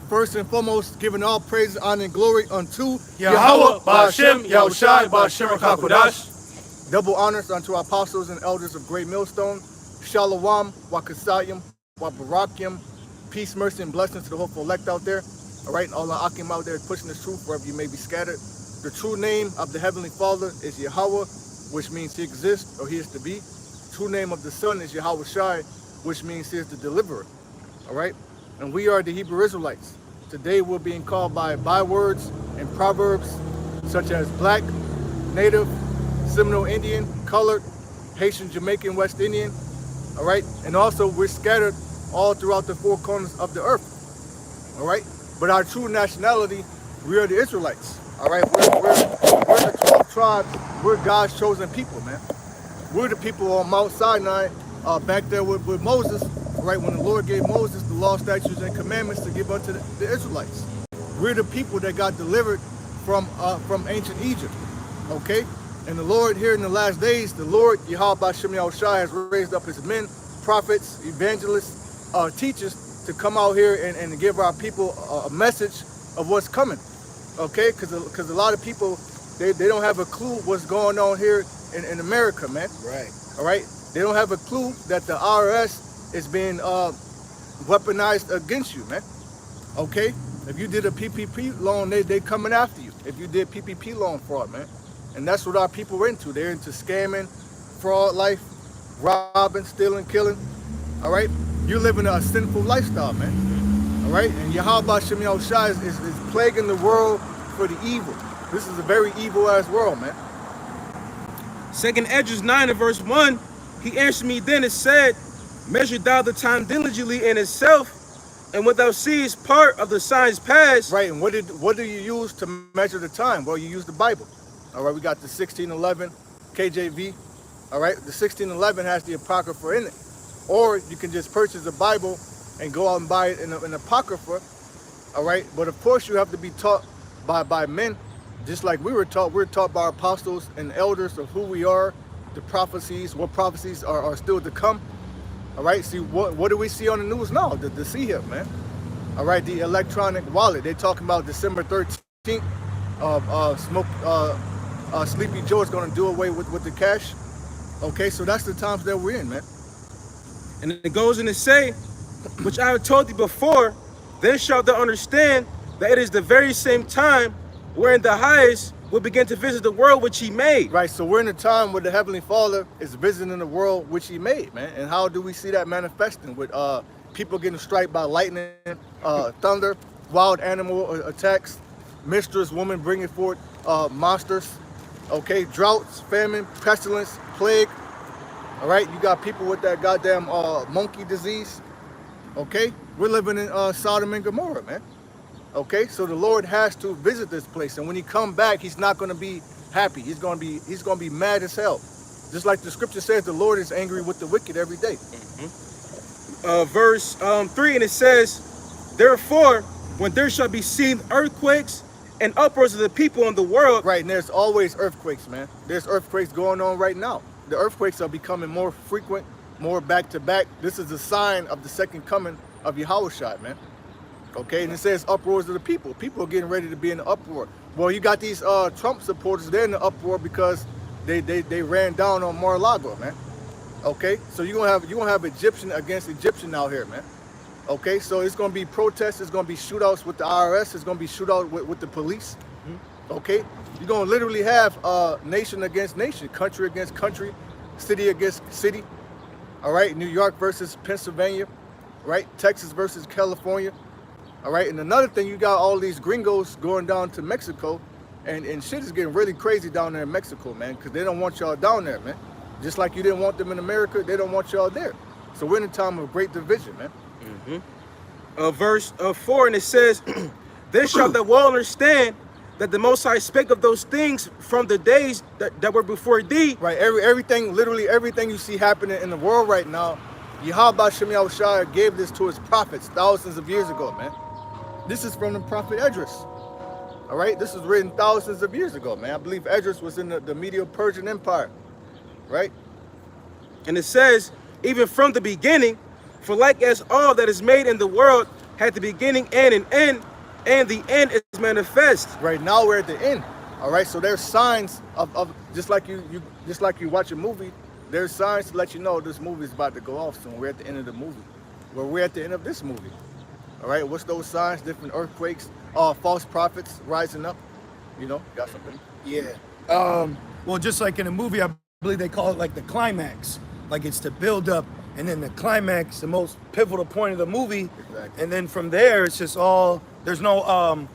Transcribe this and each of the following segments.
First and foremost, giving all praise, honor, and glory unto Yahweh, Ba'ashem, Yahushai, Ba'ashem HaKadosh. Double honors unto our apostles and elders of Great Millstone. Shalom, Wakasayim, Wabarakim. Peace, mercy, and blessings to the hopeful elect out there. All right, and all the Akim out there pushing the truth wherever you may be scattered. The true name of the Heavenly Father is Yahweh, which means He exists or He is to be. True name of the Son is Yahushai, which means He is the deliverer. All right, and we are the Hebrew Israelites. Today we're being called by bywords and proverbs such as Black, Native, Seminole Indian, Colored, Haitian, Jamaican, West Indian. All right, and also we're scattered all throughout the four corners of the earth. All right, but our true nationality, we are the Israelites. All right, we're the 12 tribes. We're God's chosen people, man. We're the people on Mount Sinai, back there with Moses. Right, when the Lord gave Moses the law, statutes, and commandments to give unto the Israelites. We're the people that got delivered from ancient Egypt, okay? And the Lord here in the last days, the Lord, Yahweh Ba'ashem Yahushai, has raised up His men, prophets, evangelists, teachers to come out here and give our people a message of what's coming, okay? Because a lot of people, they don't have a clue what's going on here in America, man. Right. All right? They don't have a clue that the IRS is being weaponized against you, man. Okay? If you did a PPP loan, they coming after you. If you did PPP loan fraud, man. And that's what our people are into. They're into scamming, fraud life, robbing, stealing, killing. All right? You're living a sinful lifestyle, man. All right? And Yahweh Ba'ashem Yahushai is plaguing the world for the evil. This is a very evil-ass world, man. 2nd Esdras 9 and verse 1, he answered me then and said, measure thou the time diligently in itself, and what thou seest part of the signs past. Right, and what do you use to measure the time? Well, you use the Bible. All right, we got the 1611 KJV. All right, the 1611 has the Apocrypha in it. Or you can just purchase the Bible and go out and buy it in an Apocrypha. All right, but of course you have to be taught by men, just like we were taught. We're taught by our apostles and elders of who we are, the prophecies, what prophecies are still to come. All right, see, what do we see on the news now? The see here, man. All right, the electronic wallet. They're talking about December 13th. Sleepy Joe is going to do away with the cash. Okay, so that's the times that we're in, man. And it goes in to say, which I have told thee before, then shalt thou understand that it is the very same time wherein the highest will begin to visit the world which He made. Right, so we're in a time where the Heavenly Father is visiting the world which He made, man. And how do we see that manifesting? With people getting struck by lightning, thunder, wild animal attacks, mistress woman bringing forth monsters, okay, droughts, famine, pestilence, plague. All right, you got people with that goddamn monkey disease, okay? We're living in Sodom and Gomorrah, man. Okay, so the Lord has to visit this place, and when He come back, He's not going to be happy. He's going to be mad as hell. Just like the scripture says, the Lord is angry with the wicked every day. Verse 3, and it says, therefore, when there shall be seen earthquakes and uproars of the people in the world. Right, and there's always earthquakes, man. There's earthquakes going on right now. The earthquakes are becoming more frequent, more back to back. This is a sign of the second coming of Yahushua, man. Okay, and it says uproars of the people. People are getting ready to be in an uproar. Well, you got these Trump supporters. They're in the uproar because they ran down on Mar-a-Lago, man. Okay, so you're gonna have Egyptian against Egyptian out here, man. Okay, so it's gonna be protests. It's gonna be shootouts with the IRS. It's gonna be shootout with the police. Okay, you're gonna literally have nation against nation, country against country, city against city. All right, New York versus Pennsylvania, right? Texas versus California. All right, and another thing, you got all these gringos going down to Mexico, and shit is getting really crazy down there in Mexico, man, because they don't want y'all down there, man. Just like you didn't want them in America, they don't want y'all there. So we're in a time of great division, man. Verse 4, and it says, then shalt thou well understand that the Most High spake of those things from the days that were before thee. Right, everything, literally everything you see happening in the world right now, Yahweh Ba'ashem Yahushai gave this to His prophets thousands of years ago, man. This is from the prophet Esdras. All right, this was written thousands of years ago, man. I believe Esdras was in the Medo-Persian Empire, right? And it says, even from the beginning, for like as all that is made in the world had the beginning and an end, and the end is manifest. Right now we're at the end. All right, so there's signs of just like you watch a movie. There's signs to let you know this movie is about to go off soon. We're at the end of the movie. Well, we're at the end of this movie. All right, what's those signs? Different earthquakes, false prophets rising up. You know, got something? Yeah. Well, just like in a movie, I believe they call it like the climax. Like it's the build up, and then the climax, the most pivotal point of the movie. Exactly. And then from there, it's just all, there's no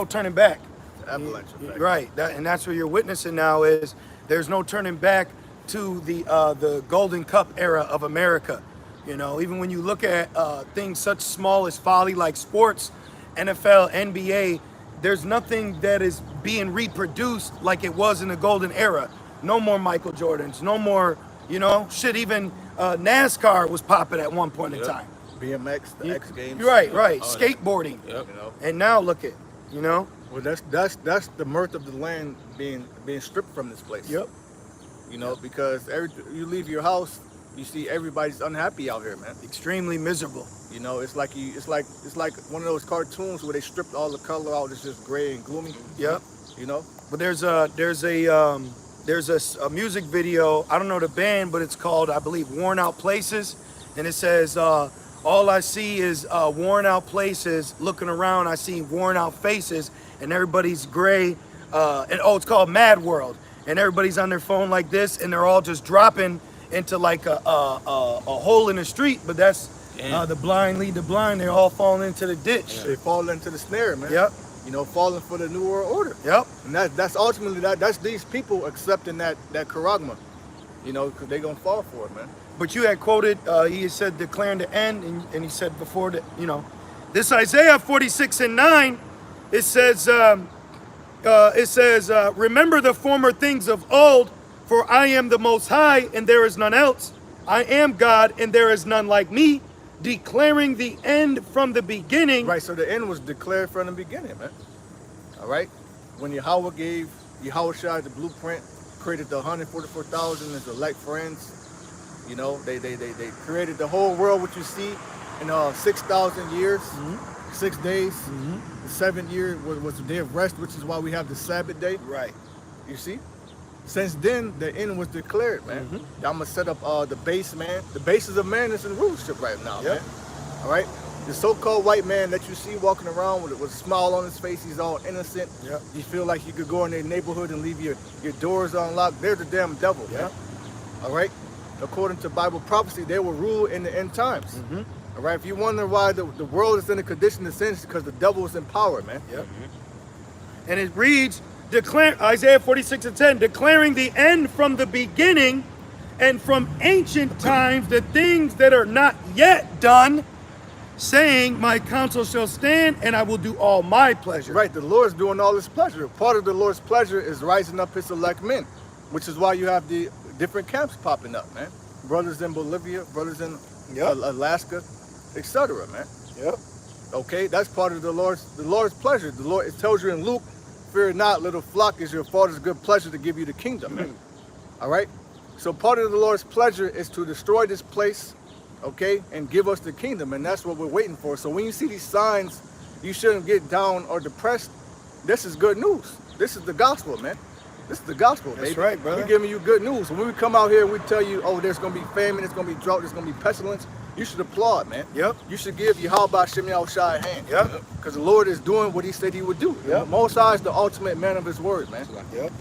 turning back. Avalanche effect. Right. And that's what you're witnessing now is there's no turning back to the Golden Cup era of America. You know, even when you look at things such small as folly like sports, NFL, NBA, there's nothing that is being reproduced like it was in the golden era. No more Michael Jordans, no more, you know, shit, even NASCAR was popping at one point in time. BMX, the X Games. Right. Oh, Skateboarding. Yep. You know. And now look at, you know. Well, that's the mirth of the land being stripped from this place. Yep. You know, because you leave your house, you see everybody's unhappy out here, man. Extremely miserable. You know, it's like one of those cartoons where they stripped all the color out. It's just gray and gloomy. Yep. You know. But there's a music video. I don't know the band, but it's called, I believe, Worn Out Places, and it says, all I see is worn out places. Looking around, I see worn out faces, and everybody's gray. It's called Mad World, and everybody's on their phone like this, and they're all just dropping into like a hole in the street. But that's the blind lead the blind. They're all falling into the ditch. They fall into the snare, man. Yep. You know, falling for the New World Order. Yep. And that's ultimately that's these people accepting that charagma. You know, because they're gonna fall for it, man. But you had quoted, he had said declaring the end, and he said before that, you know, this Isaiah 46:9, it says, remember the former things of old, for I am the Most High, and there is none else. I am God, and there is none like me, declaring the end from the beginning. Right, so the end was declared from the beginning, man. All right? When Yahweh gave Yahushua the blueprint, created the 144,000 as elect friends, you know, they created the whole world, what you see in 6,000 years, 6 days. The 7th year was the day of rest, which is why we have the Sabbath day. Right. You see? Since then, the end was declared, man. I'm gonna set up the base, man. The basis of man is in rulership right now, man. All right? The so-called white man that you see walking around with a smile on his face, he's all innocent. Yep. You feel like you could go in their neighborhood and leave your doors unlocked. They're the damn devil, man. All right? According to Bible prophecy, they will rule in the end times. All right? If you wonder why the world is in a condition of sin, it's because the devil is in power, man. Yep. And it reads, Isaiah 46:10, declaring the end from the beginning and from ancient times the things that are not yet done, saying, my counsel shall stand and I will do all my pleasure. Right, the Lord's doing all his pleasure. Part of the Lord's pleasure is rising up his elect men, which is why you have the different camps popping up, man. Brothers in Bolivia, brothers in Alaska, etc., man. Yep. Okay, that's part of the Lord's pleasure. The Lord, it tells you in Luke, fear not, little flock, is your Father's good pleasure to give you the kingdom, man. All right? So part of the Lord's pleasure is to destroy this place, okay, and give us the kingdom, and that's what we're waiting for. So when you see these signs, you shouldn't get down or depressed. This is good news. This is the gospel, man. This is the gospel, baby. That's right, brother. We're giving you good news. When we come out here and we tell you, oh, there's going to be famine, there's going to be drought, there's going to be pestilence, you should applaud, man. Yep. You should give Yahweh Shem Yahushua a hand. Yep. Because the Lord is doing what he said he would do. Yep. Most High is the ultimate man of his word, man. Yep.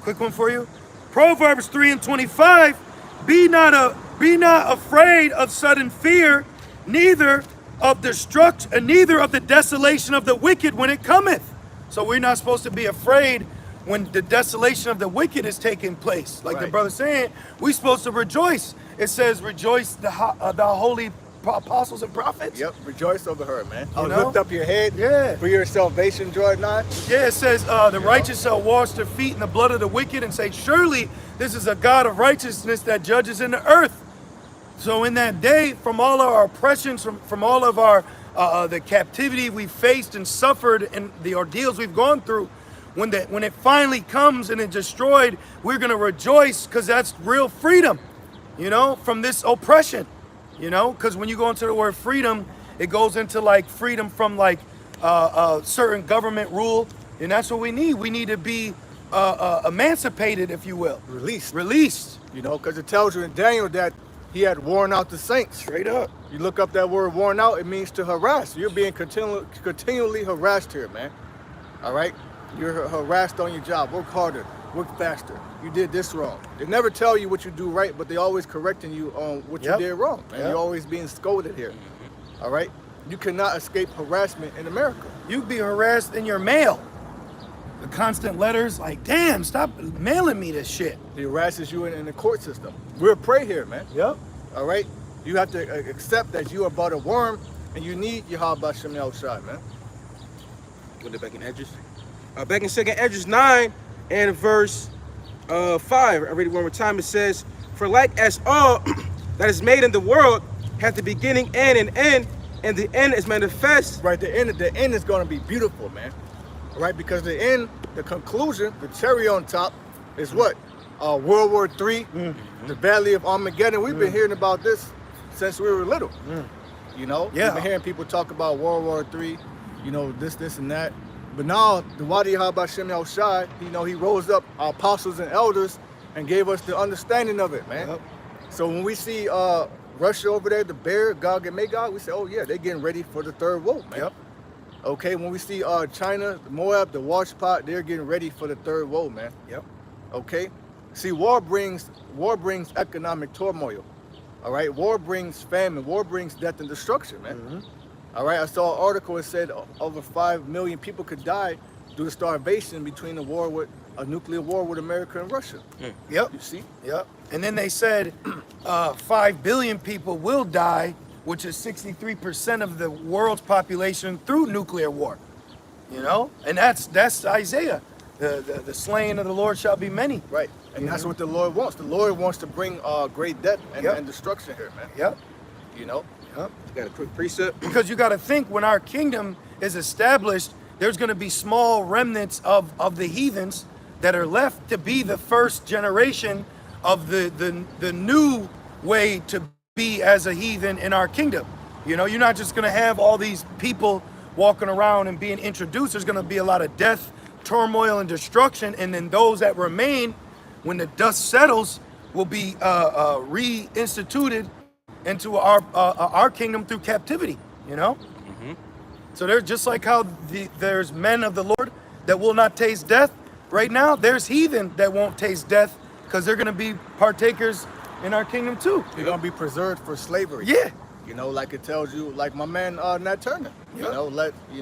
Quick one for you. Proverbs 3:25. Be not afraid of sudden fear, neither of destruction, and neither of the desolation of the wicked when it cometh. So we're not supposed to be afraid when the desolation of the wicked is taking place. Like the brother saying, we're supposed to rejoice. It says, rejoice the holy apostles and prophets. Yep, rejoice over her, man. You know? Lift up your head for your salvation, Jordan. Yeah, it says, the righteous shall wash their feet in the blood of the wicked and say, surely this is a God of righteousness that judges in the earth. So in that day, from all of our oppressions, from all of our the captivity we've faced and suffered and the ordeals we've gone through, when it finally comes and it's destroyed, we're going to rejoice because that's real freedom, you know, from this oppression, you know, because when you go into the word freedom, It goes into like freedom from like certain government rule, and that's what we need. We need to be emancipated, if you will. Released. You know, because it tells you in Daniel that he had worn out the saints. Straight up. You look up that word worn out, it means to harass. You're being continually harassed here, man. All right? You're harassed on your job. Work harder, work faster. You did this wrong. They never tell you what you do right, but they always correcting you on what you did wrong, man. You're always being scolded here. All right? You cannot escape harassment in America. You'd be harassed in your mail. The constant letters, like, damn, stop mailing me this shit. He harasses you in the court system. We're prey here, man. Yep. All right? You have to accept that you are but a worm, and you need Yahweh Shem Yahushua, man. Go to back in Edges. Back in 2nd Edges 9 and verse 5. I read it one more time. It says, "For like as all that is made in the world hath the beginning and an end, and the end is manifest." Right, the end is going to be beautiful, man. All right, because the end, the conclusion, the cherry on top is what? World War III, the Valley of Armageddon. We've been hearing about this since we were little. You know, we've been hearing people talk about World War III, you know, this, and that. But now, the Wadi Yahweh Shem Yahushua, you know, he rose up our apostles and elders and gave us the understanding of it, man. So when we see Russia over there, the bear, Gog and Magog, we say, oh yeah, they're getting ready for the third woe, man. Okay, when we see China, the Moab, the wash pot, they're getting ready for the third woe, man. Okay? See, war brings economic turmoil. All right? War brings famine. War brings death and destruction, man. All right? I saw an article that said over 5 million people could die due to starvation between a nuclear war with America and Russia. You see? And then they said 5 billion people will die, which is 63% of the world's population through nuclear war. You know? And that's Isaiah. The slaying of the Lord shall be many. Right. And that's what the Lord wants. The Lord wants to bring great death and destruction here, man. You know? You got a quick precept? Because you got to think, when our kingdom is established, there's going to be small remnants of the heathens that are left to be the first generation of the new way to be as a heathen in our kingdom. You know, you're not just going to have all these people walking around and being introduced. There's going to be a lot of death, turmoil, and destruction. And then those that remain, when the dust settles, will be reinstituted into our kingdom through captivity, you know? So there's just like how there's men of the Lord that will not taste death. Right now, there's heathen that won't taste death because they're going to be partakers in our kingdom too. They're going to be preserved for slavery. You know, like it tells you, like my man Nat Turner, you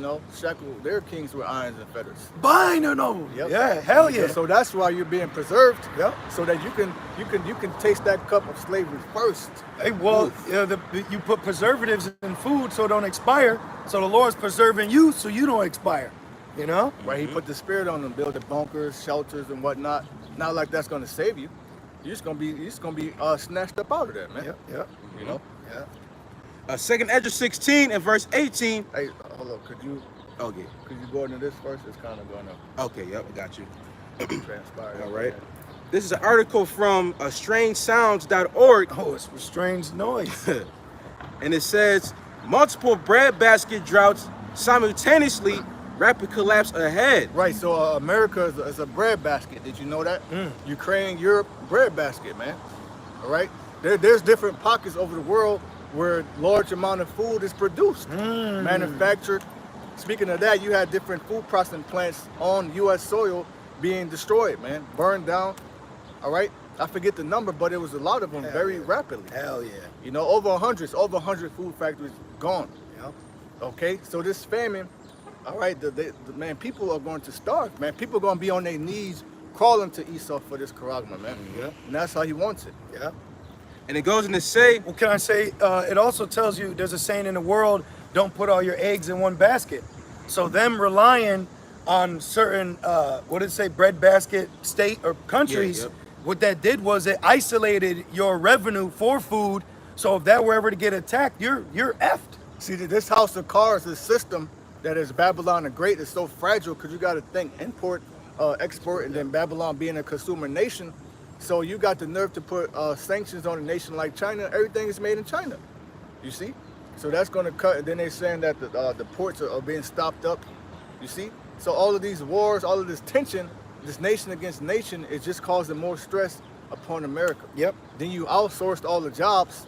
know, shackle their kings with irons and feathers. Yeah, hell yeah. So that's why you're being preserved. So that you can taste that cup of slavery first. Hey, well, you put preservatives in food so it don't expire. So the Lord's preserving you so you don't expire. You know? Right. He put the spirit on them, build the bunkers, shelters, and whatnot. Not like that's gonna save you. You're just gonna be snatched up out of there, man. You know. 2nd Edges 16 and verse 18. Hey, hold up. Could you go into this first? It's kind of going to. Okay, I got you. Transpire. All right. This is an article from strangesounds.org. Oh, it's a strange noise. And it says, multiple breadbasket droughts simultaneously, rapid collapse ahead. Right, so America is a breadbasket. Did you know that? Ukraine, Europe, breadbasket, man. All right? There's different pockets over the world where large amount of food is produced, manufactured. Speaking of that, you had different food processing plants on U.S. soil being destroyed, man, burned down. All right, I forget the number, but it was a lot of them very rapidly. Hell yeah. You know, over 100 food factories gone. Okay, so this famine, all right, man, people are going to starve, man. People are going to be on their knees crawling to Esau for this charagma, man. And that's how he wants it. And it goes in to say, well, can I say, it also tells you, there's a saying in the world, don't put all your eggs in one basket. So them relying on certain, what did it say, breadbasket state or countries, what that did was it isolated your revenue for food. So if that were ever to get attacked, you're effed. See, this house of cards, this system that is Babylon the Great is so fragile because you got to think import, export, and then Babylon being a consumer nation. So you got the nerve to put sanctions on a nation like China. Everything is made in China, you see? So that's going to cut. And then they're saying that the ports are being stopped up. You see? So all of these wars, all of this tension, this nation against nation is just causing more stress upon America. Yep. Then you outsourced all the jobs.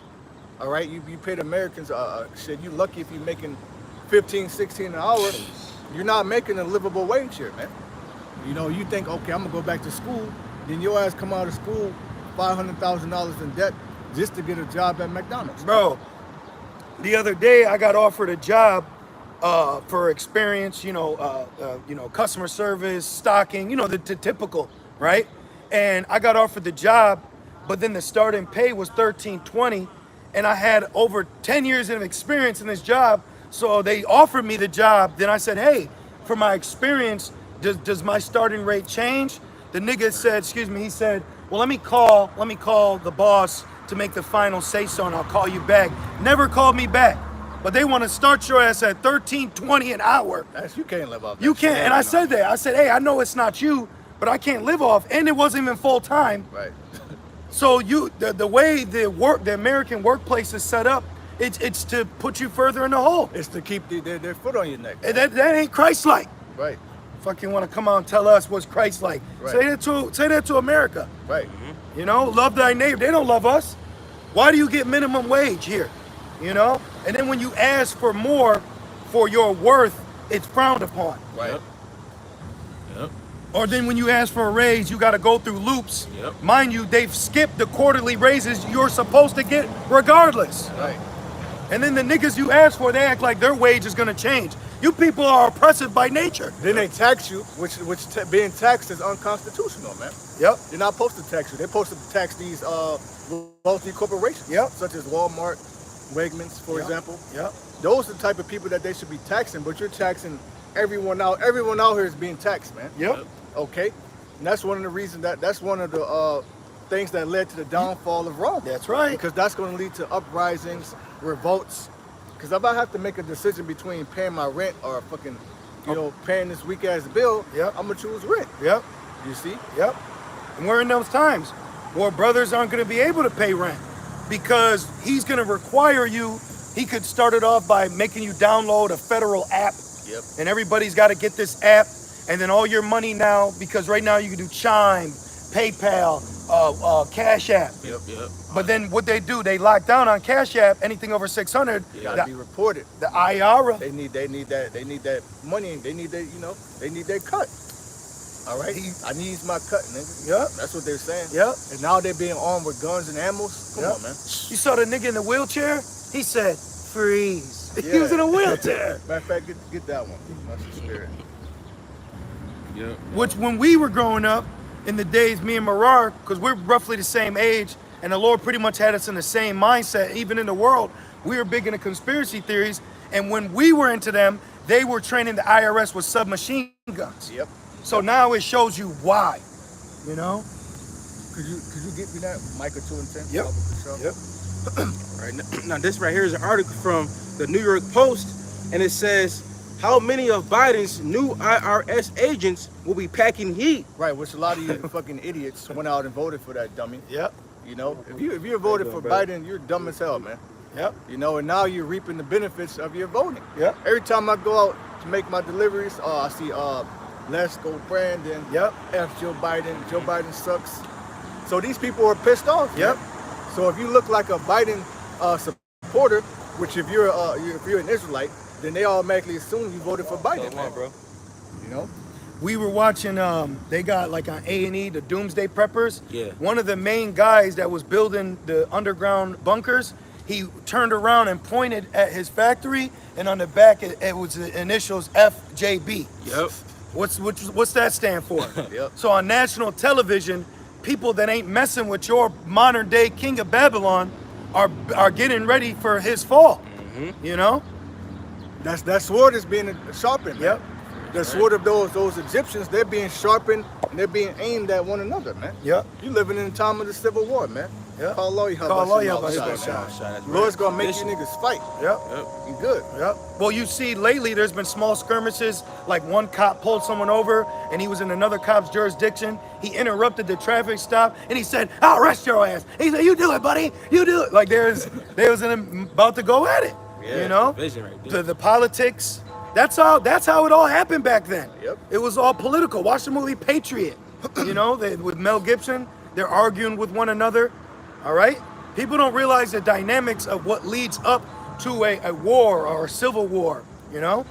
All right, you paid Americans, shit, you lucky if you're making 15, 16 an hour. You're not making a livable wage here, man. You know, you think, okay, I'm gonna go back to school, then your ass come out of school $500,000 in debt just to get a job at McDonald's. Bro, the other day I got offered a job for experience, customer service, stocking, the typical, right? And I got offered the job, but then the starting pay was $13.20, and I had over 10 years of experience in this job. So they offered me the job. Then I said, hey, for my experience, does my starting rate change? The nigga said, he said, well, let me call the boss to make the final say so, and I'll call you back. Never called me back. But they want to start your ass at $13.20 an hour. You can't live off that. You can't. shit. And I said that. I said, hey, I know it's not you, but I can't live off. And it wasn't even full time. Right. So the way the American workplace is set up, it's to put you further in the hole. It's to keep their foot on your neck. And that ain't Christ-like. Right. Fucking want to come out and tell us what's Christ-like. Right. Say that to America. Right. Love thy neighbor. They don't love us. Why do you get minimum wage here? And then when you ask for more for your worth, it's frowned upon. Right. Yep. Or then when you ask for a raise, you got to go through loops. Yep. Mind you, they've skipped the quarterly raises you're supposed to get regardless. Right. And then the niggas you ask for, they act like their wage is going to change. You people are oppressive by nature. Then they tax you, which being taxed is unconstitutional, man. Yep. They're not supposed to tax you. They're supposed to tax these wealthy corporations. Yep. Such as Walmart, Wegmans, for Yep. example. Yep. Those are the type of people that they should be taxing, but you're taxing everyone out. Everyone out here is being taxed, man. Yep. Okay? And that's one of the reasons that's one of the things that led to the downfall of Rome. That's right. Because that's going to lead to uprisings, revolts. Because if I have to make a decision between paying my rent or fucking, paying this weak ass bill, Yep. I'm gonna choose rent. Yep. You see? Yep. And we're in those times where brothers aren't going to be able to pay rent because he's going to require you. He could start it off by making you download a federal app. Yep. And everybody's got to get this app. And then all your money now, because right now you can do Chime, PayPal, Cash App. Yep. But then what they do, they lock down on Cash App, anything over 600. You gotta be reported. The IRA. They need that money. They need that cut. All right, I need my cut, nigga. Yep. That's what they're saying. Yep. And now they're being armed with guns and ammo. Come Yep. on, man. You saw the nigga in the wheelchair? He said, freeze. He Yeah. was in a wheelchair. Matter of fact, get that one. That's the spirit. Yep. Which when we were growing up, in the days, me and Marar, because we're roughly the same age, and the Lord pretty much had us in the same mindset, even in the world, we were big into conspiracy theories, and when we were into them, they were training the IRS with submachine guns. Yep. So now it shows you why, you know? Could you get me that Micah 2 and 10? Yep. Yep. All right, now this right here is an article from the New York Post, and it says, how many of Biden's new IRS agents will be packing heat? Right, which a lot of you fucking idiots went out and voted for that dummy. Yep. You know, if you voted for Biden, you're dumb as hell, man. Yep. You know, and now you're reaping the benefits of your voting. Yep. Every time I go out to make my deliveries, I see Let's Go Brandon. Yep. F Joe Biden. Joe Biden sucks. So these people are pissed off. Yep. Man. So if you look like a Biden supporter, which if you're an Israelite, then they automatically assume you voted for Biden, man. bro. You know. We were watching, they got like on A&E, the Doomsday Preppers. Yeah. One of the main guys that was building the underground bunkers, he turned around and pointed at his factory, and on the back it was the initials FJB. Yep. What's that stand for? Yep. So on national television, people that ain't messing with your modern day king of Babylon are getting ready for his fall. Mm-hmm. You know? That sword is being sharpened. Man. Yep. The sword of those Egyptians, they're being sharpened and they're being aimed at one another, man. Yep. You living in the time of the Civil War, man. Yep. Call law, you Lord's gonna make you niggas fight. Yep. You good. Yep. Well, you see, lately there's been small skirmishes. Like one cop pulled someone over, and he was in another cop's jurisdiction. He interrupted the traffic stop, and he said, "I'll arrest your ass." He said, "You do it, buddy. You do it." Like they was about to go at it. Yeah, you know, vision right there. the politics. That's how it all happened back then. Yep. It was all political. Watch the movie Patriot. You know, with Mel Gibson, they're arguing with one another. All right. People don't realize the dynamics of what leads up to a war or a civil war. You know.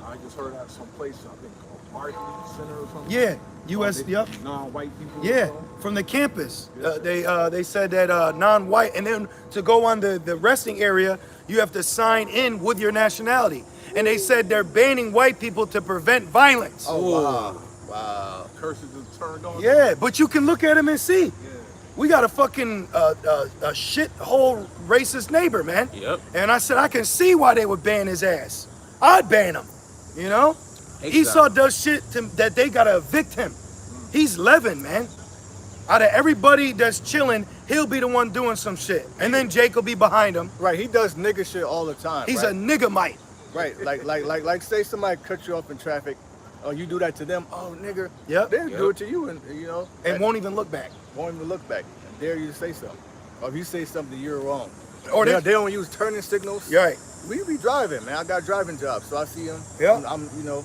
I just heard that someplace, I think, called Martin Center or something. Yeah. U.S. Yep. Non-white people. Yeah, from the campus. They said that non-white, and then to go on the resting area, you have to sign in with your nationality. And they said they're banning white people to prevent violence. Oh, wow. Wow. Curses is turned on. Yeah, but you can look at them and see. Yeah. We got a fucking a shit hole racist neighbor, man. Yep. And I said I can see why they would ban his ass. I'd ban him. You know? Exactly. Esau does shit that they gotta evict him. He's Levin, man. Out of everybody that's chilling, he'll be the one doing some shit. And then Jake will be behind him. Right, he does nigga shit all the time. He's right? a niggamite. Right, like say somebody cut you off in traffic, oh, you do that to them, oh, nigga. Yep. They'll do it to you, and you know. And won't even look back. won't even look back and dare you to say something. Or if you say something, you're wrong. Or they don't use turning signals. You're right. We be driving, man. I got driving jobs, so I see them. Yeah. I'm you know,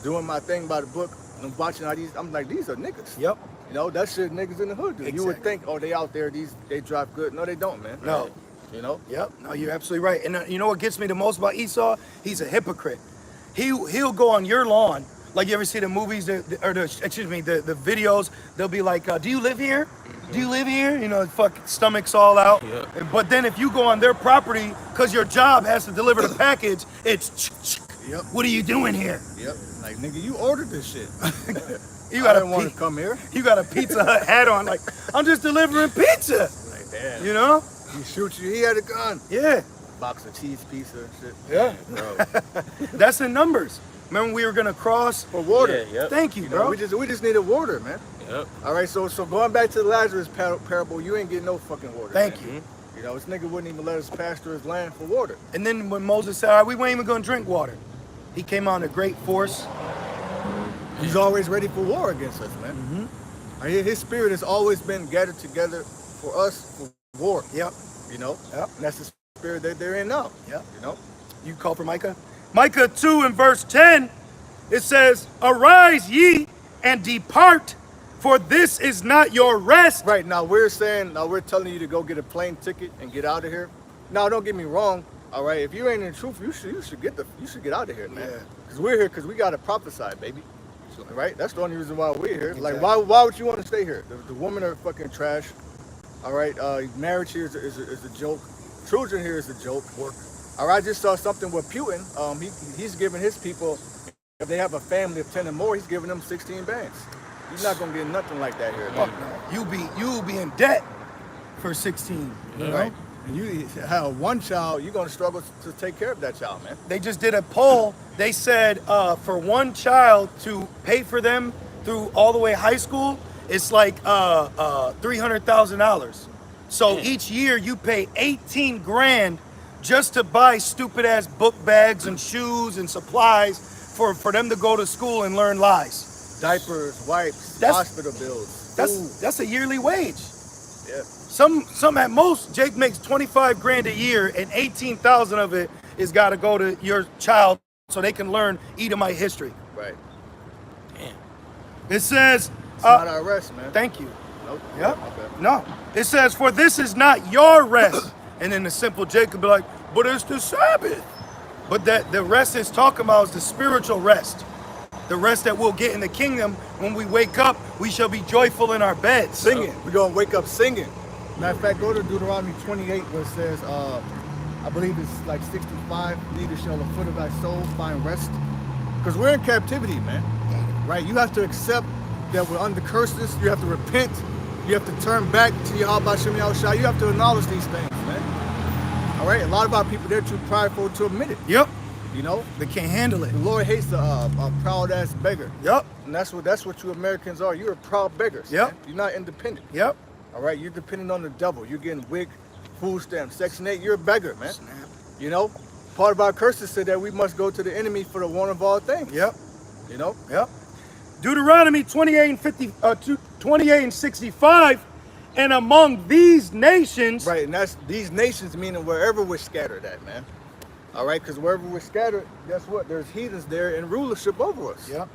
doing my thing by the book. I'm watching how these. I'm like, these are niggas. Yep. You know, that shit niggas in the hood do. You would Exactly. think, oh, they out there, they drive good. No, they don't, man. No. You know? Yep. No, you're absolutely right. And you know what gets me the most about Esau? He's a hypocrite. He'll go on your lawn. Like, you ever see the movies the videos? They'll be like, "Do you live here? Do you live here?" You know, fucking stomachs all out. Yeah. But then if you go on their property, because your job has to deliver the package, it's Yep. What are you doing here? Yep. Like, nigga, you ordered this shit. You I got didn't want to come here. You got a Pizza Hut hat on, like, I'm just delivering pizza. Like, damn. You know? He shoot you. He had a gun. Yeah. Box of cheese pizza and shit. Yeah. Bro. That's in numbers. Remember we were gonna cross? For water. Yeah, yep. Thank you, You know, bro. we just needed water, man. Yep. All right, so going back to the Lazarus parable, you ain't getting no fucking water. Thank man. you. You know, this nigga wouldn't even let us pasture his land for water. And then when Moses said, all right, we weren't even gonna drink water, he came on a great force. He's always ready for war against us, man. His spirit has always been gathered together for us for war. Yep. You know? Yep. And that's the spirit that they're in now. Yep. You know? You call for Micah? Micah 2 and verse 10, it says, arise ye and depart, for this is not your rest. Right, now we're telling you to go get a plane ticket and get out of here. Now, don't get me wrong. All right, if you ain't in the truth, you should get out of here, man. Yeah. Because we're here because we got to prophesy, baby. Right? That's the only reason why we're here. Exactly. Like, why would you want to stay here? The women are fucking trash. All right, marriage here is a joke. Children here is a joke. Work. All right, I just saw something with Putin. He's giving his people, if they have a family of 10 or more, he's giving them 16 bands. You're not gonna get nothing like that here, man. Fuck no. You'll be in debt for 16. You know? Right? And you have one child, you're gonna struggle to take care of that child, man. They just did a poll. They said for one child to pay for them through all the way high school, it's like $300,000. So each year you pay 18 grand just to buy stupid ass book bags and shoes and supplies for them to go to school and learn lies. Diapers, wipes, That's- hospital bills, food. That's a yearly wage. Yeah. Some at most, Jake makes 25 grand a year and 18,000 of it is got to go to your child so they can learn Edomite history. Right. It says, It's not our rest, man. thank you. Nope. Yep. Okay. No. It says, for this is not your rest. And then the simple Jake could be like, but it's the Sabbath. But that the rest it's talking about is the spiritual rest. The rest that we'll get in the kingdom. When we wake up, we shall be joyful in our beds. Singing. We're gonna wake up singing. Matter of fact, go to Deuteronomy 28 where it says, I believe it's like 65, neither shall the foot of thy soul find rest. Because we're in captivity, man. Right? You have to accept that we're under curses. You have to repent. You have to turn back to Yahweh Shem Yahushua. You have to acknowledge these things, man. All right? A lot of our people, they're too prideful to admit it. Yep. You know? They can't handle it. The Lord hates a proud-ass beggar. Yep. And that's what you Americans are. You're proud beggars. Yep. Man. You're not independent. Yep. All right, you're dependent on the devil. You're getting WIC, food stamps, Section 8. You're a beggar, man. Snap. You know, part of our curses said that we must go to the enemy for the one of all things. Yep. You know, Yep. Deuteronomy 28 and 65, and among these nations, right? And that's these nations, meaning wherever we're scattered at, man. All right, because wherever we're scattered, guess what? There's heathens there in rulership over us. Yep.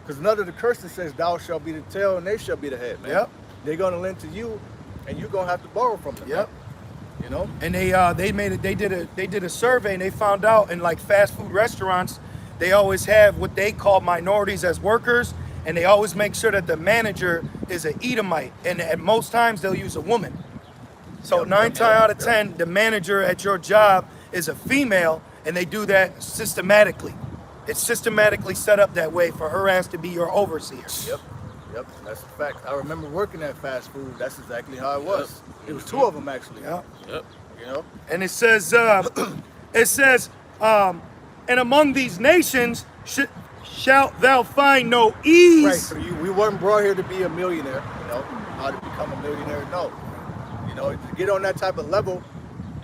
Because none of the curses says thou shalt be the tail and they shall be the head, man. Yep. They're gonna lend to you, and you're gonna have to borrow from them. Yep. Man. You know. And they did a survey, and they found out in like fast food restaurants, they always have what they call minorities as workers, and they always make sure that the manager is an Edomite, and at most times they'll use a woman. So 9 times out of 10, the manager at your job is a female, and they do that systematically. It's systematically set up that way for her ass to be your overseer. Yep, that's a fact. I remember working at fast food. That's exactly how it was. It was 2 of them actually. Yep. Yep. You know. And it says, and among these nations shalt thou find no ease. Right. So we weren't brought here to be a millionaire. You know how to become a millionaire? No. You know, to get on that type of level,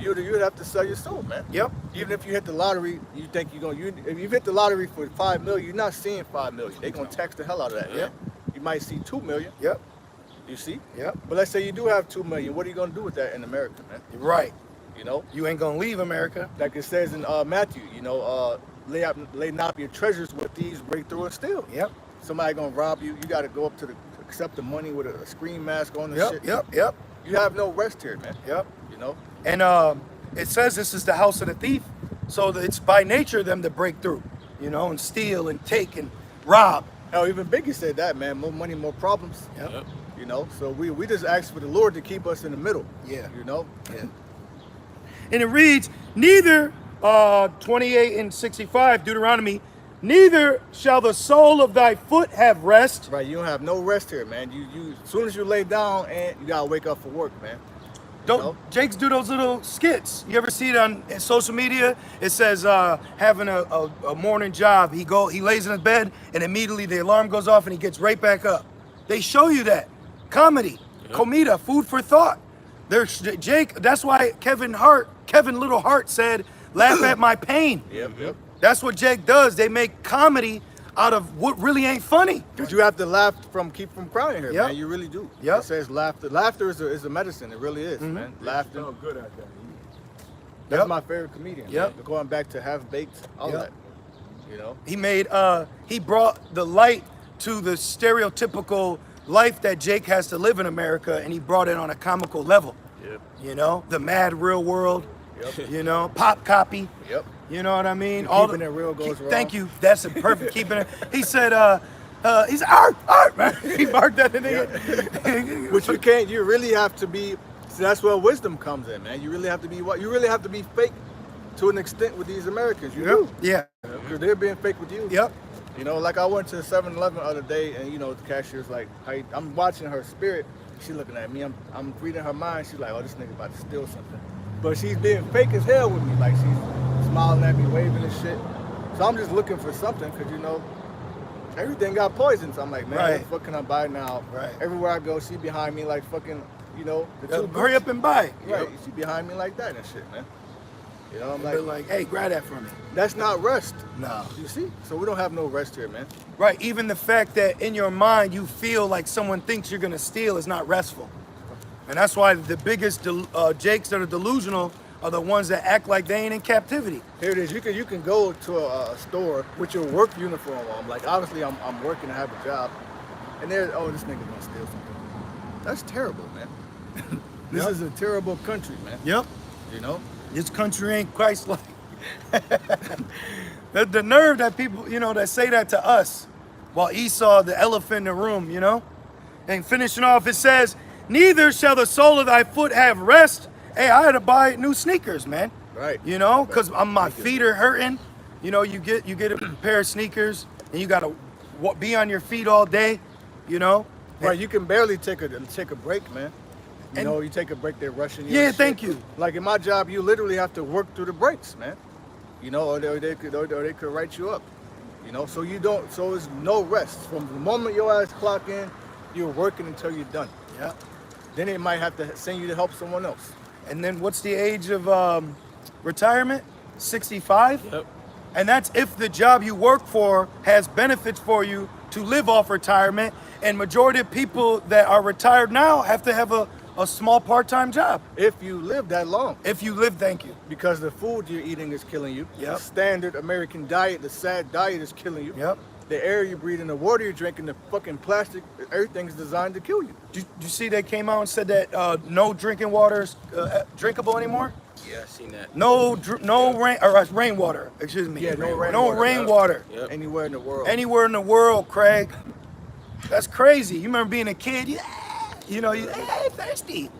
you'd have to sell your soul, man. Yep. Even if you hit the lottery, you think if you hit the lottery for 5 million, you're not seeing 5 million. They're gonna tax the hell out of that. Yep. You might see 2 million. Yep. You see? Yep. But let's say you do have 2 million. What are you gonna do with that in America, man? Right. You know? You ain't gonna leave America. Like it says in Matthew, you know, lay not your treasures with thieves, break through and steal. Yep. Somebody gonna rob you. You gotta go up to accept the money with a screen mask on and Yep. shit. Yep. You have no rest here, man. Yep. You know? And it says this is the house of the thief, so that it's by nature them to break through, you know, and steal and take and rob. Hell, even Biggie said that, man. More money, more problems. Yep. Yep. You know, so we just ask for the Lord to keep us in the middle. Yeah. You know? Yeah. And it reads, neither 28 and 65, Deuteronomy, neither shall the sole of thy foot have rest. Right, you don't have no rest here, man. You as soon as you lay down, and you gotta wake up for work, man. Don't know? Jakes do those little skits? You ever see it on social media? It says having a morning job. He lays in his bed, and immediately the alarm goes off, and he gets right back up. They show you that comedy, comida, food for thought. There's Jake. That's why Kevin Little Hart said, "Laugh at my pain." Yep. That's what Jake does. They make comedy out of what really ain't funny. Because you have to laugh keep from crying here, Yep. man. You really do. Yep. It says laughter. Laughter is a medicine. It really is, man. Laughter. No good at that. That's Yep. my favorite comedian. Yep. Man. Going back to Half Baked, all Yep. that. You know. He brought the light to the stereotypical life that Jake has to live in America, and he brought it on a comical level. Yep. You know, the mad real world. Yep. You know, pop copy. Yep. You know what I mean? Keeping it real goes wrong. Thank you. That's a perfect keeping it. He said, he's art, man. He marked that in Which you can't. You really have to be. See, that's where wisdom comes in, man. You really have to be what? You really have to be fake to an extent with these Americans. You do. Yeah. Because they're being fake with you. Yep. You know, like I went to 7-Eleven the other day, and you know, the cashier's like, I'm watching her spirit. She looking at me. I'm reading her mind. She's like, oh, this nigga about to steal something. But she's being fake as hell with me. Like she's smiling at me, waving and shit. So I'm just looking for something, because you know, everything got poison. So I'm like, man, what the fuck can I buy now? Right. Everywhere I go, she behind me like fucking, you know, Hurry up and buy. Right. She behind me like that and shit, man. You know, I'm They're like, like, hey, grab that for me. that's not rest. No. You see? So we don't have no rest here, man. Right. Even the fact that in your mind you feel like someone thinks you're gonna steal is not restful. And that's why the biggest Jakes that are delusional are the ones that act like they ain't in captivity. Here it is. You can go to a store with your work uniform on. Like, obviously, I'm working, I have a job. And they're, oh, this nigga's gonna steal something. That's terrible, man. This is a terrible country, man. Yep. You know? This country ain't Christ-like. the nerve that people, you know, that say that to us while Esau, the elephant in the room, you know? And finishing off, it says, neither shall the sole of thy foot have rest. Hey, I had to buy new sneakers, man. Right. You know, because my feet are hurting. You know, you get a pair of sneakers and you got to be on your feet all day, you know? Right, you can barely take a break, man. You And- know, you take a break, they're rushing you. Yeah, and shit. thank you. Like in my job, you literally have to work through the breaks, man. You know, or they could write you up. You know, so it's no rest. From the moment your ass clock in, you're working until you're done. Yeah. Then they might have to send you to help someone else. And then what's the age of retirement? 65? Yep. And that's if the job you work for has benefits for you to live off retirement. And majority of people that are retired now have to have a a small part-time job. If you live that long. If you live, thank you. Because the food you're eating is killing you. Yep. The standard American diet, the sad diet is killing you. Yep. The air you breathe and the water you're drinking, the fucking plastic, everything's designed to kill you. Did you see they came out and said that no drinking water is drinkable anymore? Yeah, I seen that. No rainwater. Excuse me. Yeah, no No rainwater. rainwater. Yep. Anywhere in the world. Anywhere in the world, Craig. That's crazy. You remember being a kid? Hey, thirsty.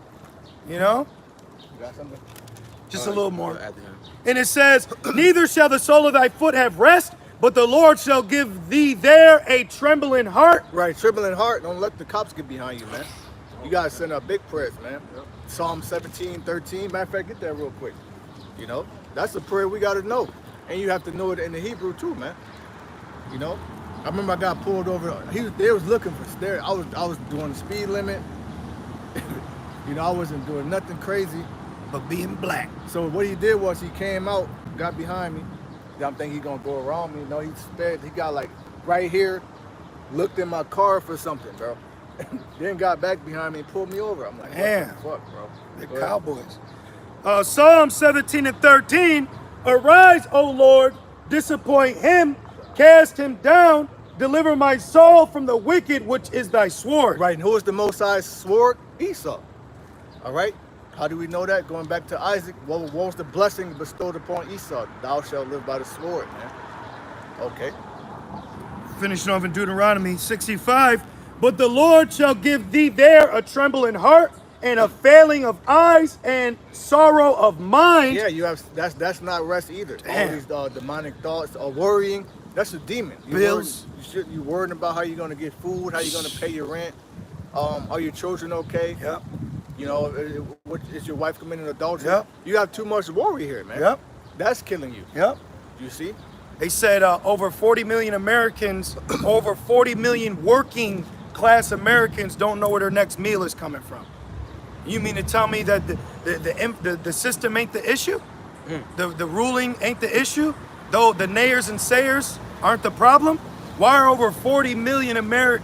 You know? You got something? Just a little more. Add to him. And it says, neither shall the sole of thy foot have rest, but the Lord shall give thee there a trembling heart. Right, trembling heart. Don't let the cops get behind you, man. You gotta send out big prayers, man. Psalm 17:13. Matter of fact, get that real quick. You know, that's a prayer we gotta know, and you have to know it in the Hebrew too, man. You know, I remember I got pulled over. They was looking for there. I was doing the speed limit. You know, I wasn't doing nothing crazy. But being black. So what he did was he came out, got behind me. I'm thinking he gonna go around me. No, he sped. He got like right here, looked in my car for something, bro. Then got back behind me and pulled me over. I'm like, Damn. what the fuck, bro? The Go ahead. Cowboys. Psalm 17:13. Arise, O Lord, disappoint him, cast him down, deliver my soul from the wicked, which is thy sword. Right, and who is the Most High's sword? Esau. All right. How do we know that? Going back to Isaac, what was the blessing bestowed upon Esau? Thou shalt live by the sword, man. Okay. Finishing off in Deuteronomy 65. But the Lord shall give thee there a trembling heart and a failing of eyes and sorrow of mind. Yeah, you have. That's not rest either. Damn. All these demonic thoughts or worrying. That's a demon. Bills. You worrying about how you're gonna get food, how you're gonna pay your rent. Are your children okay? Yep. You know, is your wife committing adultery? Yep. You have too much worry here, man. Yep. That's killing you. Yep. You see? They said over 40 million Americans, over 40 million working class Americans don't know where their next meal is coming from. You mean to tell me that the system ain't the issue? The ruling ain't the issue? Though the nayers and sayers aren't the problem? Why are over 40 million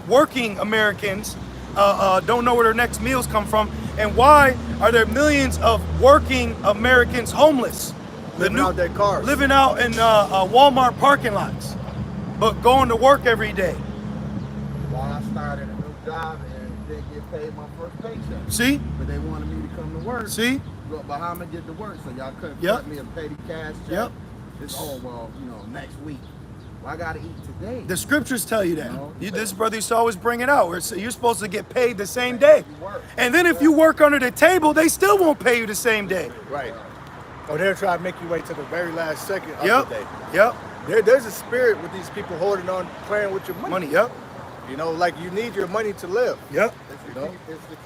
working Americans don't know where their next meals come from? And why are there millions of working Americans homeless? Living out their cars. Living out in Walmart parking lots, but going to work every day. While I started a new job and didn't get paid my first paycheck. See? But they wanted me to come to work. See? But how am I get to work? So y'all couldn't Yep. cut me a petty cash check. Yep. It's next week. Well, I gotta eat today. The scriptures tell you that. No. This brother used to always bring it out. Where you're supposed to get paid the same day. And then if you work under the table, they still won't pay you the same day. Right. Or they're trying to make you wait till the very last second of Yep. the day. Yep. There's a spirit with these people holding on, playing with your money. Money. Yep. You know, like you need your money to live. Yep. It's No. to keep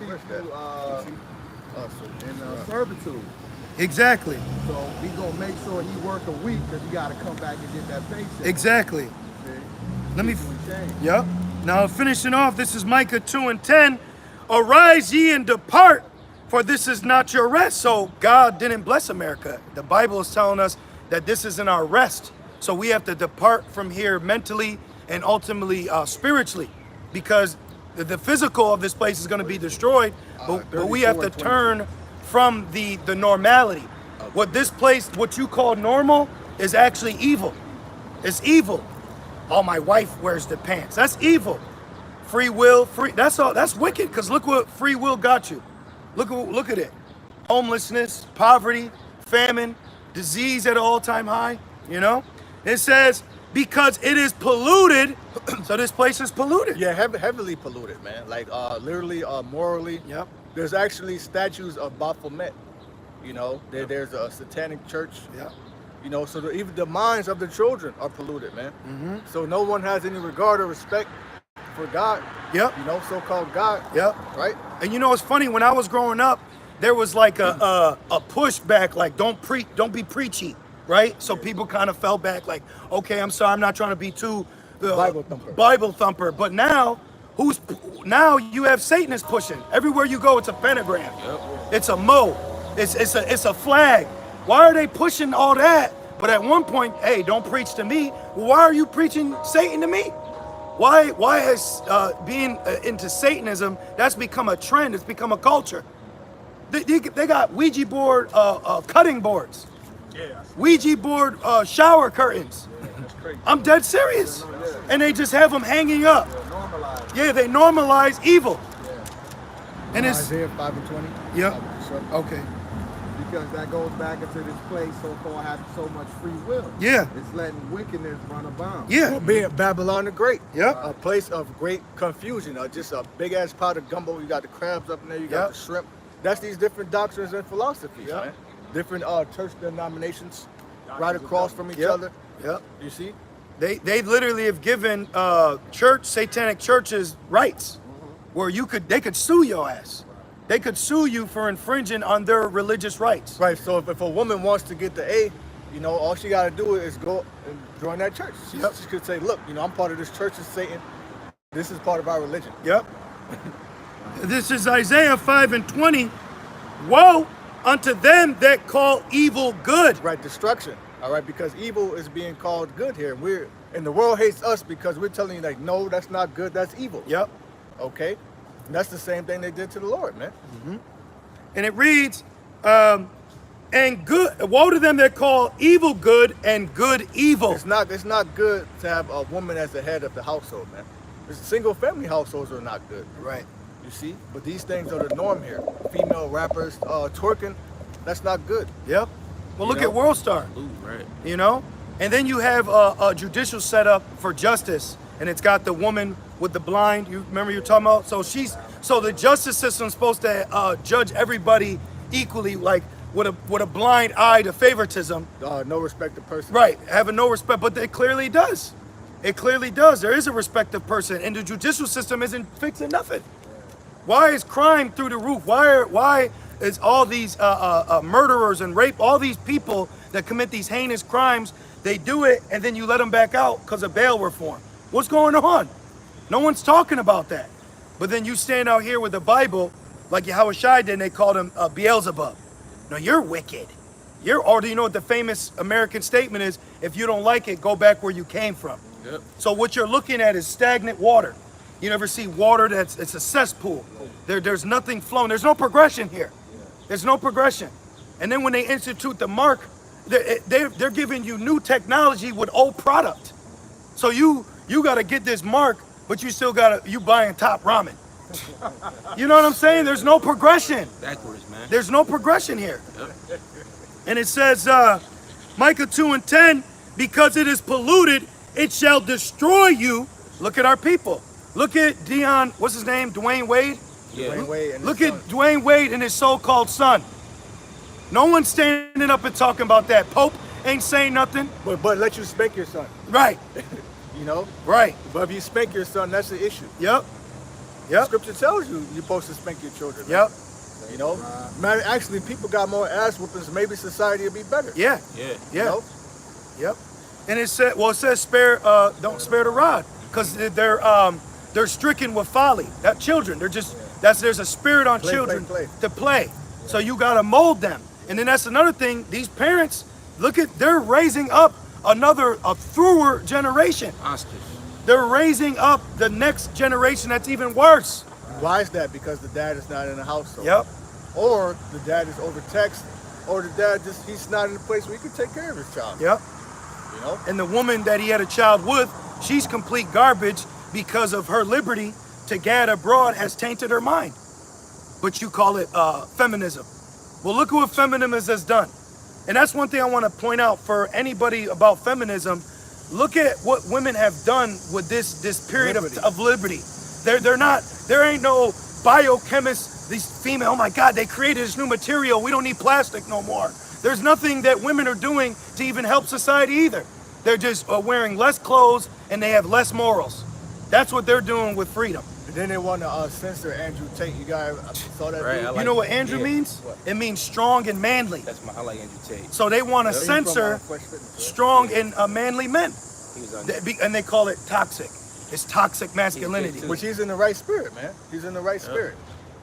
Where's that? you in servitude. Exactly. So we gonna make sure he work a week because you gotta come back and get that paycheck. Exactly. See? Let me. We change. Yep. Now finishing off, this is Micah 2:10. Arise ye and depart, for this is not your rest. So God didn't bless America. The Bible is telling us that this isn't our rest. So we have to depart from here mentally and ultimately spiritually, because the physical of this place is going to be destroyed. But we have to 34 turn from the normality. What this place, what you call normal, is actually evil. It's evil. Oh, my wife wears the pants. That's evil. Free will, that's all. That's wicked. Because look what free will got you. Look at it. Homelessness, poverty, famine, disease at an all-time high. You know. It says because it is polluted. So this place is polluted. Yeah, heavily polluted, man. Like literally, morally. Yep. There's actually statues of Baphomet. You know, there's a satanic church. Yeah. You know, so even the minds of the children are polluted, man. Mm-hmm. So no one has any regard or respect for God. Yep. You know, so-called God. Yep. Right. And you know, it's funny, when I was growing up, there was like a pushback, like don't be preachy, right? So people kind of fell back, like, okay, I'm sorry, I'm not trying to be too Bible thumper. But now, now you have Satanists pushing everywhere you go. It's a pentagram. Yep. It's a mo. It's a flag. Why are they pushing all that? But at one point, hey, don't preach to me. Well, why are you preaching Satan to me? Why has being into Satanism, that's become a trend, it's become a culture. They got Ouija board cutting boards. Yeah. Ouija board shower curtains. That's crazy. I'm dead serious. And they just have them hanging up. Normalized. Yeah, they normalize evil. And it's Isaiah 5:20. Yep. Okay. Because that goes back into this place so-called having so much free will. Yeah. It's letting wickedness run abound. Yeah. Being Babylon the Great. Yep. A place of great confusion. Just a big ass pot of gumbo. You got the crabs up in there. You got Yep. the shrimp. That's these different doctrines and philosophies, Yep. man. Different church denominations right of across from each Yep. other. Yep. You see? They literally have given satanic churches rights where they could sue your ass. They could sue you for infringing on their religious rights. Right. So if a woman wants to get the A, all she got to do is go and join that church. She could say, look, I'm part of this church of Satan. This is part of our religion. Yep. This is Isaiah 5:20. Woe unto them that call evil good. Right. Destruction. All right. Because evil is being called good here. And the world hates us because we're telling you, like, no, that's not good. That's evil. Yep. Okay. And that's the same thing they did to the Lord, man. And it reads, and good, woe to them that call evil good and good evil. It's not good to have a woman as the head of the household, man. Single family households are not good. Right. You see? But these things are the norm here. Female rappers twerking, that's not good. Yep. Well, look know? at World Star. Ooh, right. And then you have a judicial setup for justice, and it's got the woman with the blind. You remember you're talking about? So the justice system's supposed to judge everybody equally, like with a blind eye to favoritism. No respect of person. Right, having no respect, but it clearly does. It clearly does. There is a respect of person, and the judicial system isn't fixing nothing. Why is crime through the roof? Why is all these murderers and rape, all these people that commit these heinous crimes, they do it and then you let them back out because of bail reform? What's going on? No one's talking about that. But then you stand out here with the Bible, like Yahushua did, and they called him Beelzebub. No, you're wicked. Or do you know what the famous American statement is? If you don't like it, go back where you came from. Yep. So what you're looking at is stagnant water. You never see water it's a cesspool. There's nothing flowing. There's no progression here. There's no progression. And then when they institute the mark, they're giving you new technology with old product. So you got to get this mark, but you buying top ramen. You know what I'm saying? There's no progression. Backwards, man. There's no progression here. Yep. And it says, Micah 2:10, because it is polluted, it shall destroy you. Look at our people. Look at what's his name? Dwayne Wade? Yeah. Dwayne Wade and Look his at son. Dwayne Wade and his so-called son. No one's standing up and talking about that. Pope ain't saying nothing. But let you spank your son. Right, right. But if you spank your son, that's the issue. Yep. Scripture tells you you're supposed to spank your children. Yep. Man, actually, people got more ass whoopings. Maybe society will be better. Yeah. Yeah. Yeah. Yep. And it says don't spare the rod, because they're stricken with folly. That children, there's a spirit on Play, children play. to play. So you gotta mold them. And then that's another thing. These parents, they're raising up a through generation. Monsters. They're raising up the next generation that's even worse. Why is that? Because the dad is not in the household. Yep. Or the dad is over text, or the dad he's not in a place where he can take care of his child. Yep. And the woman that he had a child with, she's complete garbage because of her liberty to gad abroad has tainted her mind. But you call it feminism. Well, look at what feminism has done. And that's one thing I want to point out for anybody about feminism. Look at what women have done with this period of liberty. There ain't no biochemists, these female, oh my God, they created this new material. We don't need plastic no more. There's nothing that women are doing to even help society either. They're just wearing less clothes and they have less morals. That's what they're doing with freedom. And then they want to censor Andrew Tate. You guys saw that? Right, dude? I like You know what Andrew yeah. means? What? It means strong and manly. I like Andrew Tate. So they want to He's from, censor Fresh Fitness, right? strong and manly men. He was on And they call it toxic. It's toxic masculinity. too. Which he's in the right spirit, man. He's in the right spirit.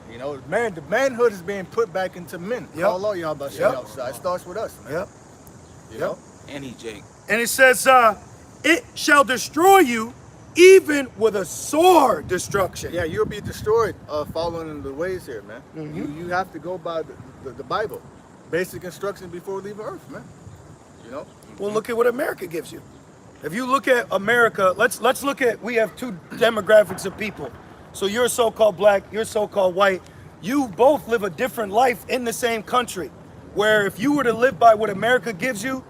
The manhood is being put back into men. Yep. Allah, y'all about to say Yep. outside. It starts with us, man. Yep. You know? And he Jake. And it says, it shall destroy you even with a sore destruction. Yeah, you'll be destroyed following the ways here, man. You have to go by the Bible. Basic instructions before leaving Earth, man. You know? Well, look at what America gives you. If you look at America, let's look at, we have two demographics of people. So you're so-called black, you're so-called white. You both live a different life in the same country. Where if you were to live by what America gives you,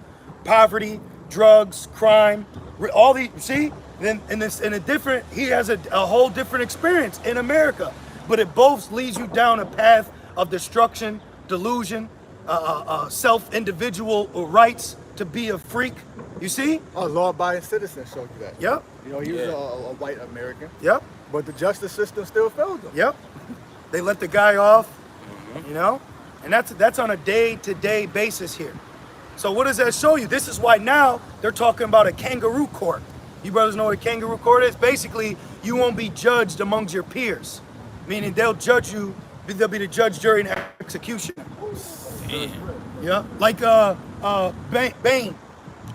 poverty, drugs, crime, all the, see? Then in a different, he has a whole different experience in America. But it both leads you down a path of destruction, delusion, self-individual rights to be a freak. You see? Oh, law-abiding citizen showed you that. Yep. You know, he was a white American. Yep. But the justice system still failed him. Yep. They let the guy off, you know? And that's on a day-to-day basis here. So what does that show you? This is why now they're talking about a kangaroo court. You brothers know what a kangaroo court is? Basically, you won't be judged amongst your peers. Meaning they'll judge you, they'll be the judge, jury, and executioner. Yeah, like Bane.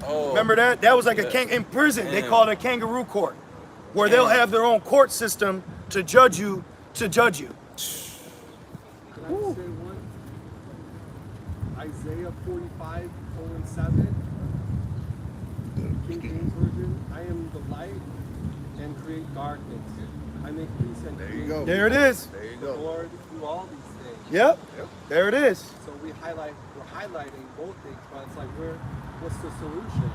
Oh, Remember that? That was like in prison. They call it a kangaroo court, where they'll have their own court system to judge you. Can I say one? Isaiah 45:7. King James Version. I am the light and create darkness. I make peace and There you create go. There it is. There you the go. Lord do all these things. Yep. There it is. So we're highlighting both things, but it's like what's the solution?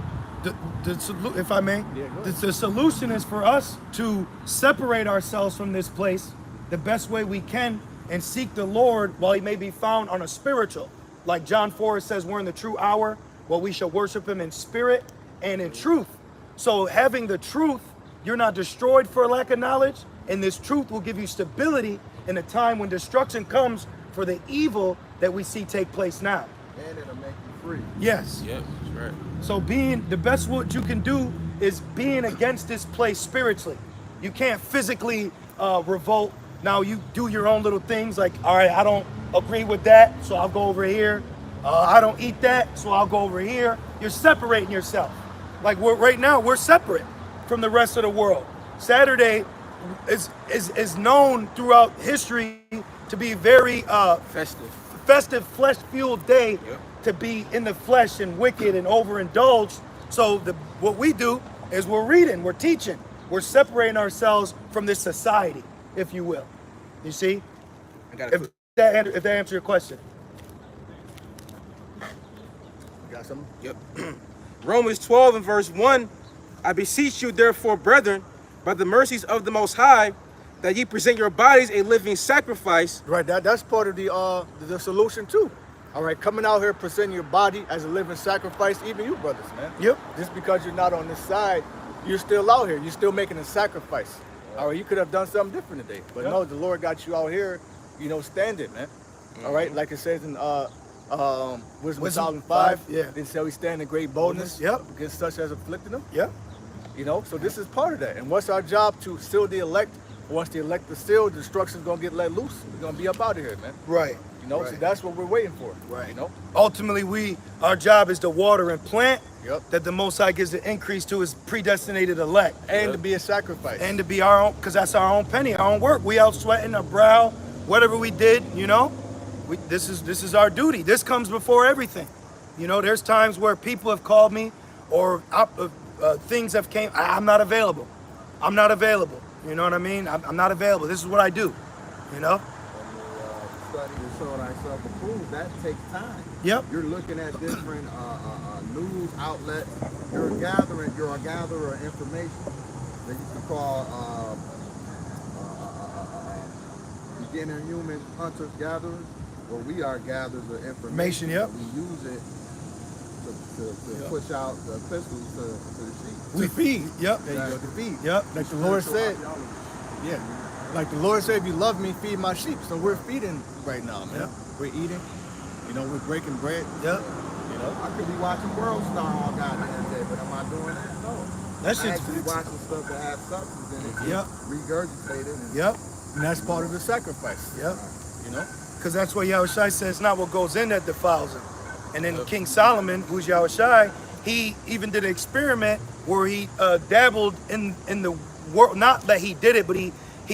If I may, the solution is for us to separate ourselves from this place the best way we can and seek the Lord while he may be found on a spiritual. Like John 4 says, we're in the true hour, well, we shall worship him in spirit and in truth. So having the truth, you're not destroyed for lack of knowledge, and this truth will give you stability in a time when destruction comes for the evil that we see take place now. And it'll make you free. Yes. yeah, that's right. So being the best what you can do is being against this place spiritually. You can't physically revolt. Now you do your own little things like, all right, I don't agree with that, so I'll go over here. I don't eat that, so I'll go over here. You're separating yourself. Like right now, we're separate from the rest of the world. Saturday is known throughout history to be very festive, flesh-fueled day. Yep. To be in the flesh and wicked and overindulged. So what we do is we're reading, we're teaching, we're separating ourselves from this society, if you will. You see? I got If that answers your question. You got something? Yep. Romans 12 and verse 1. I beseech you, therefore, brethren, by the mercies of the Most High, that ye present your bodies a living sacrifice. Right, that's part of the solution too. All right, coming out here presenting your body as a living sacrifice, even you brothers, man. Yep. Just because you're not on this side, you're still out here. You're still making a sacrifice. All right, you could have done something different today. But no, the Lord got you out here, you know, standing, man. All right, like it says in Wisdom Solomon 5, yeah. They say we stand in great boldness Yep. against such as afflicted them. Yep. You know, so this is part of that. And what's our job? To seal the elect. Once the elect is sealed, destruction's gonna get let loose. We're gonna be up out of here, man. Right. You know, so that's what we're waiting for. Right. You know? Ultimately, our job is to water and plant. Yep. That the Most High gives the increase to his predestinated elect. And to be a sacrifice. And to be our own, because that's our own penny, our own work. We out sweating our brow, whatever we did, you know. This is our duty. This comes before everything. You know, there's times where people have called me, or things have came. I'm not available. I'm not available. You know what I mean? I'm not available. This is what I do. You know. Study to show thyself approved, that takes time. Yep. You're looking at different news outlets. You're a gatherer of information that you can call beginner human hunters gatherers. Well, we are gatherers of information. Yep. We use it to push out the epistles to the sheep. We feed. Yep. There you go, to feed. Yep. Like the Lord said. Yeah. Like the Lord said, if you love me, feed my sheep. So we're feeding right now, man. Yep. We're eating. You know, we're breaking bread. Yep. You know. I could be watching World Star all goddamn day, but am I doing that? No. That I'm shit's actually watching stuff that has substance in it. Yep. Regurgitated. And Yep. And that's part of the sacrifice. Yep. You know. Because that's what Yahushua says, it's not what goes in that defiles him. And then King Solomon, who's Yahushua, he even did an experiment where he dabbled in the not that he did it, but he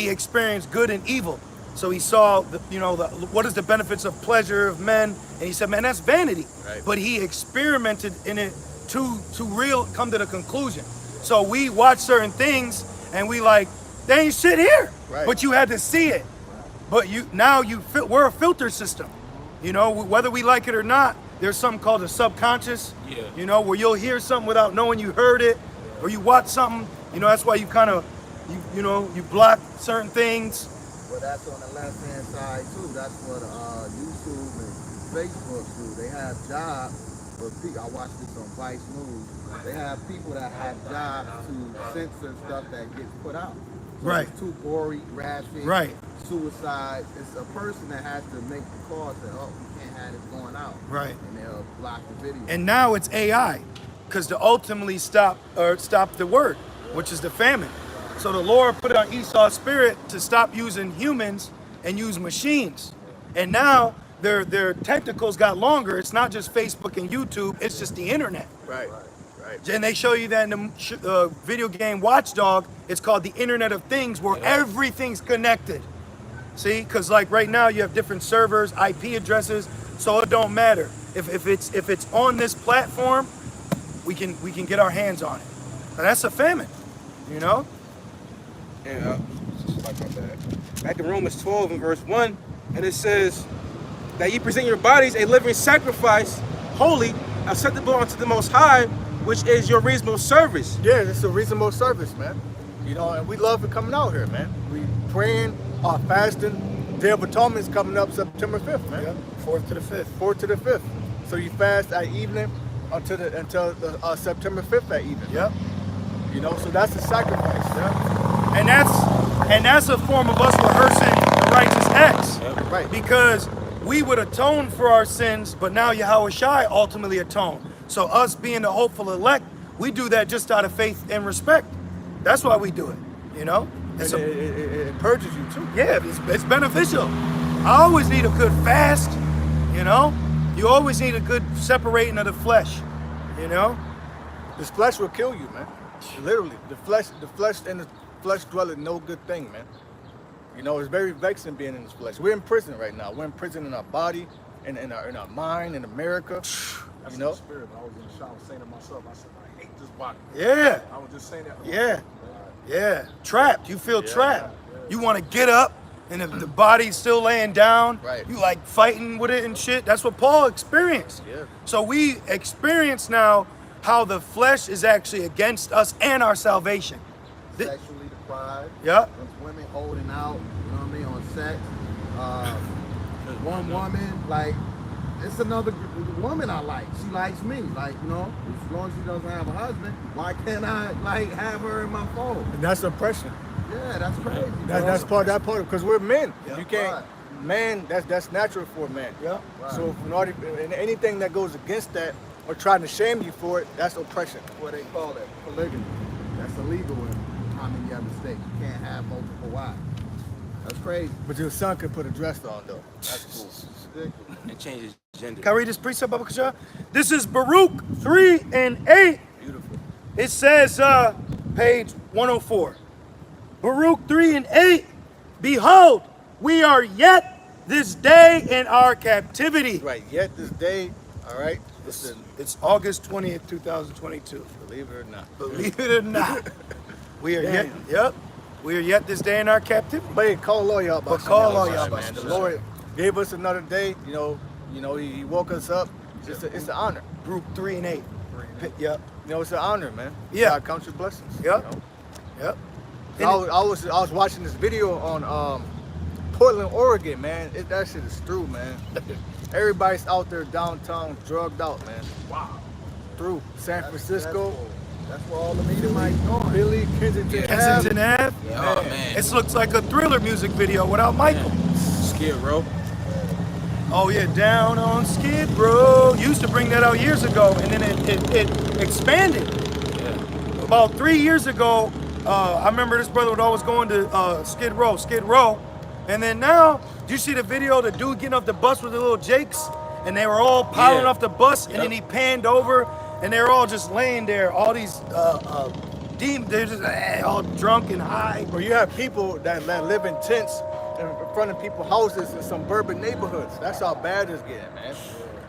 experienced good and evil. So he saw, what is the benefits of pleasure of men, and he said, man, that's vanity. Right. But he experimented in it to real come to the conclusion. So we watch certain things and we like, they ain't shit here, Right. but you had to see it. But we're a filter system. Whether we like it or not, there's something called a subconscious. Yeah. Where you'll hear something without knowing you heard it, or you watch something. That's why you kind of, you block certain things. Well, that's on the left-hand side too. That's what YouTube and Facebook do. They have jobs for people. I watched this on Vice News. They have people that have jobs to censor stuff that gets put out. So Right. It's too gory, graphic, Right. suicide. It's a person that has to make the call that, oh, we can't have this going out. Right. And they'll block the video. And now it's AI, because to ultimately stop the word, which is the famine. So the Lord put it on Esau's spirit to stop using humans and use machines. And now their tentacles got longer. It's not just Facebook and YouTube, it's just the internet. Right. And they show you that in the video game Watchdog, it's called the Internet of Things, where everything's connected. See, because like right now you have different servers, IP addresses, so it don't matter. If it's on this platform, we can get our hands on it. And that's a famine, And back in Romans 12 and verse 1, and it says that ye present your bodies a living sacrifice, holy, acceptable unto the Most High, which is your reasonable service. Yeah, it's a reasonable service, man. And we love it coming out here, man. We praying, fasting. Day of Atonement is coming up September 5th, man. Yep. 4th to the 5th. 4th to the 5th. So you fast at evening until September 5th at evening. Yep. So that's a sacrifice. Yeah. And that's a form of us rehearsing the righteous acts. Yep. Right. Because we would atone for our sins, but now Yahweh Shai ultimately atoned. So us being the hopeful elect, we do that just out of faith and respect. That's why we do it, It's It purges you too. yeah, it's beneficial. I always need a good fast, You always need a good separating of the flesh, This flesh will kill you, man. Literally, the flesh and the flesh dwelleth no good thing, man. It's very vexing being in this flesh. We're in prison right now. We're in prison in our body, in our mind, in America. That's in the spirit. I was in the shower saying to myself, I said, I hate this body. Yeah, I was just saying that. yeah. Trapped. You feel trapped. You want to get up, and if the body's still laying down, Right. you like fighting with it and shit. That's what Paul experienced. Yeah. So we experience now how the flesh is actually against us and our salvation. Sexually deprived. Yep. There's women holding out, on sex. One woman, like, it's another woman I like. She likes me. Like, as long as she doesn't have a husband, why can't I, have her in my phone? And that's oppression. Yeah, that's crazy. That's part because we're men. Yeah. You can't, Right. man. That's natural for a man. Yep. Right. So and anything that goes against that or trying to shame you for it, that's oppression. What they call it, polygamy. That's illegal in how many other states. You can't have multiple wives. That's crazy. But your son could put a dress on though. That's cool. It's ridiculous. And change his gender. Can I read this precept, Baba Kasha? This is Baruch 3 and 8. Beautiful. It says, page 104. Baruch 3 and 8. Behold, we are yet this day in our captivity. Right. Yet this day, all right. Listen, It's August 20th, 2022. believe it or not. Believe it or not. We are yet, we are yet this day in our captivity. But hey, call all y'all But call all y'all man. The Lord gave us another day. He woke us up. It's an honor. Baruch 3 and 8. Yep. It's an honor, man. Yeah. God counts your blessings. Yep. Yep. I was watching this video on Portland, Oregon, man. That shit is through, man. Everybody's out there downtown, drugged out, man. Wow. Through San Francisco, That's where all the Edomites going. Philly, Kensington, Kensington Ave. Ave. Yeah, oh, man. It looks like a Thriller music video without Michael. Skid Row. Oh yeah, down on Skid Row. Used to bring that out years ago, and then it expanded. Yeah. About 3 years ago, I remember this brother would always go into Skid Row. And then now, do you see the video, the dude getting off the bus with the little Jakes? And they were all piling off the bus, and then he panned over, and they were all just laying there. All these they're just all drunk and high. Or you have people that live in tents in front of people's houses in suburban neighborhoods. That's how bad it's getting, man.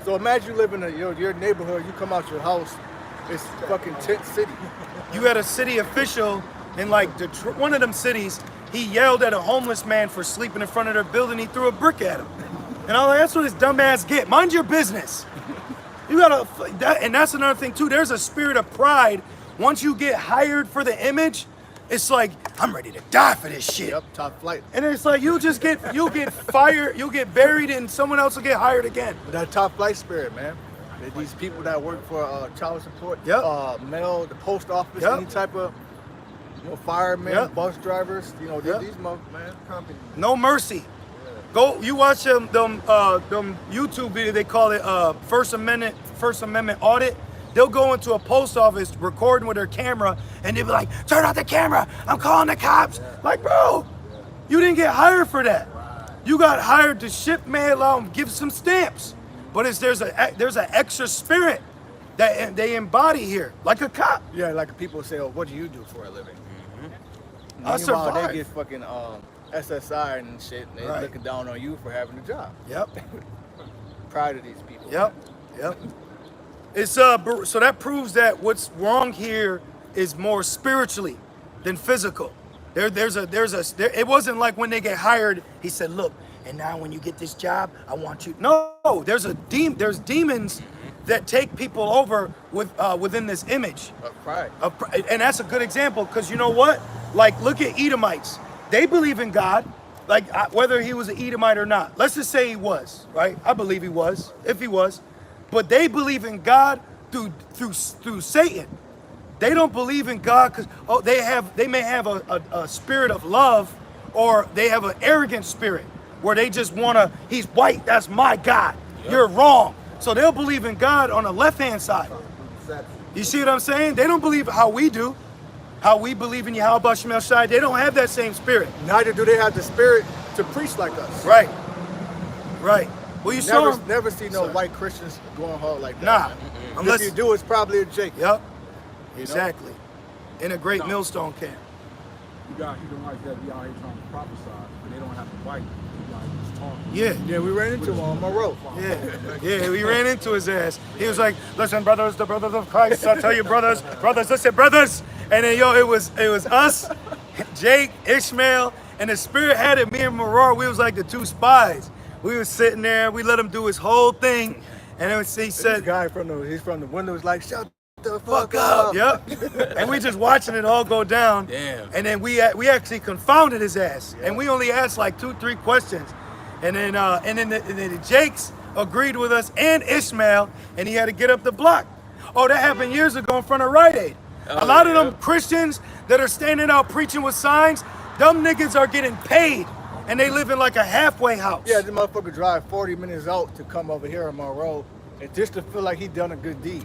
So imagine you live in your neighborhood, you come out your house, it's fucking tent city. You had a city official in like Detroit, one of them cities, he yelled at a homeless man for sleeping in front of their building, he threw a brick at him. And I'm like, that's what this dumbass get. Mind your business. You gotta, and that's another thing too, there's a spirit of pride. Once you get hired for the image, it's like, I'm ready to die for this shit. Yep, top flight. And it's like, you'll get fired, you'll get buried, and someone else will get hired again. That top flight spirit, man. These people that work for child support, Yep. mail, the post office, Yep. any type of, firemen, Yep. bus drivers, Yep. these man, companies. No mercy. Go, you watch them YouTube video, they call it First Amendment audit. They'll go into a post office recording with their camera and they'll be like, turn off the camera, I'm calling the cops. Like, bro, you didn't get hired for that. You got hired to ship mail out and give some stamps. But there's an extra spirit that they embody here, like a cop. Yeah, like people say, what do you do for a living? I Meanwhile, survive. they get fucking SSI and shit, and they're Right. looking down on you for having a job. Yep. Proud of these people. Yep. It's so that proves that what's wrong here is more spiritually than physical. It wasn't like when they get hired, he said, look, and now when you get this job, I want you. No, there's demons that take people over within this image. Pride. And that's a good example, because you know what? Like, look at Edomites. They believe in God, like whether he was an Edomite or not. Let's just say he was, right? I believe he was, if he was. But they believe in God through Satan. They don't believe in God because they may have a spirit of love, or they have an arrogant spirit where they just wanna, he's white, that's my God. Yep. You're wrong. So they'll believe in God on the left-hand side. You see what I'm saying? They don't believe how we do. How we believe in Yahweh Shemel Shai. They don't have that same spirit. Neither do they have the spirit to preach like us. Right. Well, you saw them. Never see no white Christians going hard like that. Nah. Man. Unless If you do, it's probably a Jake. Yep. You know? Exactly. In a great millstone camp. You got Edomites that be out here trying to prophesy, but they don't have to fight. You got just talking. Yeah. Yeah, we ran into him on my road. Yeah, we ran into his ass. He was like, listen, brothers, the brothers of Christ, I tell you, brothers, listen, brothers. And then, it was us, Jake, Ishmael, and the Spirit had it, me and Maror, we was like the two spies. We was sitting there, we let him do his whole thing, and then he This said, guy he's from the windows like, shut the fuck up. Yep. And we just watching it all go down. Damn. And then we actually confounded his ass. Yeah. And we only asked like 2-3 questions. And then the Jakes agreed with us and Ishmael, and he had to get up the block. Oh, that happened years ago in front of Rite Aid. A lot of them Christians that are standing out preaching with signs, them niggas are getting paid. And they live in like a halfway house. Yeah, this motherfucker drive 40 minutes out to come over here on my road, and just to feel like he done a good deed.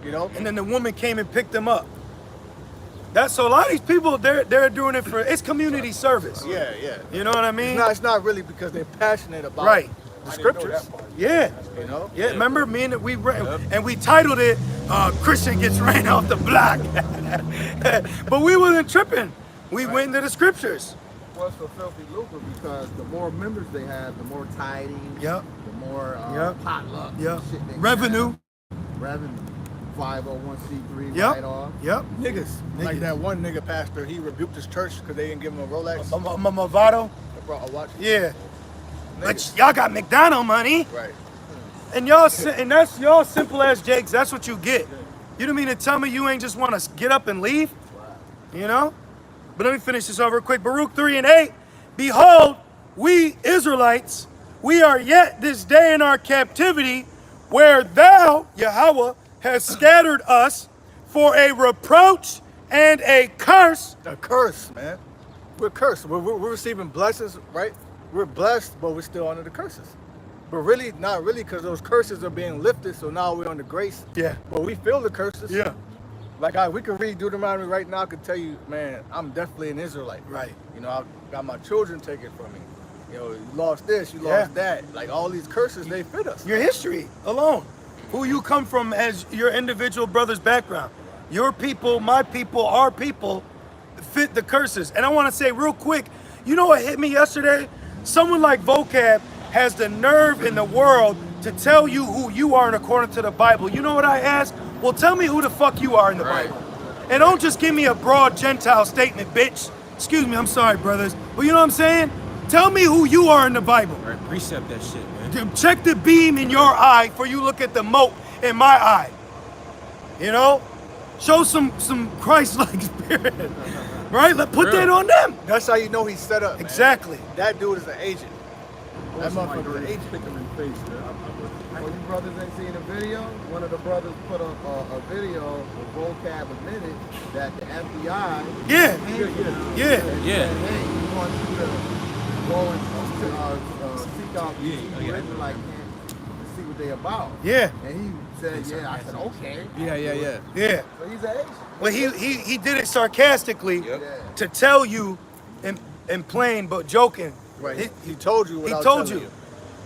And then the woman came and picked them up. So a lot of these people, they're doing it for, it's community service. Yeah. You know what I mean? It's not really because they're passionate about the scriptures. Yeah. Yeah, remember me and we titled it, Christian Gets Ran Off the Block. But we wasn't tripping. We went into the scriptures. Well, it's for filthy lucre because the more members they have, the more tidings, Yep. the more potluck, Yep. shit they Revenue. Revenue. 501c3 Yep. write-off. Yep. Niggas. Like that one nigga pastor, he rebuked his church because they didn't give him a Rolex. Movado. A watch. Yeah. But y'all got McDonald money. Right. And that's y'all simple ass Jakes. That's what you get. You don't mean to tell me you ain't just want to get up and leave? You know? But let me finish this over quick. Baruch 3:8. Behold, we Israelites, we are yet this day in our captivity, where thou, Yahweh, has scattered us for a reproach and a curse. A curse, man. We're cursed. We're receiving blessings, right? We're blessed, but we're still under the curses. But really, not really, because those curses are being lifted, so now we're under grace. Yeah. But we feel the curses. Yeah. Like we can read Deuteronomy right now, I can tell you, man, I'm definitely an Israelite. Right. I got my children taken from me. You lost this, you lost that. Like all these curses, they fit us. Your history alone. Who you come from as your individual brother's background. your people, my people, our people fit the curses. And I want to say real quick, you know what hit me yesterday? Someone like Vocab has the nerve in the world to tell you who you are in according to the Bible. You know what I asked? Well, tell me who the fuck you are in the Bible. And don't just give me a broad Gentile statement, bitch. Excuse me, I'm sorry, brothers. But you know what I'm saying? Tell me who you are in the Bible. All right, precept that shit, man. Check the beam in your eye before you look at the mote in my eye. You know? Show some Christ-like spirit. Right? Put that on them. That's how you know he's set up, man. Exactly. That dude is an agent. That motherfucker's an agent. Pick him in the face, man. Well, you brothers ain't seen a video? One of the brothers put a video where Vocab admitted that the FBI Yeah. and said, Yeah. hey, we want you to go and seek out these Hebrew Israelite camps and see what they about. Yeah. And he said, yeah. I said, okay. Yeah. So he's an agent. Well, he did it sarcastically Yep. to tell you in plain but joking. Right. He told you He without told telling you.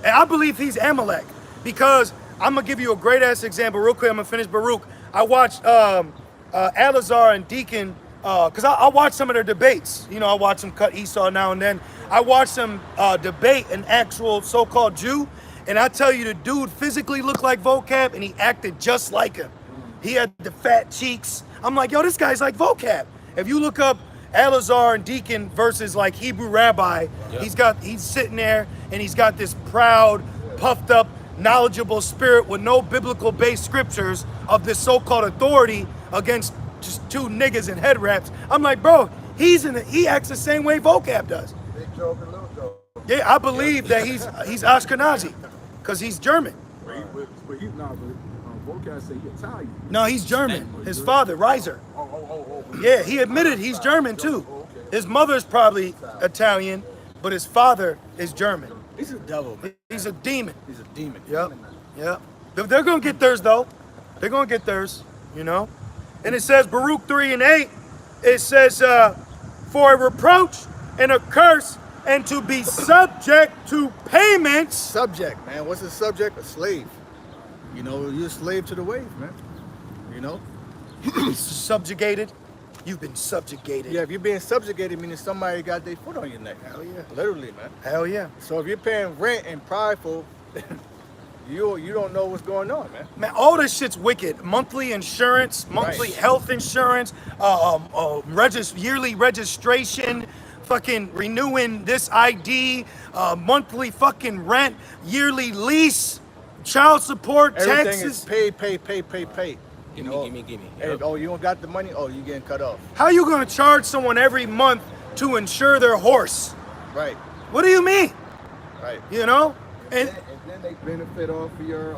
And I believe he's Amalek because I'm going to give you a great ass example real quick. I'm going to finish Baruch. I watched Alazar and Deacon because I watch some of their debates. You know, I watch them cut Esau now and then. I watched them debate an actual so-called Jew. And I tell you, the dude physically looked like Vocab and he acted just like him. He had the fat cheeks. I'm like, yo, this guy's like Vocab. If you look up Alazar and Deacon versus like Hebrew Rabbi, he's sitting there and he's got this proud, puffed up, knowledgeable spirit with no biblical based scriptures of this so-called authority against just two niggas in head wraps. I'm like, bro, he acts the same way Vocab does. Big joke and little joke. Yeah, I believe that he's Ashkenazi because he's German. But Vocab said he Italian. No, he's German. His father, Reiser. Yeah, he admitted he's German too. His mother's probably Italian, but his father is German. He's a devil, man. He's a demon. He's a demon. Yep. Yep. They're gonna get theirs though. They're gonna get theirs, you know? And it says Baruch 3:8, it says for a reproach and a curse and to be subject to payments. Subject, man. What's a subject? A slave. You know, you're a slave to the wave, man. You know? Subjugated. You've been subjugated. Yeah, if you're being subjugated, meaning somebody got their foot on your neck. Hell yeah. Literally, man. Hell yeah. So if you're paying rent and prideful, you don't know what's going on, man. Man, all this shit's wicked. Monthly insurance, monthly health insurance, yearly registration, fucking renewing this ID, monthly fucking rent, yearly lease, child support, Everything taxes. is pay. You know? Gimme. And, Yep. oh, you don't got the money? Oh, you getting cut off. How you gonna charge someone every month to insure their horse? Right, What do you mean? right. You know? And And then they benefit off of your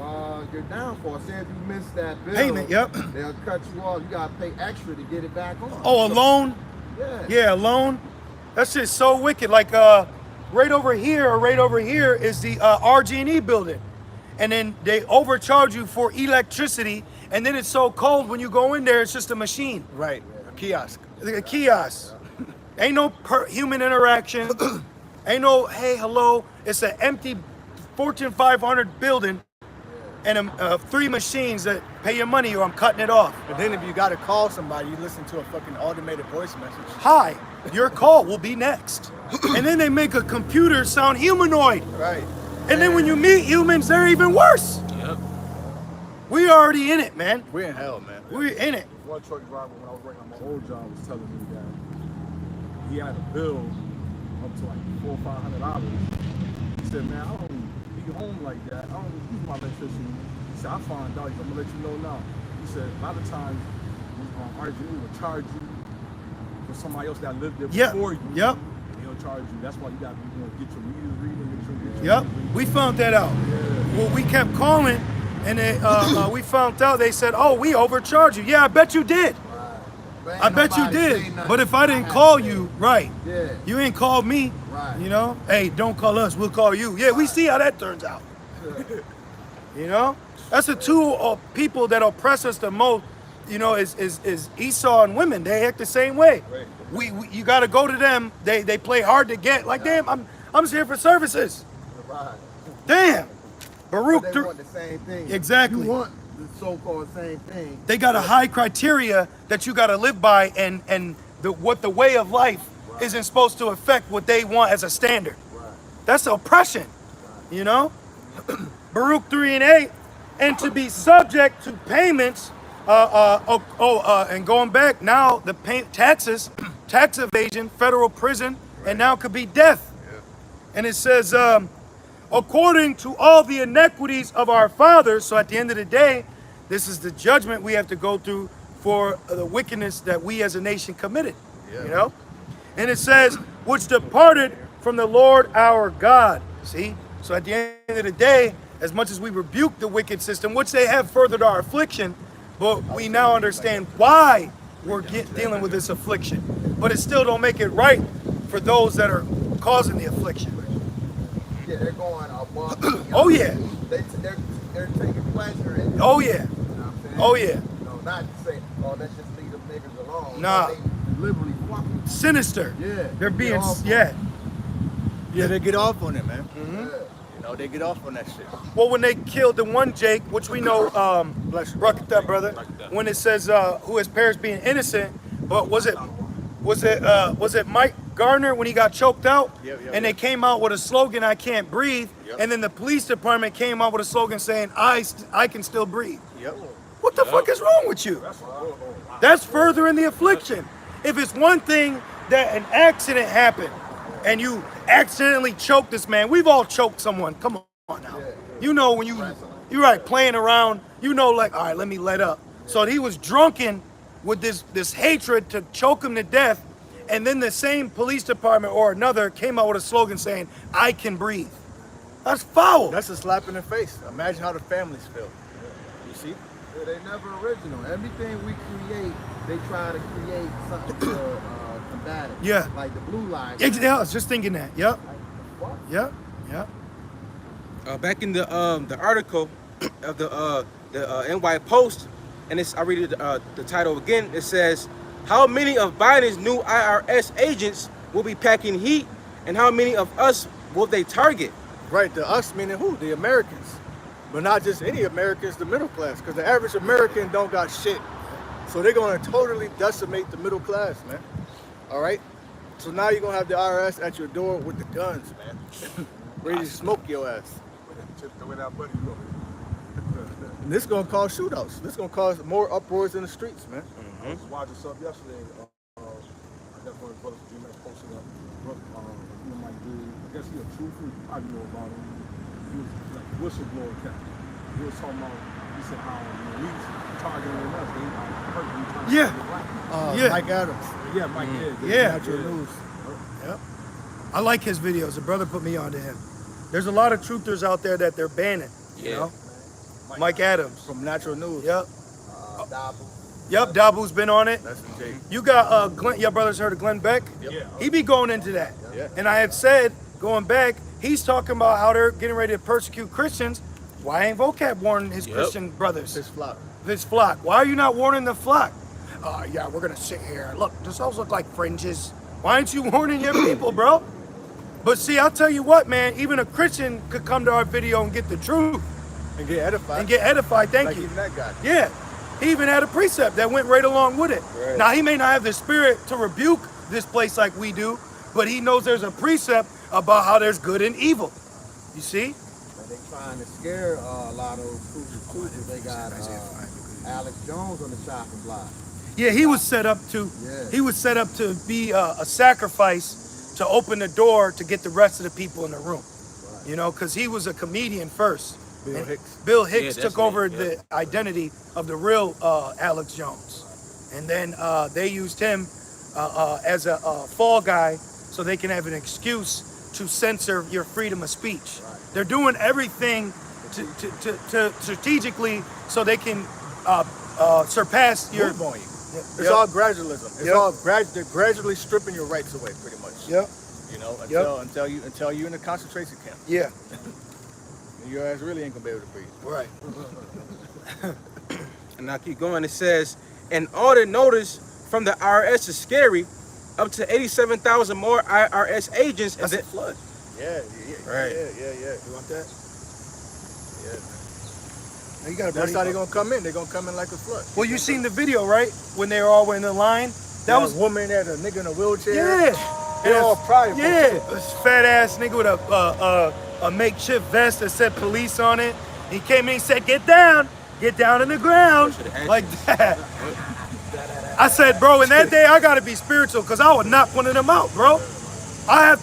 downfall. Say if you miss that bill, Payment, yep. they'll cut you off. You gotta pay extra to get it back on. oh, a loan? Yeah. Yeah, a loan. That shit's so wicked. Like right over here is the RG&E building. And then they overcharge you for electricity, and then it's so cold when you go in there, it's just a machine. Right. A kiosk. A kiosk. Ain't no human interaction. Ain't no, hey, hello. It's an empty Fortune 500 building and 3 machines that pay your money or I'm cutting it off. But then if you got to call somebody, you listen to a fucking automated voice message. Hi, your call will be next. And then they make a computer sound humanoid. Right. And then when you meet humans, they're even worse. Yep. We already in it, man. We're in hell, man. We're in it. One truck driver when I was working on my old job was telling me that he had a bill up to like $400 or $500. He said, man, I don't be home like that. I don't use my electricity. He said, I find out. I'm gonna let you know now. He said, a lot of times RG will charge you for somebody else that lived there before you. Yep. They'll charge you. That's why you gotta be get your meters reading, make sure you get your Yep. meters reading. We found that out. Well, we kept calling, and they, we found out. They said, "Oh, we overcharged you." Yeah, I bet you did. But ain't I bet you nobody say did. nothing. But if I didn't had call to say you, it. right? Yeah. You ain't called me. Right. You know? Hey, don't call us. We'll call you. Yeah, we see how that turns out. You know? That's the two people that oppress us the most. You know, is Esau and women. They act the same way. Right. You got to go to them. They play hard to get. Like, damn, I'm just here for services. Right. Damn. Baruch. But they want the same thing. Exactly. You want the so-called same thing. They got a high criteria that you got to live by, and what the way of life isn't supposed to affect what they want as a standard. Right. That's oppression, you know? Baruch 3:8, and to be subject to payments, and going back now, the taxes, tax evasion, federal prison, and now could be death. And it says, according to all the iniquities of our fathers. So at the end of the day, this is the judgment we have to go through for the wickedness that we as a nation committed, you know? And it says, which departed from the Lord our God. See? So at the end of the day, as much as we rebuke the wicked system, which they have furthered our affliction, but we now understand why we're dealing with this affliction. But it still don't make it right for those that are causing the affliction. Yeah, they're going above. You know, Oh yeah. They're taking pleasure in it. Oh yeah. You know what I'm saying? Oh yeah. You know, not to say, oh, let's just leave them niggas alone. Nah. They deliberately fucking. Sinister. Yeah. They're being, Get off on yeah. Yeah, they get off on it, man. Yeah. You know, they get off on that shit. Well, when they killed the one Jake, which we know, Bless you. rock it up, brother. When it says who his parents being innocent, but was it Mike Gardner when he got choked out? Yep, And they came out with a slogan, "I can't breathe," and then the police department came out with a slogan saying, "I can still breathe." Yep. What the fuck is wrong with you? That's furthering the affliction. If it's one thing that an accident happened and you accidentally choked this man, we've all choked someone. Come on now. You know when you're right, playing around, you know, like, all right, let me let up. So he was drunken with this hatred to choke him to death, and then the same police department or another came out with a slogan saying, "I can breathe." That's foul. That's a slap in the face. Imagine how the families feel. You see? Yeah, they never original. Everything we create, they try to create something to combat it. Yeah. Like the blue line. Yeah, I was just thinking that. Yep. What? Yep. Yep. Back in the article of the NY Post, and I read the title again. It says, "How many of Biden's new IRS agents will be packing heat, and how many of us will they target?" Right, the us meaning who? The Americans. But not just any Americans, the middle class. Because the average American don't got shit. So they're going to totally decimate the middle class, man. All right? So now you're going to have the IRS at your door with the guns, man. Ready to smoke your ass. The way that buddy look. And this is going to cause shootouts. This is going to cause more uproars in the streets, man. I was watching something yesterday. I got one of the brothers from Gms posted up. You know, my dude, I guess he a truther. You probably know about him. He was like a whistleblower captain. He was talking about, he said how we targeting us. They like hurting trying to Yeah. get black. Yeah. Mike Adams. Yeah, Mike. Yeah. Natural News. Yep. I like his videos. A brother put me on to him. There's a lot of truthers out there that they're banning. You know? Mike Adams. From Natural News. Yep. Dabu. Yep. Dabu's been on it. That's the Jake. You got Glenn. Your brother's heard of Glenn Beck? Yep. He be going into that. Yeah. And I have said, going back, he's talking about how they're getting ready to persecute Christians. Why ain't Vocab warning his Christian brothers? His flock. His flock. Why are you not warning the flock? Yeah, we're gonna sit here. Look, this all look like fringes. Why aren't you warning your people, bro? But see, I'll tell you what, man. Even a Christian could come to our video and get the truth And get edified. and get edified. Thank like you. even that guy. Yeah, he even had a precept that went right along with it. Right. Now, he may not have the spirit to rebuke this place like we do, but he knows there's a precept about how there's good and evil. You see? And they trying to scare a lot of those truthers. They got Alex Jones on the chopping block. Yeah, he was set up to. Yeah. He was set up to be a sacrifice to open the door to get the rest of the people in the room. You know, because he was a comedian first. Bill And Hicks. Bill Hicks Yeah, took that's over it, yeah. the identity of the real Alex Jones, and then they used him as a fall guy so they can have an excuse to censor your freedom of speech. They're doing everything to strategically so they can surpass your. Move on you. It's Yep. all gradualism. It's Yep. all they're gradually stripping your rights away, pretty much. Yep. You know, Yep. until you in a concentration camp. Yeah. And your ass really ain't gonna be able to breathe. Right. And I keep going. It says, and all the notice from the IRS is scary. Up to 87,000 more IRS agents. That's and a flood. Yeah, Right. yeah. You want that? Yeah. You got That's how they're gonna come in. They're gonna come in like a flood. Well, you seen the video, right? When they were all in the line. That was a woman there, a nigga in a wheelchair. yeah. They're all prideful. Yeah, this fat ass nigga with a makeshift vest that said police on it. He came in and said, get down in the ground, like that. I said, bro, in that day I gotta be spiritual, cause I would knock one of them out, bro. I have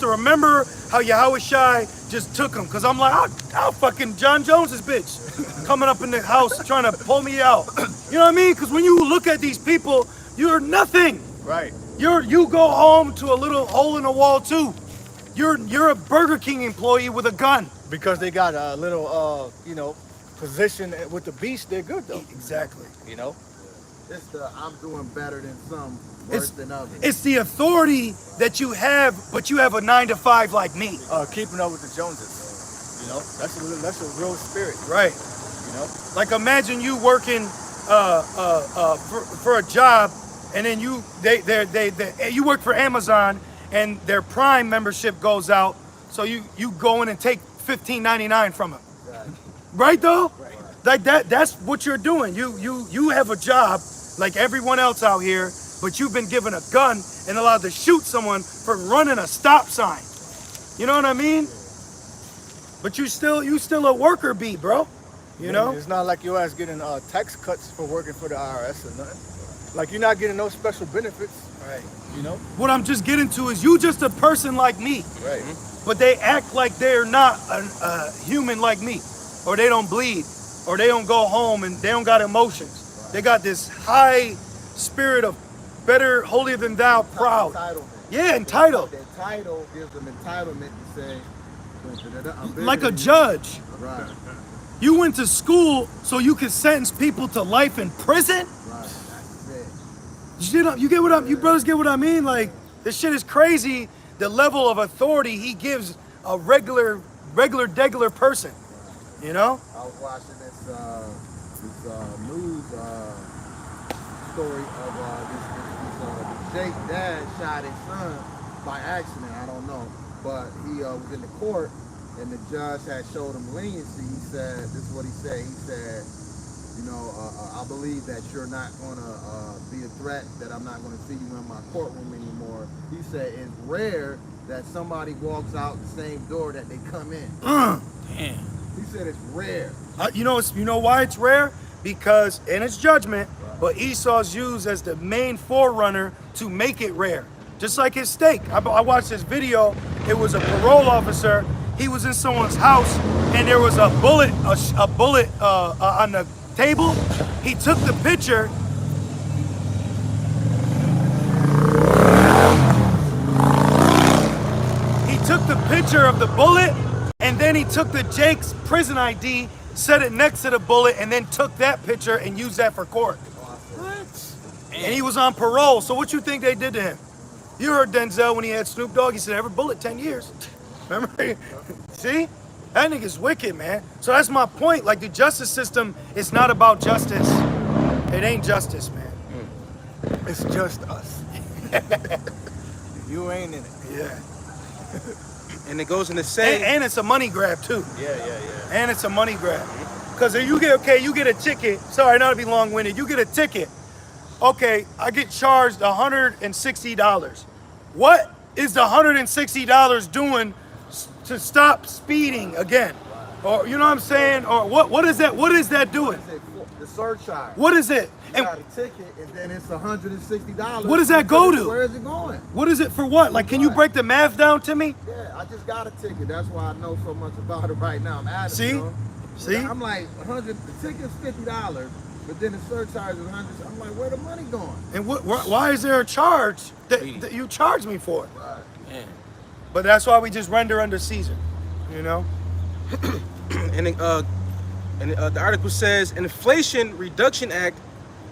to remember how Yahweh Shai just took him, cause I'm like, I'll fucking John Jones's bitch coming up in the house trying to pull me out. You know what I mean? Cause when you look at these people, you're nothing. Right. You go home to a little hole in the wall too. You're a Burger King employee with a gun. Because they got a little, position with the beast. They're good though. Exactly. You know. It's the I'm doing better than some, worse than others. It's the authority that you have, but you have a 9-to-5 like me. Keeping up with the Joneses. You know. That's a real spirit. Right. You know. Like imagine you working for a job, and then you work for Amazon, and their Prime membership goes out, so you go in and take $15.99 from them. Right though? Right. Like that's what you're doing. You have a job like everyone else out here, but you've been given a gun and allowed to shoot someone for running a stop sign. You know what I mean? But you still a worker bee, bro. You know? It's not like your ass getting tax cuts for working for the IRS or nothing. Like you're not getting no special benefits. Right. You know? What I'm just getting to is you just a person like me. Right. But they act like they're not a human like me, or they don't bleed, or they don't go home and they don't got emotions. They got this high spirit of better, holier than thou, proud. Entitlement. Yeah, entitled. The title gives them entitlement to say, I'm bigger Like a than you. judge. Right. You went to school so you could sentence people to life in prison? Right. That's it. You brothers get what I mean? Like, this shit is crazy. The level of authority he gives a regular degular person. You know? I was watching this news story of this Jake dad shot his son by accident. I don't know, but he was in the court and the judge had showed him leniency. He said, "This is what he said." He said, "I believe that you're not gonna be a threat. That I'm not gonna see you in my courtroom anymore." He said, "It's rare that somebody walks out the same door that they come in." Damn. He said it's rare. You know why it's rare? Because in its judgment, but Esau's used as the main forerunner to make it rare. Just like his steak. I watched this video. It was a parole officer. He was in someone's house and there was a bullet on the table. He took the picture. He took the picture of the bullet, and then he took the Jake's prison ID, set it next to the bullet, and then took that picture and used that for court. What? And he was on parole. So what you think they did to him? You heard Denzel when he had Snoop Dogg. He said every bullet 10 years. Remember? See? That nigga's wicked, man. So that's my point. Like, the justice system is not about justice. It ain't justice, man. It's just us. You ain't in it. Yeah. And it goes in the same. And it's a money grab too. Yeah. And it's a money grab. Cause if you get a ticket. Sorry, not to be long-winded. You get a ticket. Okay, I get charged $160. What is the $160 doing to stop speeding again? Or you know what I'm saying? Or what is that? What is that doing? The surcharge. What is it? You got a ticket and then it's $160. What does that go to? Where is it going? What is it for what? Like, can you break the math down to me? Yeah, I just got a ticket. That's why I know so much about it right now. I'm at it. See? You know? See? I'm like, the ticket's $50, but then the surcharge is $100. I'm like, where the money going? And why is there a charge that you charge me for? Right. Yeah. But that's why we just render under Caesar, you know? And the article says, Inflation Reduction Act,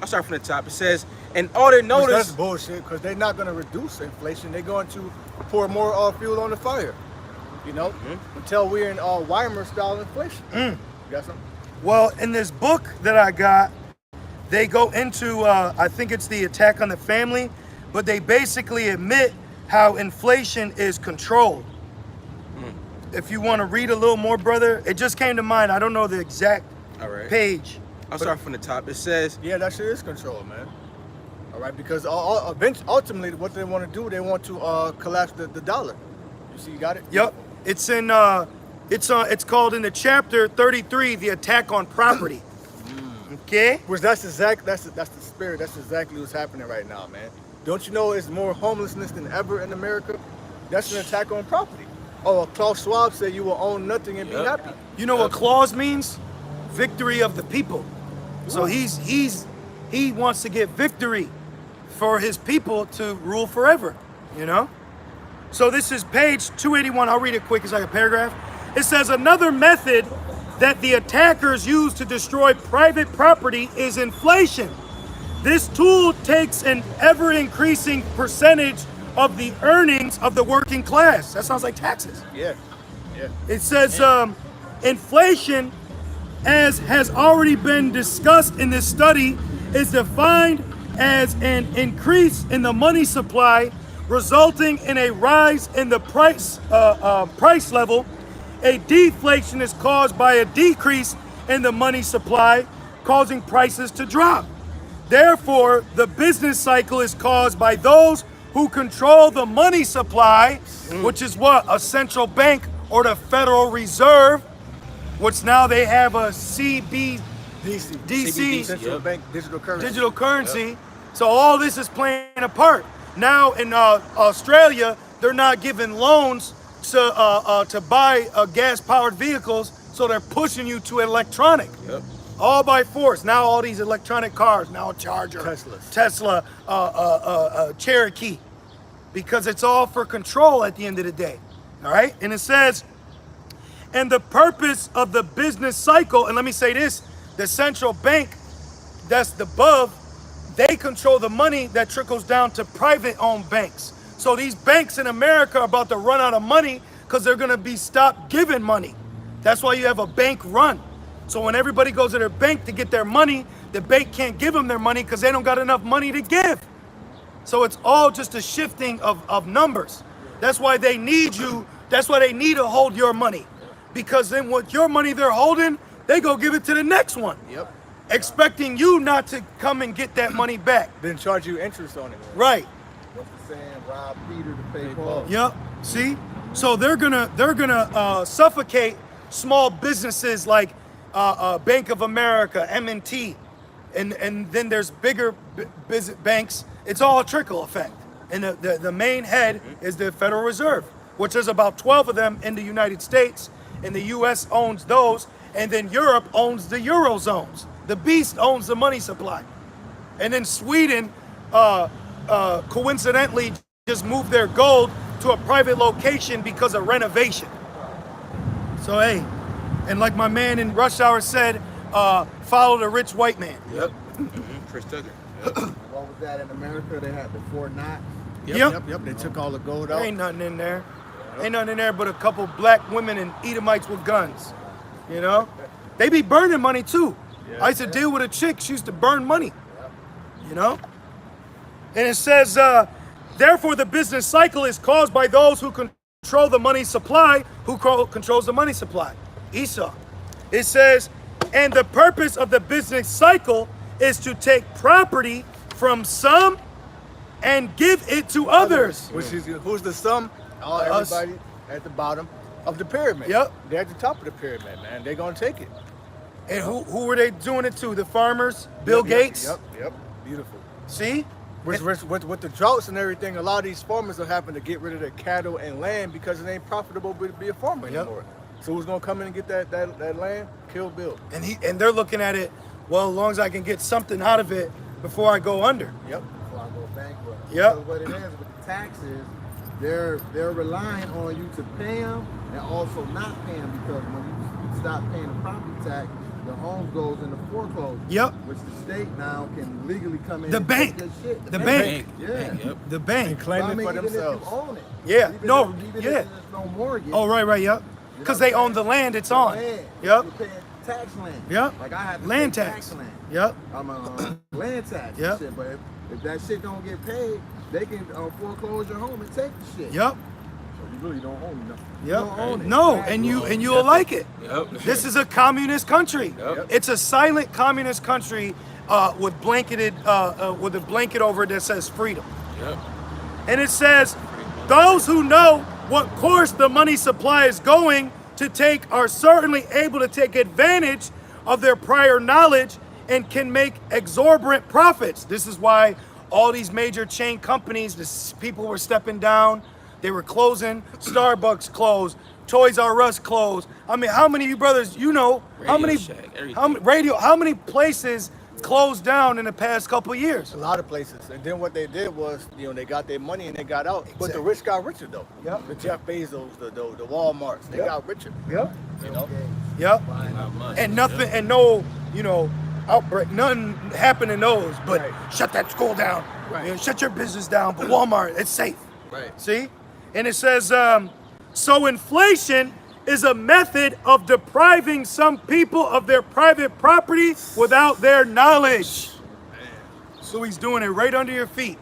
I'll start from the top. It says, and all they That's notice, bullshit, because they're not going to reduce inflation. They're going to pour more fuel on the fire. You know? Until we're in Weimar style inflation. You got something? Well, in this book that I got, they go into, I think it's the Attack on the Family, but they basically admit how inflation is controlled. If you want to read a little more, brother, it just came to mind. I don't know the exact All right. page. I'll start from the top. It says, Yeah, that shit is control, man. All right, because ultimately, what they want to do, they want to collapse the dollar. You see, you got it. Yep. It's in it's called in the chapter 33, the attack on property. Okay? Which that's the spirit. That's exactly what's happening right now, man. Don't you know it's more homelessness than ever in America? That's an attack on property. Oh, Klaus Schwab said you will own nothing and be happy. You know what clause means? Victory of the people. So he wants to get victory for his people to rule forever, you know? So this is page 281. I'll read it quick. It's like a paragraph. It says another method that the attackers use to destroy private property is inflation. This tool takes an ever-increasing percentage of the earnings of the working class. That sounds like taxes. Yeah. It says inflation, as has already been discussed in this study, is defined as an increase in the money supply resulting in a rise in the price level. A deflation is caused by a decrease in the money supply, causing prices to drop. Therefore, the business cycle is caused by those who control the money supply, which is what? A central bank or the Federal Reserve, which now they have a DC, Central Bank Digital Currency. Yep. So all this is playing a part. Now in Australia, they're not giving loans to buy gas-powered vehicles, so they're pushing you to electronic. Yep. All by force. Now all these electronic cars, now a Charger, Tesla, Cherokee, because it's all for control at the end of the day. All right? And it says, and the purpose of the business cycle, and let me say this, the central bank that's above, they control the money that trickles down to private-owned banks. So these banks in America are about to run out of money because they're going to be stopped giving money. That's why you have a bank run. So when everybody goes to their bank to get their money, the bank can't give them their money because they don't got enough money to give. So it's all just a shifting of numbers. That's why they need you. That's why they need to hold your money. Because then with your money they're holding, they go give it to the next one. Yep. Expecting you not to come and get that money back. Then charge you interest on it. Right. What's the saying? Rob Peter to pay Paul. Yep. See? So they're gonna suffocate small businesses like Bank of America, M&T, and then there's bigger business banks. It's all a trickle effect. And the main head is the Federal Reserve, which there's about 12 of them in the United States, and the U.S. owns those, and then Europe owns the Eurozones. The beast owns the money supply. And then Sweden, coincidentally, just moved their gold to a private location because of renovation. So, hey, and like my man in Rush Hour said, follow the rich white man. Yep. Chris Tucker. Yep. What was that in America? They had the Fort Knox. Yep. They took all the gold out. There ain't nothing in there. Ain't nothing in there but a couple black women and Edomites with guns. You know? They be burning money too. I used to deal with a chick, she used to burn money. You know? And it says, therefore the business cycle is caused by those who control the money supply. Who controls the money supply? Esau. It says, and the purpose of the business cycle is to take property from some and give it to others. Which is, who's the sum? Everybody at the bottom of the pyramid. Yep. They're at the top of the pyramid, man. They're going to take it. And who were they doing it to? The farmers? Bill Gates? Yep. Beautiful. See? With the droughts and everything, a lot of these farmers are having to get rid of their cattle and land because it ain't profitable to be a farmer anymore. So who's gonna come in and get that land? Kill Bill. And they're looking at it, well, as long as I can get something out of it before I go under. Yep. Before I go bankrupt. Yep. Because what it is with the taxes, they're relying on you to pay them and also not pay them, because when you stop paying the property tax, the home goes into foreclosure. Yep. Which the state now can legally come in. The and bank. take your shit. The bank. Yeah. Yep. The bank. And claim I it mean, for even themselves. if you own it. Yeah. Even No. if Yeah. there's no mortgage. Oh, right. Yep. Because they own the land it's on. Land. Yep. You're paying tax land. Yep. Like I have to Land pay tax. land. Yep. I'm land tax. Yep. And shit. But if that shit don't get paid, they can foreclose your home and take the shit. Yep. You really don't own nothing. Yep. No, and you'll like it. Yep. This is a communist country. Yep. It's a silent communist country with blanketed with a blanket over it that says freedom. Yep. And it says, those who know what course the money supply is going to take are certainly able to take advantage of their prior knowledge and can make exorbitant profits. This is why all these major chain companies, people were stepping down. They were closing. Starbucks closed. Toys R Us closed. I mean, how many of you brothers, you know, how many places closed down in the past couple of years? A lot of places. And then what they did was, they got their money and they got out. But the rich got richer though. Yep. The Jeff Bezos, the Walmarts, they got richer. Yep. You know? Yep. And nothing, and no, outbreak, nothing happened in those, but shut that school down. Right. Shut your business down, but Walmart, it's safe. Right. See? And it says, so inflation is a method of depriving some people of their private property without their knowledge. So he's doing it right under your feet.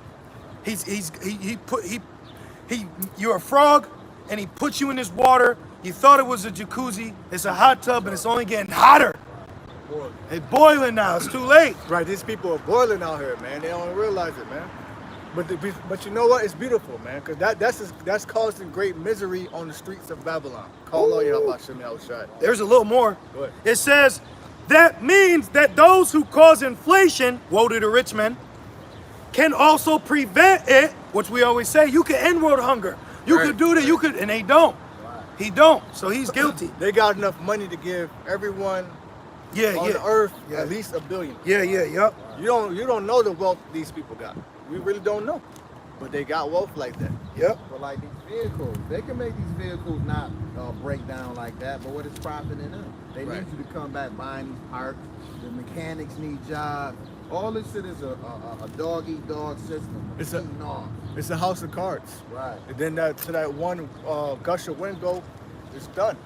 You're a frog, and he puts you in this water. You thought it was a jacuzzi. It's a hot tub, and it's only getting hotter. It's boiling now. It's too late. Right, these people are boiling out here, man. They don't realize it, man. But you know what? It's beautiful, man, because that's causing great misery on the streets of Babylon. Call all y'all about Shimmy outside. There's a little more. Go ahead. It says, that means that those who cause inflation, woe to the rich men, can also prevent it, which we always say, you can end world hunger. You could do that, you could, and they don't. He don't, so he's guilty. They got enough money to give everyone on the earth at least $1 billion. Yep. You don't know the wealth these people got. We really don't know. But they got wealth like that. Yep. But like these vehicles, they can make these vehicles not break down like that, but what is profiting them? They need you to come back buying these parts. The mechanics need jobs. All this shit is a dog-eat-dog system. It's a house of cards. Right. And then to that one gush of wind go, it's done.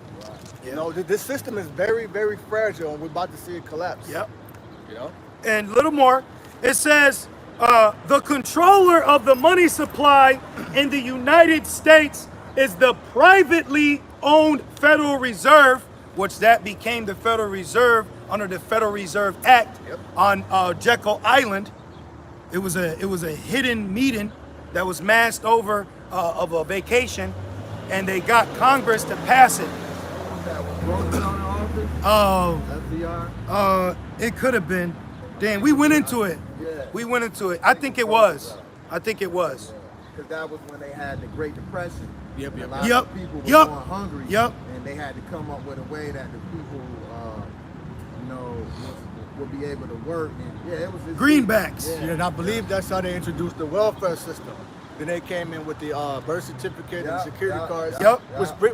Right. This system is very, very fragile, and we're about to see it collapse. Yep. And a little more. It says, the controller of the money supply in the United States is the privately owned Federal Reserve, which that became the Federal Reserve under the Federal Reserve Act on Jekyll Island. It was a hidden meeting that was masked over of a vacation, and they got Congress to pass it. It could have been. Damn, we went into it. We went into it. I think it was. Because that was when they had the Great Depression. Yep. A lot of people were going hungry. Yep. And they had to come up with a way that the people, would be able to work. And it was greenbacks. And I believe that's how they introduced the welfare system. Then they came in with the birth certificate and security cards.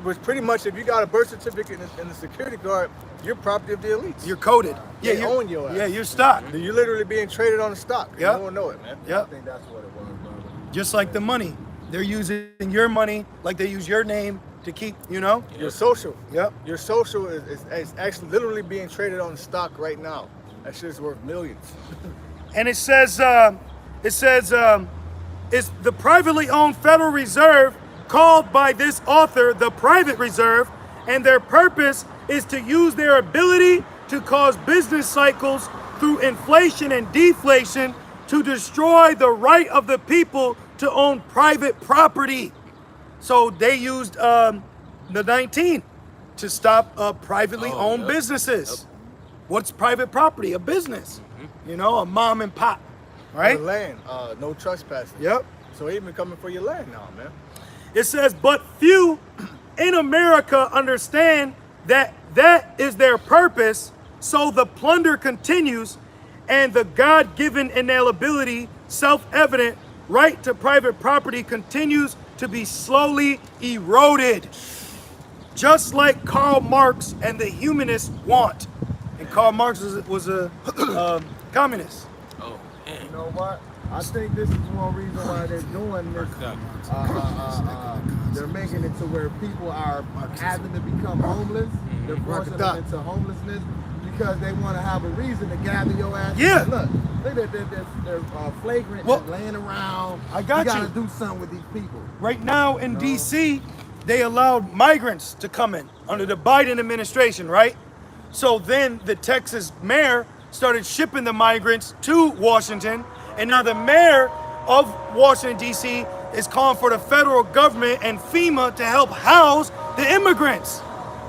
Which pretty much, if you got a birth certificate and a security card, you're property of the elites. You're coded. They own your ass. Yeah, you're stock. You're literally being traded on the stock. Yep. No one know it, man. I think that's what it was, brother. Just like the money. They're using your money like they use your name to keep, Your social. Yep. Your social is actually literally being traded on the stock right now. That shit's worth millions. And it says, it's the privately owned Federal Reserve, called by this author the private reserve, and their purpose is to use their ability to cause business cycles through inflation and deflation to destroy the right of the people to own private property. So they used the 19 to stop privately owned businesses. What's private property? A business. A mom and pop, right? The land, no trespassing. Yep. So they even coming for your land now, man. It says, but few in America understand that is their purpose, so the plunder continues, and the God-given inalienability, self-evident right to private property continues to be slowly eroded, just like Karl Marx and the humanists want. And Karl Marx was a communist. Oh, man. You know what? I think this is one reason why they're doing this. They're making it to where people are having to become homeless. They're forcing them into homelessness because they want to have a reason to gather your ass. Yeah. Look, they're flagrant, Well, laying around. I got you. you. Gotta do something with these people. Right now in DC, they allowed migrants to come in under the Biden administration, right? So then the Texas mayor started shipping the migrants to Washington, and now the mayor of Washington, D.C. is calling for the federal government and FEMA to help house the immigrants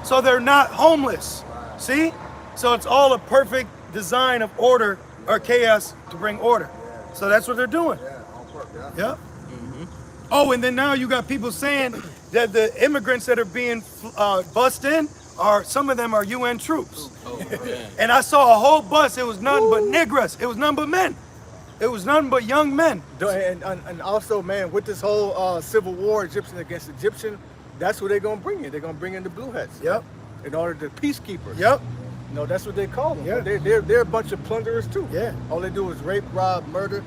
so they're not homeless. See? So it's all a perfect design of order or chaos to bring order. So that's what they're doing. Yeah, on purpose. Yep. Oh, and then now you got people saying that the immigrants that are being bussed in some of them are UN troops. And I saw a whole bus. It was nothing but Negras. It was none but men. It was none but young men. And also, man, with this whole civil war, Egyptian against Egyptian, that's what they're gonna bring in. They're gonna bring in the blue hats. Yep. In order to peacekeepers. Yep. You know, that's what they call them. Yeah. They're a bunch of plunderers too. Yeah. All they do is rape, rob, murder.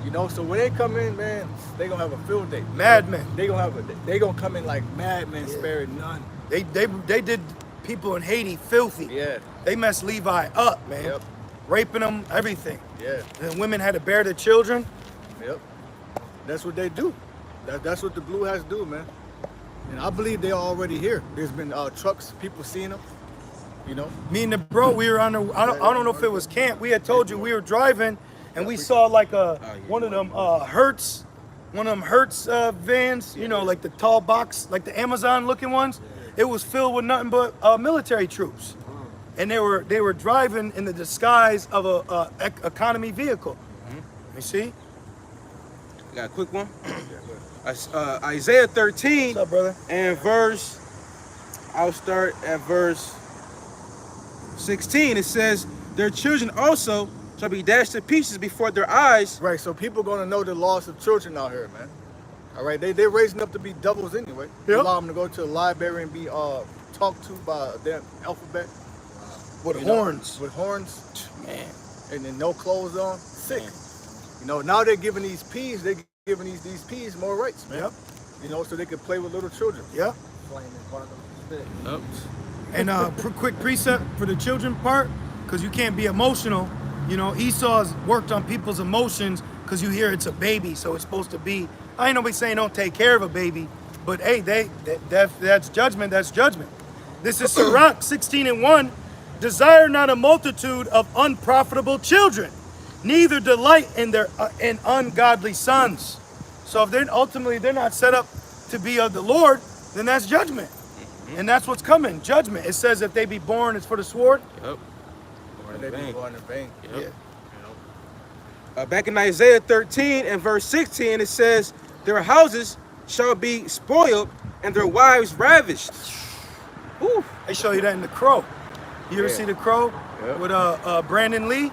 You know, so when they come in, man, they gonna have a field day. Madmen. They gonna come in like madmen, sparing none. They did people in Haiti filthy. Yeah. They messed Levi up, man. Yep. Raping them, everything. Yeah. And women had to bear their children. Yep. That's what they do. That's what the blue hats do, man. And I believe they're already here. There's been trucks, people seeing them. You know. Me and the bro, we were on I don't know if it was camp. We had told you we were driving and we saw like one of them Hertz vans, you know, like the tall box, like the Amazon looking ones. It was filled with nothing but military troops. And they were driving in the disguise of a economy vehicle. You see? Got a quick one. Isaiah 13 What's up, brother? and I'll start at verse 16. It says, their children also shall be dashed to pieces before their eyes. Right, so people gonna know the loss of children out here, man. All right, they're raising up to be devils anyway. Yep. Allow them to go to the library and be talked to by their alphabet. With You know, horns. with horns, Man. and then no clothes on. Sick. You know, now they're giving these peas, they're giving these peas more rights, man. Yep. You know, so they can play with little children. Yep. Flaming bundle of stick. Oh. And quick precept for the children part, because you can't be emotional. You know, Esau's worked on people's emotions because you hear it's a baby, so it's supposed to be. I ain't nobody saying don't take care of a baby, but hey, that's judgment. That's judgment. This is Sirach 16:1. Desire not a multitude of unprofitable children, neither delight in their in ungodly sons. So if they're not set up to be of the Lord, then that's judgment. And that's what's coming, judgment. It says if they be born, it's for the sword. Yep. And they be going in vain. Yep. Back in Isaiah 13 and verse 16, it says, their houses shall be spoiled and their wives ravished. Whew. They show you that in The Crow. You ever Yeah. see The Crow Yep. with Brandon Lee?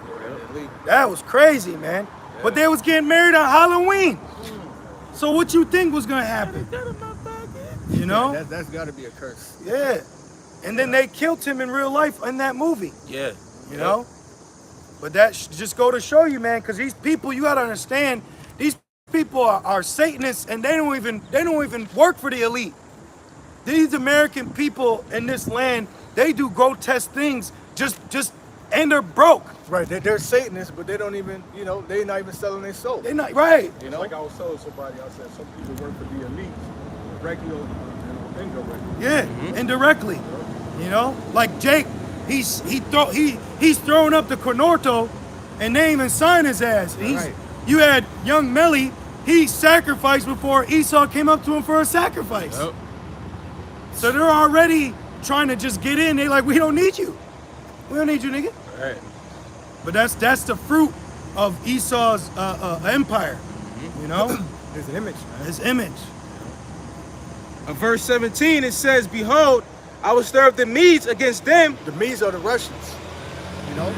Yep. That was crazy, man. But they was getting married on Halloween. So what you think was gonna happen? You know? That's gotta be a curse. Yeah. And then they killed him in real life in that movie. Yeah. You know? But that just go to show you, man, because these people, you gotta understand, these people are Satanists and they don't even work for the elite. These American people in this land, they do grotesque things and they're broke. Right, they're Satanists, but they don't even, you know, they're not even selling their soul. They're not right. You know? Like I was telling somebody, I said some people work for the elite, regular and indirectly. Yeah, indirectly. You know, like Jake, he's throwing up the Cornorto, and they even sign his ass. Right. You had young Melly, he sacrificed before Esau came up to him for a sacrifice. Yep. So they're already trying to just get in. They like, we don't need you. We don't need you, nigga. Right. But that's the fruit of Esau's empire. You know, There's an image, man. his image. Verse 17, it says, behold, I will stir up the Medes against them. The Medes are the Russians. You know?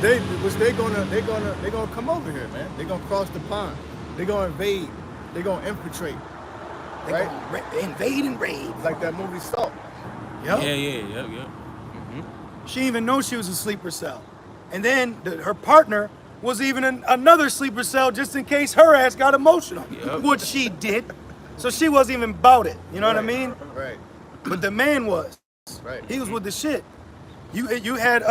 They're gonna come over here, man. They're gonna cross the pond. They're gonna invade. They're gonna infiltrate. They Right? gonna invade and raid. Like that movie Salt. Yep. Yep. She didn't even know she was a sleeper cell. And then her partner was even another sleeper cell just in case her ass got emotional, Yep. which she did. So she wasn't even about it. You know what I Right. mean? Right. But the man was. Right. He was with the shit. You had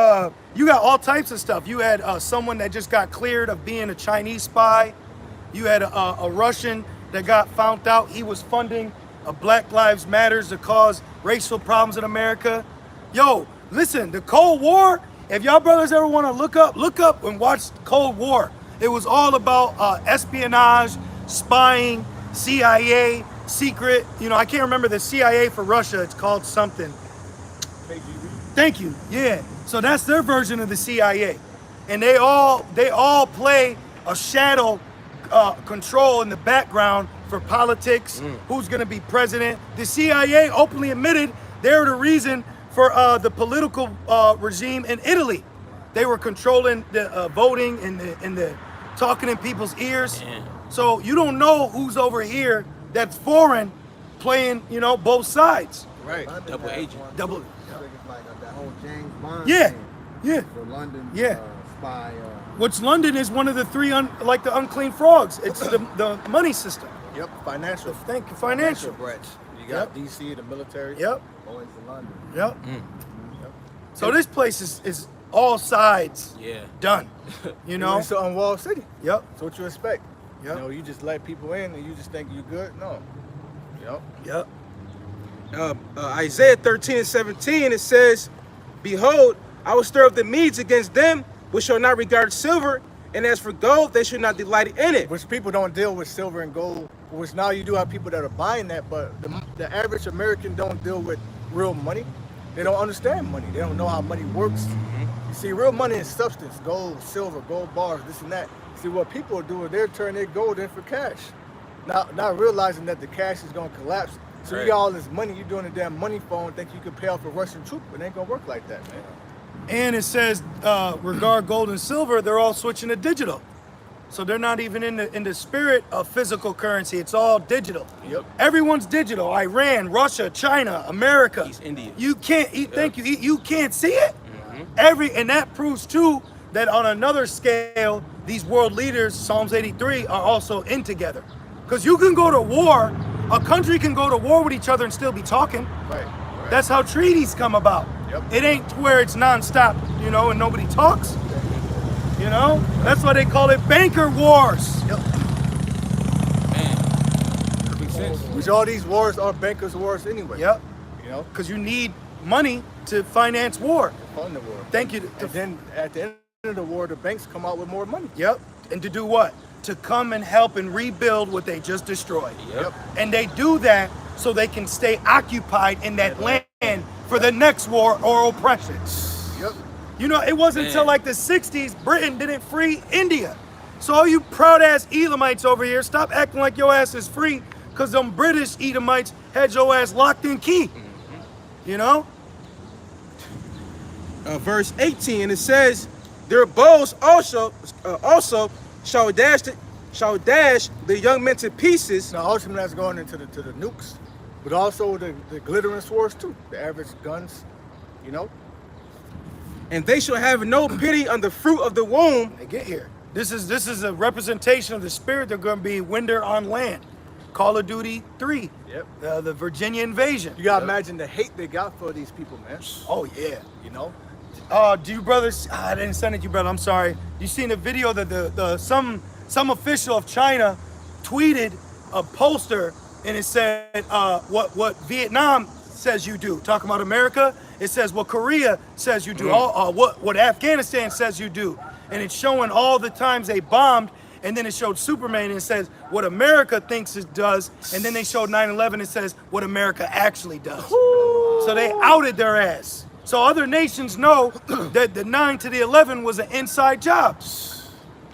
you got all types of stuff. You had someone that just got cleared of being a Chinese spy. You had a Russian that got found out he was funding Black Lives Matters to cause racial problems in America. Yo, listen, the Cold War, if y'all brothers ever want to look up and watch Cold War. It was all about espionage, spying, CIA, secret. You know, I can't remember the CIA for Russia. It's called something. Thank you. Yeah. So that's their version of the CIA, and they all play a shadow control in the background for politics. Who's going to be president? The CIA openly admitted they were the reason for the political regime in Italy. They were controlling the voting and the talking in people's ears. So you don't know who's over here that's foreign, playing both sides. Right. London Double has agent. one, Double- too. It's like that whole James Bond Yeah, thing. yeah. The London Yeah. spy. Which London is one of the three, like the unclean frogs. It's the money system. Yep. Financial. Thank you, financial. branch. You got DC, the military. Yep, Always in London. yep. So this place is all sides Yeah. done. You know? It's on Wall City. Yep. So what you expect? Yep. You know, you just let people in and you just think you're good. No. Yep. Yep. Isaiah 13:17, it says, "Behold, I will stir up the Medes against them, which shall not regard silver, and as for gold, they should not delight in it." Which people don't deal with silver and gold. Which now you do have people that are buying that, but the average American don't deal with real money. They don't understand money. They don't know how money works. You see, real money is substance: gold, silver, gold bars, this and that. See, what people do is they're turning their gold in for cash, not realizing that the cash is going to collapse. So you got all this money, you're doing a damn money phone, think you can pay off a Russian troop, but it ain't gonna work like that, man. And it says, regard gold and silver, they're all switching to digital. So they're not even in the spirit of physical currency. It's all digital. Yep. Everyone's digital. Iran, Russia, China, America. East India. You can't eat. Thank you. You can't see it. And that proves too that on another scale, these world leaders, Psalms 83, are also in together. Because you can go to war. A country can go to war with each other and still be talking. Right. That's how treaties come about. Yep. It ain't where it's nonstop, and nobody talks. That's why they call it banker wars. Yep. Man. Perfect sense. Which all these wars are bankers' wars anyway. Yep. You know, Because you need money to finance war. fund the war. Thank you. And then at the end of the war, the banks come out with more money. Yep. And to do what? To come and help and rebuild what they just destroyed. Yep. And they do that so they can stay occupied in that land for the next war or oppression. Yep. It wasn't until Man. like the 60s, Britain didn't free India. So all you proud ass Elamites over here, stop acting like your ass is free, because them British Edomites had your ass locked in key. Verse 18, it says, "Their bows also shall dash the young men to pieces." Now ultimately that's going into the nukes, but also the glittering swords too, the average guns, "And they shall have no pity on the fruit of the womb." They get here. This is a representation of the spirit. They're going to be winter on land. Call of Duty 3. Yep. The Virginia invasion. You gotta imagine the hate they got for these people, man. Oh yeah. Do you brothers? I didn't send it to you, brother. I'm sorry. You seen the video that some official of China tweeted a poster and it said what Vietnam says you do. Talking about America, it says what Korea says you do. What Afghanistan says you do, and it's showing all the times they bombed. And then it showed Superman and it says what America thinks it does. And then they showed 9/11 and says what America actually does. So they outed their ass. So other nations know that the 9 to the 11 was an inside job.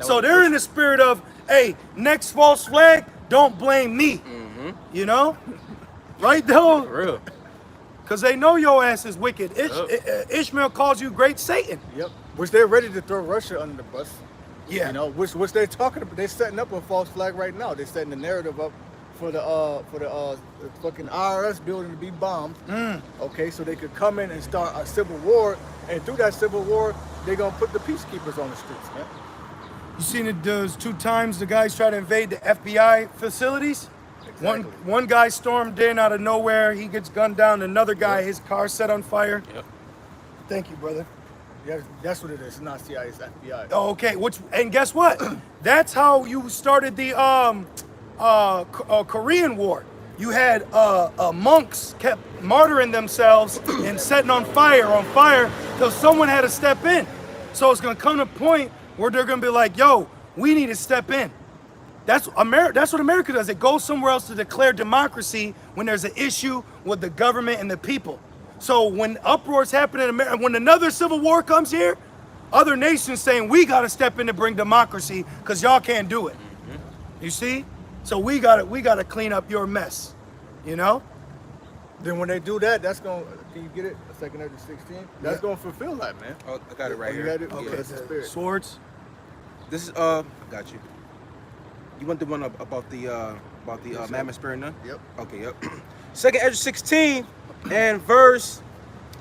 So they're in the spirit of, hey, next false flag, don't blame me. Right though? For real. Because they know your ass is wicked. Ishmael calls you great Satan. Yep. Which they're ready to throw Russia under the bus. Yeah. Which they're talking about. They're setting up a false flag right now. They're setting the narrative up for the fucking IRS building to be bombed. Okay, so they could come in and start a civil war, and through that civil war, they're gonna put the peacekeepers on the streets, man. You seen it those 2 times the guys try to invade the FBI facilities? Exactly. One guy stormed in out of nowhere. He gets gunned down. Another guy, his car set on fire. Yep. Thank you, brother. Yeah, that's what it is. It's not CIA, it's FBI. Oh, okay. And guess what? That's how you started the Korean War. You had monks kept martyring themselves and setting on fire, till someone had to step in. So it's gonna come to a point where they're gonna be like, yo, we need to step in. That's what America does. It goes somewhere else to declare democracy when there's an issue with the government and the people. So when uproars happen in America, when another civil war comes here, other nations saying we gotta step in to bring democracy because y'all can't do it. You see? So we gotta clean up your mess. You know? Then when they do that, that's going to, can you get it? A second after 16? That's going to fulfill that, man. Oh, I got it right You here. had it? Okay, Yeah. that's the spirit. Swords. This is I got you. You want the one about the mammoth spirit, none? Yep. Okay, yep. Second Ezra 16 and verse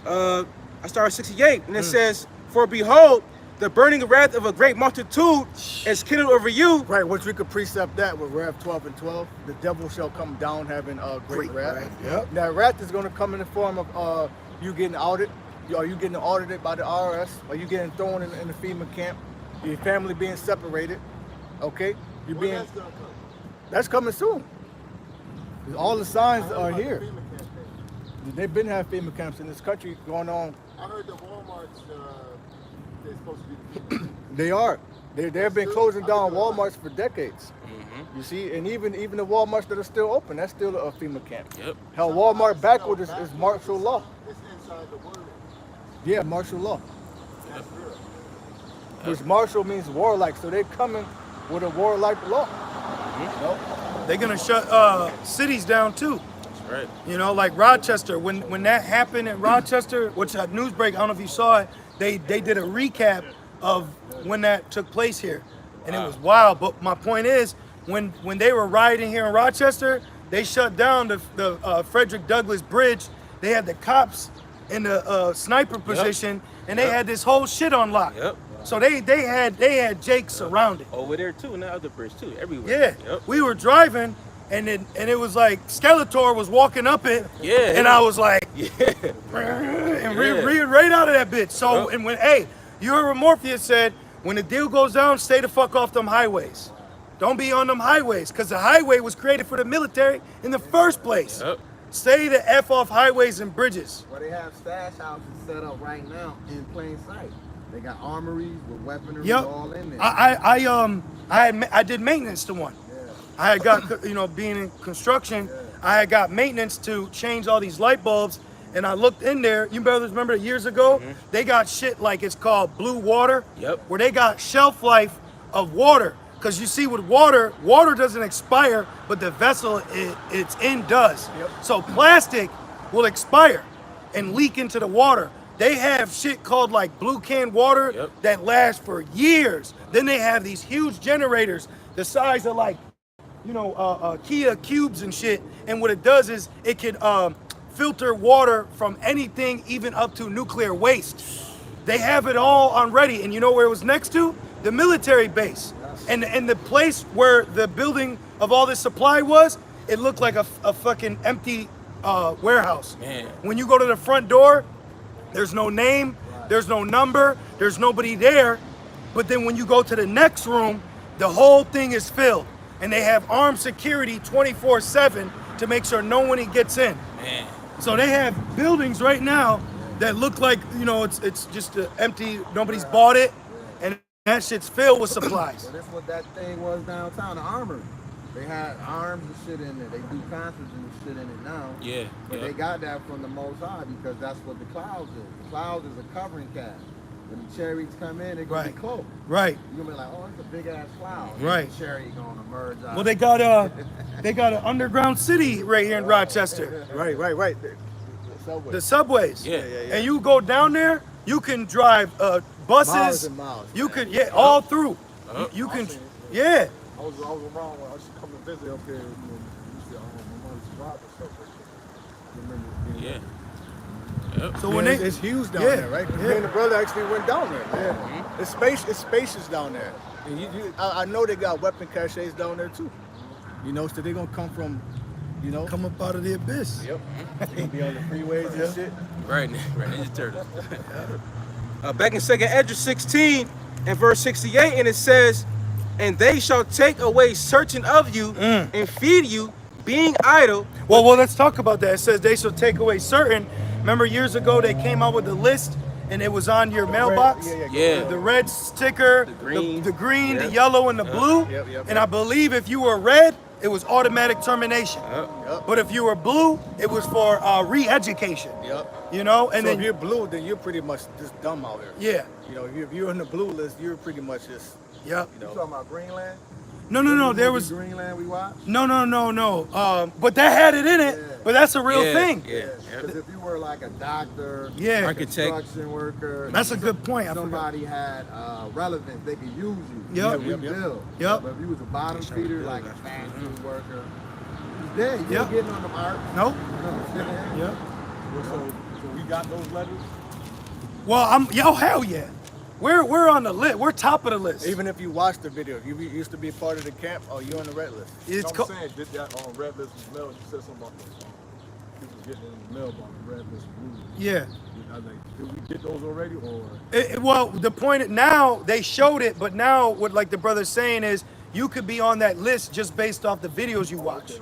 I start at 68, and it says, "For behold, the burning wrath of a great multitude is kindled over you." Right, which we could precept that with Rev 12 and 12. The devil shall come down having great wrath. Yep. Now, wrath is going to come in the form of you getting outed. Are you getting audited by the IRS? Are you getting thrown in the FEMA camp? Your family being separated. Okay? You being. That's gonna come. That's coming soon. All the signs are here. They've been having FEMA camps in this country going on. I heard the Walmart's they're supposed to be. They are. They've been closing down Walmarts for decades. You see, and even the Walmarts that are still open, that's still a FEMA camp. Yep. Hell, Walmart backward is martial law. It's inside the word. Yeah, martial law. That's real. Which martial means warlike, so they're coming with a warlike law. They're gonna shut cities down too. That's right. You know, like Rochester. When that happened in Rochester, which at Newsbreak, I don't know if you saw it, they did a recap of when that took place here, and it was wild. But my point is, when they were rioting here in Rochester, they shut down the Frederick Douglass Bridge. They had the cops in the sniper position, and they had this whole shit on lock. Yep. So they had Jake surrounded. Over there too, and the other bridge too, everywhere. Yeah, Yep. we were driving, and it was like Skeletor was walking up it. Yeah. And I was like, Yeah. and Yeah. right out of that bitch. So Yep. and when you heard what Morpheus said, when the deal goes down, stay the fuck off them highways. Don't be on them highways, because the highway was created for the military in the first place. Yep. Stay the F off highways and bridges. Well, they have stash houses set up right now in plain sight. They got armories with weaponry Yep. all in there. I did maintenance to one. Yeah. I had got, being in construction, I had got maintenance to change all these light bulbs, and I looked in there. You brothers remember years ago? They got shit like it's called blue water, Yep. where they got shelf life of water. Because you see, with water doesn't expire, but the vessel it's in does. Yep. So plastic will expire and leak into the water. They have shit called like blue can water Yep. that lasts for years. Then they have these huge generators the size of like, Kia cubes and shit. And what it does is it can filter water from anything, even up to nuclear waste. They have it all on ready. And you know where it was next to? The military base. And the place where the building of all this supply was, it looked like a fucking empty warehouse. Man. When you go to the front door, there's no name, there's no number, there's nobody there. But then when you go to the next room, the whole thing is filled. And they have armed security 24/7 to make sure no one gets in. Man. So they have buildings right now that look like, it's just empty, nobody's bought it, and that shit's filled with supplies. So that's what that thing was downtown, the armory. They had arms and shit in there. They do concerts and shit in it now. Yeah. But Yep. they got that from the Most High because that's what the clouds is. The clouds is a covering cast. When the chariots come in, they're gonna Right. be cloaked. Right. You're gonna be like, oh, it's a big ass cloud. And Right. The chariot gonna emerge out. Well, they got an underground city right here in Rochester. Right. The subway. The subways. Yeah. And you go down there, you can drive buses. Miles and miles. You could, all through. Yup. You can, I've seen it. yeah. I was around when I used to come to visit up there. Used to, my mom used to drive and stuff. I remember being Yeah. Yep. So Yeah, when it's huge down yeah, there, right? 'Cause yeah. Me and the brother actually went down there. Yeah. It's spacious down there. And I know they got weapon caches down there too. So they're gonna come from, come up out of the abyss. Yep. They're gonna be on the freeways and shit. Right. Right. Ninja Turtles. Back in 2nd Ezra 16 and verse 68, and it says, "And they shall take away certain of you and feed you, being idle. Well, let's talk about that. It says they shall take away certain. Remember years ago they came out with a list and it was on your mailbox? Yeah. The red sticker, the green, the yellow, and the blue. Yep. And I believe if you were red, it was automatic termination. Yep. But if you were blue, it was for re-education. Yep. You know, and So then if you're blue, then you're pretty much just dumb out here. yeah, You know, if you're in the blue list, you're pretty much just, yep. you know. You talking about Greenland? No. There was Greenland we watched. no. But that had it in it. Yeah. But that's a real thing. Yeah. Because if you were like a doctor, Yeah. Architect. construction worker, That's a good point. I forgot. somebody had relevance, they could use you. Yep. You could rebuild. Yep. But if you was a bottom feeder, like a fast food worker, you dead. You Yep. ain't getting on the art. Nope. No. Yep. So we got those letters. Well, hell yeah. We're on the list. We're top of the list. Even if you watch the video, if you used to be part of the camp, oh, you're on the red list. It's I'm co- saying, did that on red list was mailed? You said something about the people getting in the mailbox, red list, blue. yeah. Did we get those already, or? Well, the point now they showed it, but now what like the brother's saying is you could be on that list just based off the videos you watch.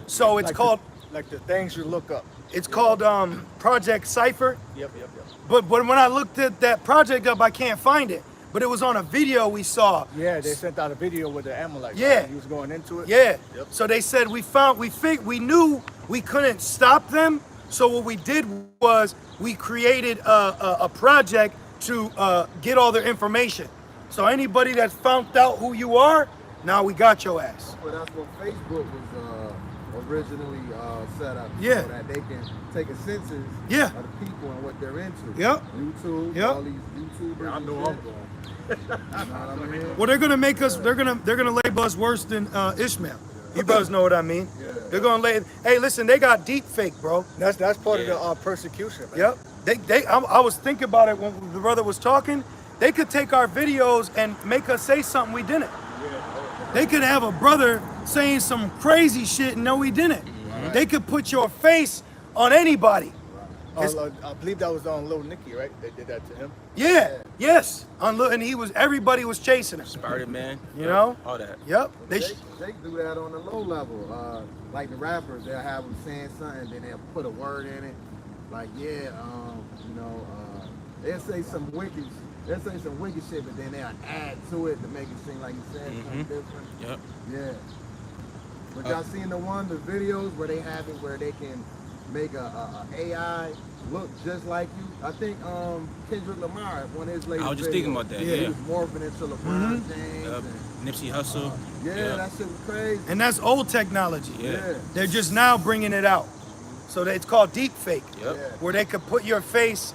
So it's Like called like the things you look up. Project Cypher. Yep. But when I looked at that project up, I can't find it. But it was on a video we saw. Yeah, they sent out a video with the Amalek. Yeah. Right? He was going into it. Yeah. Yep. So they said we knew we couldn't stop them. So what we did was we created a project to get all their information. So anybody that's found out who you are, now we got your ass. Well, that's what Facebook was originally set up. Yeah. So that they can take a census Yeah. of the people and what they're into. Yep. YouTube, Yep. all these YouTubers. I and know shit. I'm going. You know what I mean? Well, they're gonna make us. They're gonna label us worse than Ishmael. You brothers know what I mean. Yeah. They're gonna lay. Hey, listen, they got deep fake, bro. That's part Yeah. of the persecution, man. Yep. I was thinking about it when the brother was talking. They could take our videos and make us say something we didn't. They could have a brother saying some crazy shit and no, we didn't. They could put your face on anybody. It's- I believe that was on Lil Nicky, right? They did that to him. Yeah. Yes. And everybody was chasing him. Spider-Man. You know? All that. Yep. They do that on the low level. Like the rappers, they'll have them saying something, then they'll put a word in it. Like, they'll say some wicked shit, but then they'll add to it to make it seem like you said something different. Yep. Yeah. But y'all seen the videos where they have it where they can make a AI look just like you? I think Kendrick Lamar, one of his latest I was just videos, thinking about that. he Yeah. was morphing into LeBron James. Yep. And, Nipsey Hussle. yeah, Yep. that shit was crazy. And that's old technology. Yeah. They're just now bringing it out. So it's called deep fake. Yep. Yeah. Where they could put your face,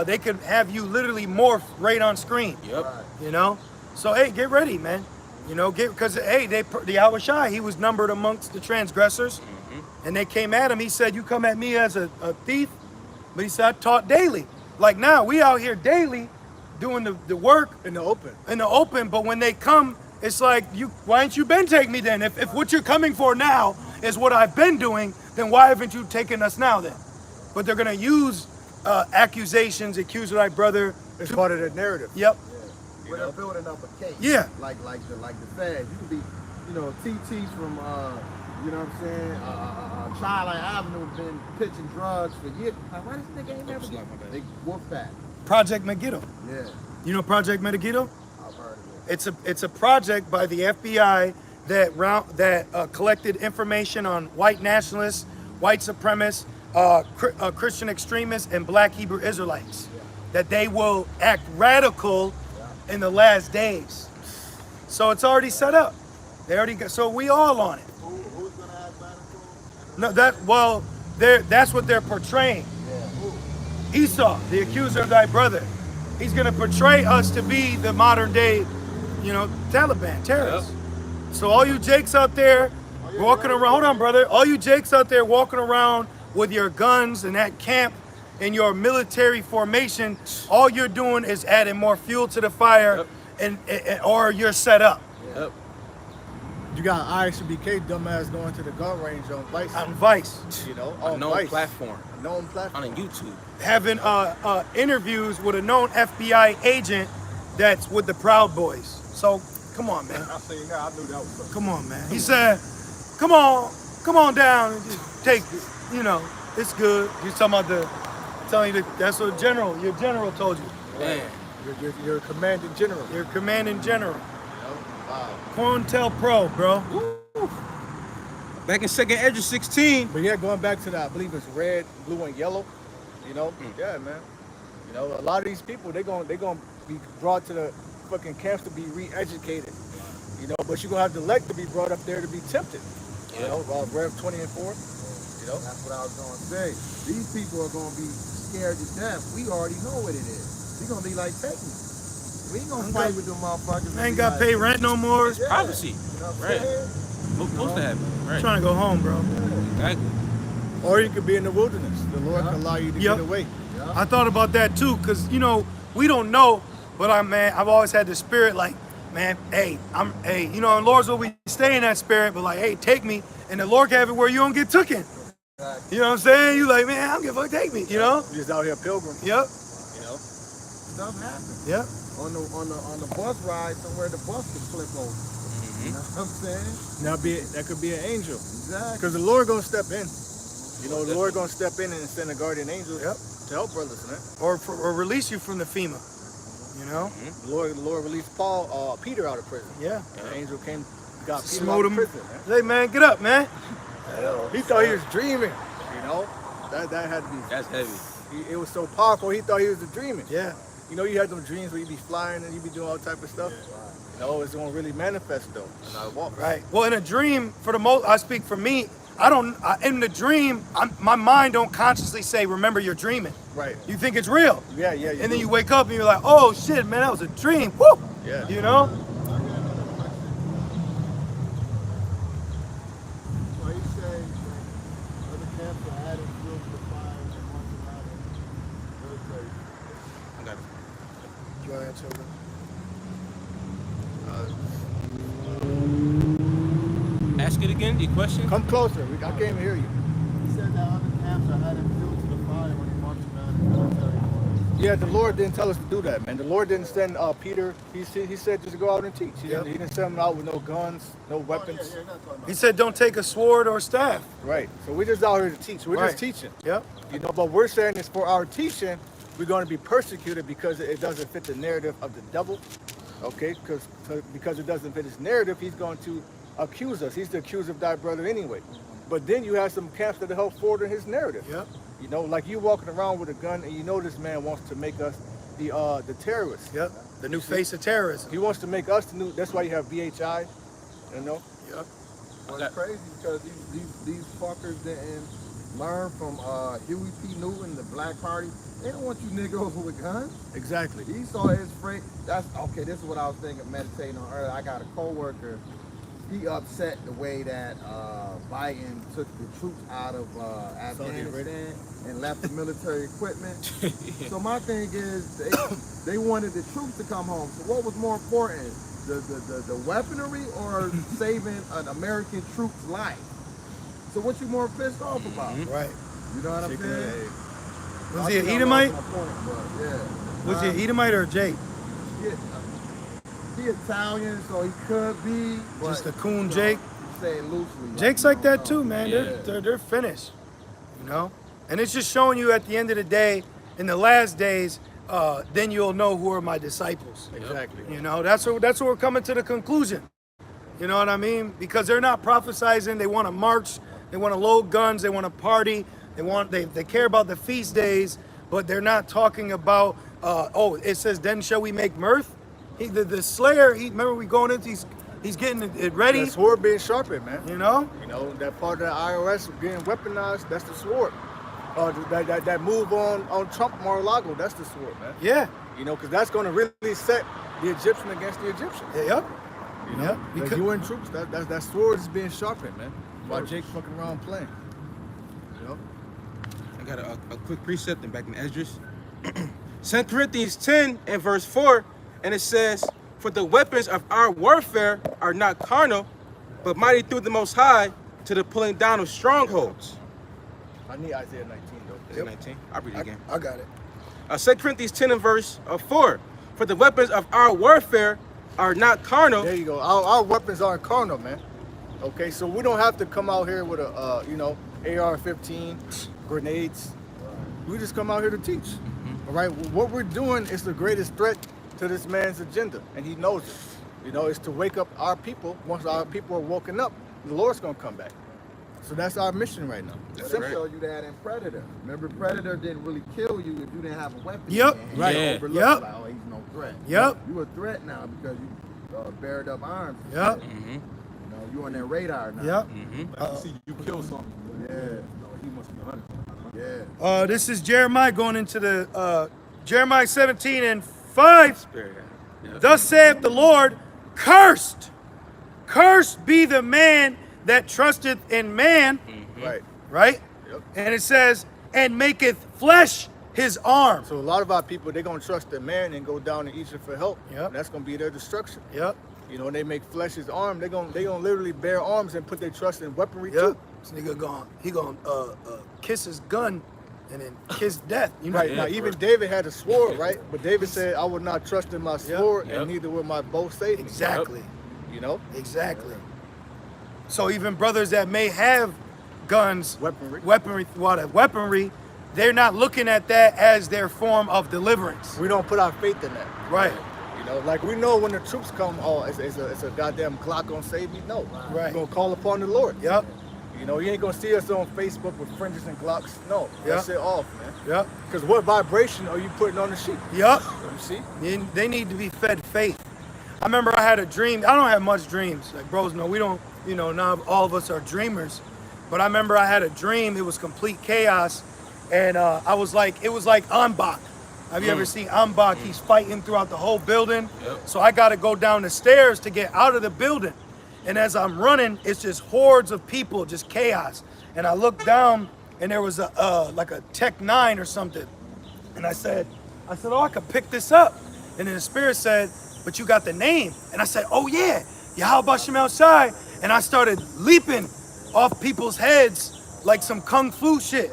they could have you literally morph right on screen. Yep. Right. You know? So hey, get ready, man. You know, because hey, the Yahushai, he was numbered amongst the transgressors. And they came at him. He said, you come at me as a thief. But he said, I taught daily. Like now, we out here daily doing the work In the open. in the open. But when they come, it's like, why ain't you been take me then? If what you're coming for now is what I've been doing, then why haven't you taken us now then? But they're going to use accusations, accuse thy brother. It's part of the narrative. Yep. But they're building up a case. Yeah. Like the feds. You could be, TT from you know what I'm saying? Charlie Avenue been pitching drugs for years. Like, why this nigga ain't never get big wolf fat? Project Megiddo. Yeah, You know Project Megiddo? I've heard of it. It's a project by the FBI that collected information on white nationalists, white supremacists, Christian extremists, and Black Hebrew Israelites. That they will act radical in the last days. So it's already set up. They already got. So we all on it. Who's gonna act radical? No, that's what they're portraying. Yeah. Esau, the accuser of thy brother. He's gonna portray us to be the modern day, Taliban terrorists. So all you jakes out there walking around, hold on, brother. All you jakes out there walking around with your guns and that camp and your military formation, all you're doing is adding more fuel to the fire, or you're set up. Yep. You got ISBK dumbass going to the gun range on Vice. On Vice, A On known Vice. platform. A known platform. On YouTube. having interviews with a known FBI agent that's with the Proud Boys. So come on, man. I seen that. I knew that was something. Come on, man. He said, come on. come on down and just take it. You know, it's good. You're talking about telling you that's what your general told you. Man. You're a commanding general. You're commanding general. Wow. COINTELPRO, bro. Back in 2nd Esdras 16. But yeah, going back to that, I believe it's red, blue, and yellow. You know, yeah, man. You know, a lot of these people, they're gonna be brought to the fucking camps to be re-educated. You know, but you're gonna have the elect to be brought up there to be tempted. You know, Rev 20 and 4. You know, that's what I was gonna say. These people are gonna be scared to death. We already know what it is. We're gonna be like, take me. We ain't gonna fight with them motherfuckers. I ain't got to pay rent no more. It's prophecy. You know what I'm Right. saying? What's supposed to happen? Right. I'm trying to go home, bro. Exactly. or you could be in the wilderness. The Lord can allow you to get away. I thought about that too, because you know, we don't know, but I've always had the spirit like, man, hey, you know, and Lord's will we stay in that spirit, but like, hey, take me, and the Lord can have it where you don't get taken. You know what I'm saying? You like, man, I don't give a fuck, take me, you know? You're just out here pilgrim. Yep. You know? Stuff happens. Yep. On the bus ride somewhere, the bus could flip over. You know what I'm saying? Now that could be an angel. Exactly. Because the Lord gonna step in. You know, the Lord gonna step in and send a guardian angel to help brothers, man. Or release you from the FEMA. You know? The Lord released Peter out of prison. Yeah. And the angel got Peter Smote out of him. prison, man. Hey man, get up, man. He thought he was dreaming. You know, that had to be. That's heavy. It was so powerful. He thought he was dreaming. Yeah. You know, you had them dreams where you be flying and you be doing all type of stuff. You know, it's gonna really manifest though. And I walk. Right. Well, in a dream, for the most, I speak for me. In the dream, my mind don't consciously say, remember you're dreaming. Right. You think it's real. Yeah. And then you wake up and you're like, oh shit, man, that was a dream. Woo! Yeah. You know? So he said other camps are adding fuel to the fire and ones are adding military. I got it. You want to answer that? Ask it again, the question? Come closer. I can't even hear you. He said that other camps are adding fuel to the fire when he marches around in military force. Yeah, the Lord didn't tell us to do that, man. The Lord didn't send Peter. He said just go out and teach. He didn't send him out with no guns, no weapons. You're not talking about He said don't take a sword or staff. Right. So we're just out here to teach. We're just teaching. Yep. You know, but we're saying is for our teaching, we're going to be persecuted because it doesn't fit the narrative of the devil. Okay? Because it doesn't fit his narrative, he's going to accuse us. He's the accuser of thy brother anyway. But then you have some camps that help forward his narrative. Yep. You know, like you walking around with a gun and you know this man wants to make us the terrorists. Yep. The new face of terrorism. He wants to make us the new. That's why you have BHI. You know. Yep. Well, it's crazy because these fuckers didn't learn from Huey P. Newton, the Black Party. They don't want you niggas with guns. Exactly. He saw his friend. That's okay. This is what I was thinking, meditating on earlier. I got a coworker. He upset the way that Biden took the troops out of Afghanistan and left the military equipment. So my thing is, they wanted the troops to come home. So what was more important, the weaponry or saving an American troop's life? So what you more pissed off about? Right. You know what I'm saying? Was he an Edomite? Yeah. Was he an Edomite or a Jake? He Italian, so he could be. But, Just a coon Jake? Say it loosely. Jake's like that too, man. They're finished. You know? And it's just showing you at the end of the day, in the last days, then you'll know who are my disciples. Exactly. You know, that's what we're coming to the conclusion. You know what I mean? Because they're not prophesizing, they want to march, they want to load guns, they want to party, they care about the feast days, but they're not talking about it says, then shall we make mirth? The slayer, remember we going into he's getting it ready. The sword being sharpened, man. You know? You know, that part of the IRS getting weaponized, that's the sword. That move on Trump Mar-a-Lago, that's the sword, man. Yeah. You know, because that's going to really set the Egyptian against the Egyptian. Yep. You know, the UN troops, that sword is being sharpened, man. While Jake fucking around playing. You know? I got a quick precept and back in Esdras. 2 Corinthians 10 and verse 4, and it says, for the weapons of our warfare are not carnal, but mighty through the Most High to the pulling down of strongholds. I need Isaiah 19, though. Isaiah 19. I'll read it again. I got it. 2 Corinthians 10 and verse 4, for the weapons of our warfare are not carnal. There you go. Our weapons aren't carnal, man. Okay, so we don't have to come out here with a, AR-15, grenades. We just come out here to teach. All right, what we're doing is the greatest threat to this man's agenda, and he knows it. It's to wake up our people. Once our people are woken up, the Lord's gonna come back. So that's our mission right now. But they show you that in Predator. Remember, Predator didn't really kill you if you didn't have a weapon. Yep. He Right. overlooked, Yep. like, oh, he's no threat. Yep. You a threat now because you bared up arms. and Yep. shit. You on their radar now. Yep. Like, you see, you kill something. Yeah. He must be 100. Yeah. This is Jeremiah going into the Jeremiah 17:5. Spirit. Yeah. Thus saith the Lord, cursed be the man that trusteth in man, Right. right? Yep. And it says, and maketh flesh his arm. So a lot of our people, they're gonna trust the man and go down to Egypt for help. Yep. And that's gonna be their destruction. Yep. When they make flesh his arm, they gonna literally bear arms and put their trust in weaponry Yep. too. This nigga gonna kiss his gun and then kiss death. You know? Right. Now even David had a sword, right? But David said, I would not trust in my sword Yep. and neither will my bow save me. Exactly. Exactly. So even brothers that may have guns, weaponry, they're not looking at that as their form of deliverance. We don't put our faith in that. Right. Like we know when the troops come, it's a goddamn Glock gonna save me. No. Right. We're gonna call upon the Lord. Yep. You ain't gonna see us on Facebook with fringes and Glocks. No. Yep. That shit off, man. Yep. Because what vibration are you putting on the sheep? Yep. You see? They need to be fed faith. I remember I had a dream. I don't have much dreams. Like bros know, we don't, not all of us are dreamers. But I remember I had a dream. It was complete chaos. And it was like Anbach. Have you ever seen Anbach? He's fighting throughout the whole building. Yep. So I got to go down the stairs to get out of the building. And as I'm running, it's just hordes of people, just chaos. And I looked down and there was like a Tech 9 or something. And I said, oh, I could pick this up. And then the spirit said, but you got the name. And I said, oh yeah, Yahweh Shem El Shai. And I started leaping off people's heads like some kung fu shit.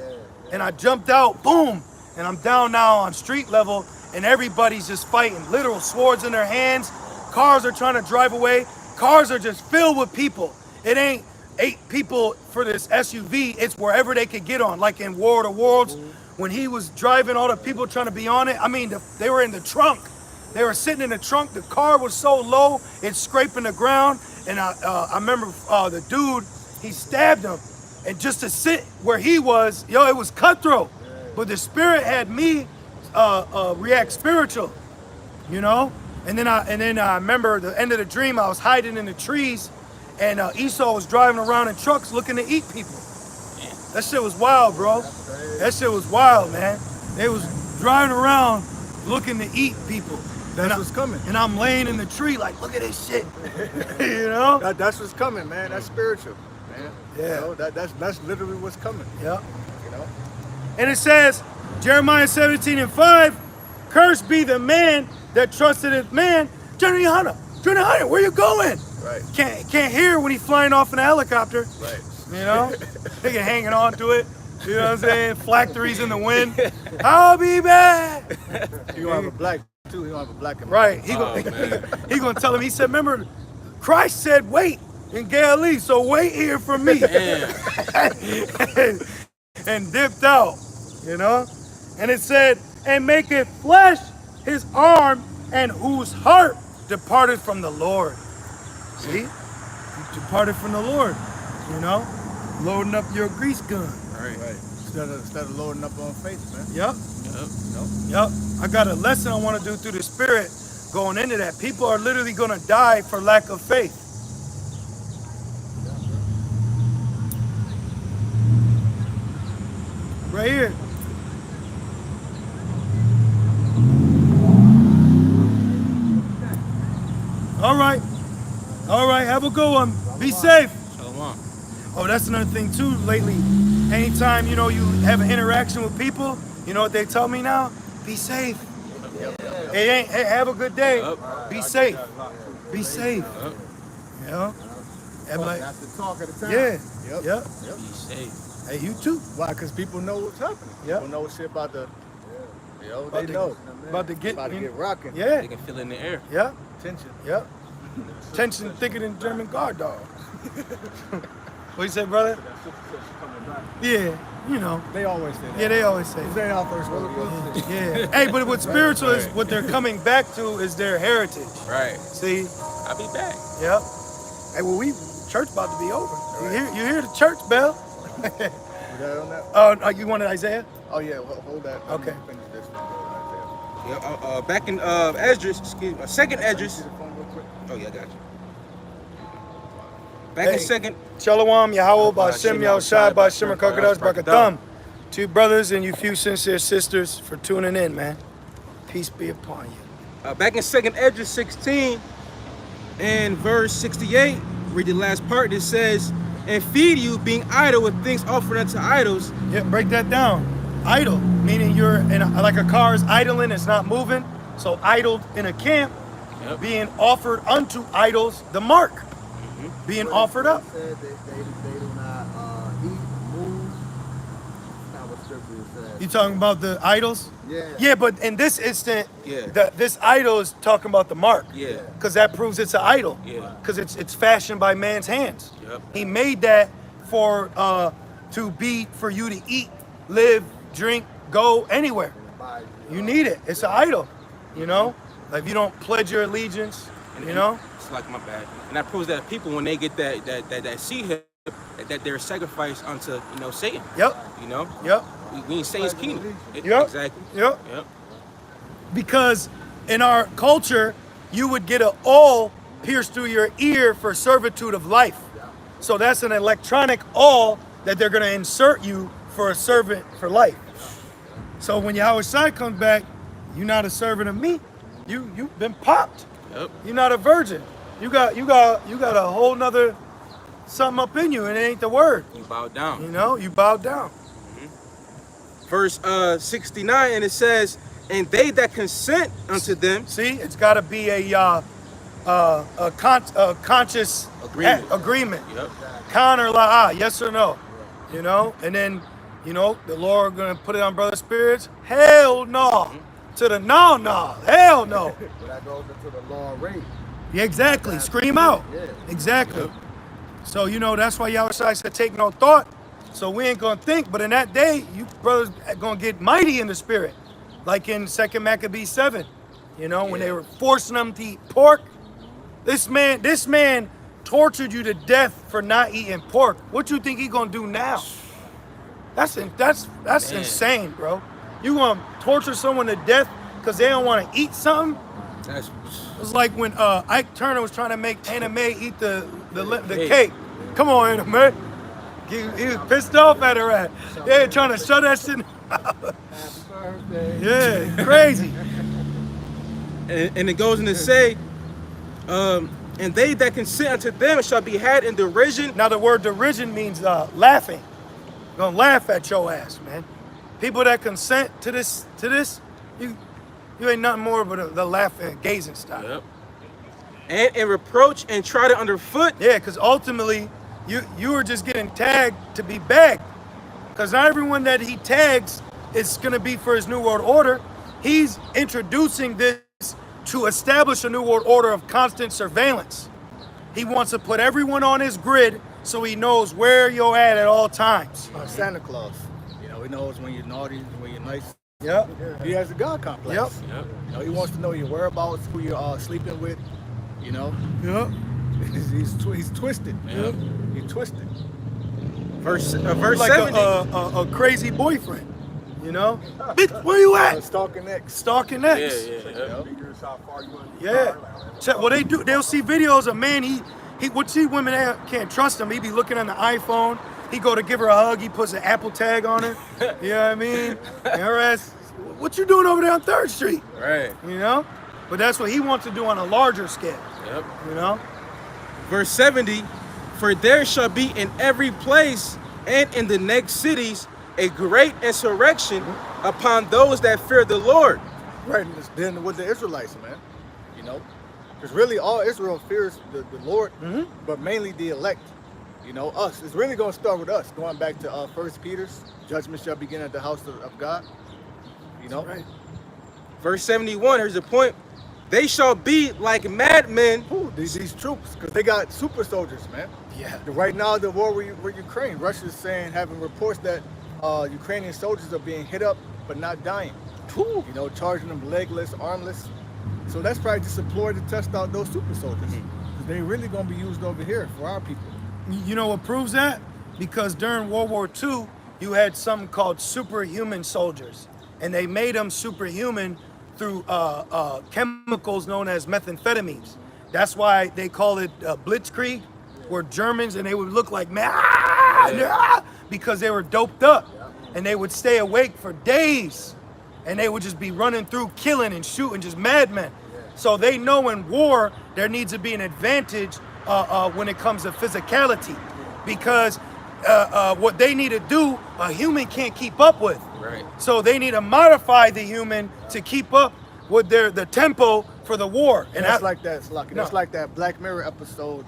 And I jumped out, boom. And I'm down now on street level and everybody's just fighting. Literal swords in their hands. Cars are trying to drive away. Cars are just filled with people. It ain't 8 people for this SUV. It's wherever they could get on. Like in War of the Worlds, when he was driving, all the people trying to be on it. I mean, they were in the trunk. They were sitting in the trunk. The car was so low, it's scraping the ground. And I remember the dude, he stabbed him. And just to sit where he was, it was cutthroat. But the spirit had me react spiritual, And then I remember the end of the dream. I was hiding in the trees, and Esau was driving around in trucks looking to eat people. That shit was wild, bro. That shit was wild, man. They was driving around looking to eat people. That's what's coming. And I'm laying in the tree like, look at this shit. That's what's coming, man. That's spiritual, man. Yeah. That's literally what's coming. Yeah. And it says, Jeremiah 17:5, cursed be the man that trusted in man. Johnny Hunter, where you going? Right. Can't hear when he's flying off in a helicopter. Right. Nigga hanging on to it. You know what I'm saying? Phylacteries in the wind. I'll be back. You gonna have a black too. You gonna have a black and Right. He gonna tell him. He said, remember, Christ said, wait in Galilee, so wait here for me. And dipped out, And it said, and maketh flesh his arm, and whose heart departed from the Lord. See? He departed from the Lord, Loading up your grease gun. Right. Instead of loading up on faith, man. Yep. I got a lesson I want to do through the Spirit going into that. People are literally going to die for lack of faith. Right here. All right. Have a good one. Be safe. Shalom. Oh, that's another thing too lately. Anytime, you have an interaction with people, you know what they tell me now? Be safe. Hey, have a good day. Be safe. Be safe. And like, That's the talk of the town. yeah. Yep. Be safe. Hey, you too. Why? Because people know what's happening. Yep. People know shit about the. They About to- know. About to get About to get rocking. Yeah. They can feel it in the air. Yeah. Tension. Yep. Tension thicker than German guard dog. What you say, brother? That sister said she coming back. Yeah, you know. They always say that. Yeah, they always say. This ain't our first rodeo. Yeah. Hey, but what's spiritual is what they're coming back to is their heritage. Right. See? I'll be back. Yep. Hey, well, church about to be over. You hear the church bell? You got on that? You wanted Isaiah? Oh yeah, hold that. Let me Okay. Finish this one. Yeah, back in Esdras, excuse me, second Esdras. See the phone real quick? Oh yeah, I got you. Back in Hey. second. Shalom, Yahweh, Ba'ashem, Yahushai, Ba'ashem, Kakadash, Barakatham. To you brothers and you few sincere sisters for tuning in, man. Peace be upon you. Back in second Esdras 16 and verse 68, read the last part. It says, "And feed you, being idle with things offered unto idols." Yeah, break that down. Idle, meaning you're like a car is idling, it's not moving. So idled in a camp, Yep. being offered unto idols, the mark, being offered up. Said they do not eat, move. That's not what scripture says. You talking about the idols? Yeah. Yeah, but in this instant, Yeah. this idol is talking about the mark. Yeah. Because that proves it's an idol. Yeah. Because it's fashioned by man's hands. Yep. He made that for for you to eat, live, drink, go anywhere. You need it. It's an idol. You know? Like if you don't pledge your allegiance, you know? It's like my bad. And that proves that people, when they get that seed hip, that they're sacrificed unto, Satan. Yep. You know? Yep. We in Satan's kingdom. Yep. Exactly. Yep. Yep. Because in our culture, you would get an awl pierced through your ear for servitude of life. So that's an electronic awl that they're going to insert you for a servant for life. So when Yahweh Shai comes back, you're not a servant of me. You've been popped. Yep. You're not a virgin. You got a whole nother something up in you, and it ain't the word. You bow down. You know, you bowed down. Verse 69, and it says, "And they that consent unto them." See, it's got to be a conscious agreement. Yep. Con or la, yes or no. You know, and then, the Lord gonna put it on brother spirits. Hell no. To the no. Hell no. But that goes into the law rate. Yeah, exactly. Scream out. Yeah. Exactly. So, that's why Yahweh Shai said take no thought. So we ain't gonna think, but in that day, you brothers gonna get mighty in the spirit. Like in 2 Maccabees 7, when they were forcing them to eat pork. This man tortured you to death for not eating pork. What you think he gonna do now? That's insane, bro. You gonna torture someone to death because they don't want to eat something? That's It's like when Ike Turner was trying to make Anna Mae eat the cake. Come on, Anna Mae. He was pissed off at her. Yeah, trying to shut that shit. Happy birthday. Yeah, crazy. and it goes in to say, "And they that consent unto them shall be had in derision." Now the word derision means laughing. Gonna laugh at your ass, man. People that consent to this, you ain't nothing more but the laughing, gazing style. Yep. And in reproach and trodden underfoot. Yeah, because ultimately, you are just getting tagged to be bagged. Because not everyone that he tags is gonna be for his New World Order. He's introducing this to establish a New World Order of constant surveillance. He wants to put everyone on his grid so he knows where you're at all times. Santa Claus. He knows when you're naughty, when you're nice. Yep. He has a God complex. Yep. Yep. He wants to know your whereabouts, who you're sleeping with. Yep. He's twisted. Yep. He's twisted. Verse Like 70. a crazy boyfriend, Bitch, where you at? Stalking next. Stalking Yeah, next. yeah, yeah. Figures how far you want. Yeah. Well, they'll see videos of man, he would see women that can't trust him. He be looking on the iPhone. He go to give her a hug. He puts an Apple tag on her. You know what I mean? And her ass, what you doing over there on 3rd Street? Right. But that's what he wants to do on a larger scale. Yep. Verse 70, "For there shall be in every place and in the next cities a great insurrection upon those that fear the Lord." Right. And then with the Israelites, man. Because really all Israel fears the Lord, but mainly the elect. Us. It's really going to start with us. Going back to 1 Peter's, judgment shall begin at the house of God. Right. Verse 71, here's the point. they shall be like madmen. Who? These troops, because they got super soldiers, man. Yeah. Right now, the war with Ukraine, Russia's saying, having reports that Ukrainian soldiers are being hit up but not dying. You know, charging them legless, armless. So that's probably just a ploy to test out those super soldiers, because they really gonna be used over here for our people. You know what proves that? Because during World War II, you had something called superhuman soldiers, and they made them superhuman through chemicals known as methamphetamines. That's why they call it Blitzkrieg, where Germans, and they would look like, because they were doped up, and they would stay awake for days, and they would just be running through, killing and shooting, just madmen. So they know in war, there needs to be an advantage when it comes to physicality, because what they need to do, a human can't keep up with. Right. So they need to modify the human to keep up with the tempo for the war. And that's like that, Slocky. That's like that Black Mirror episode.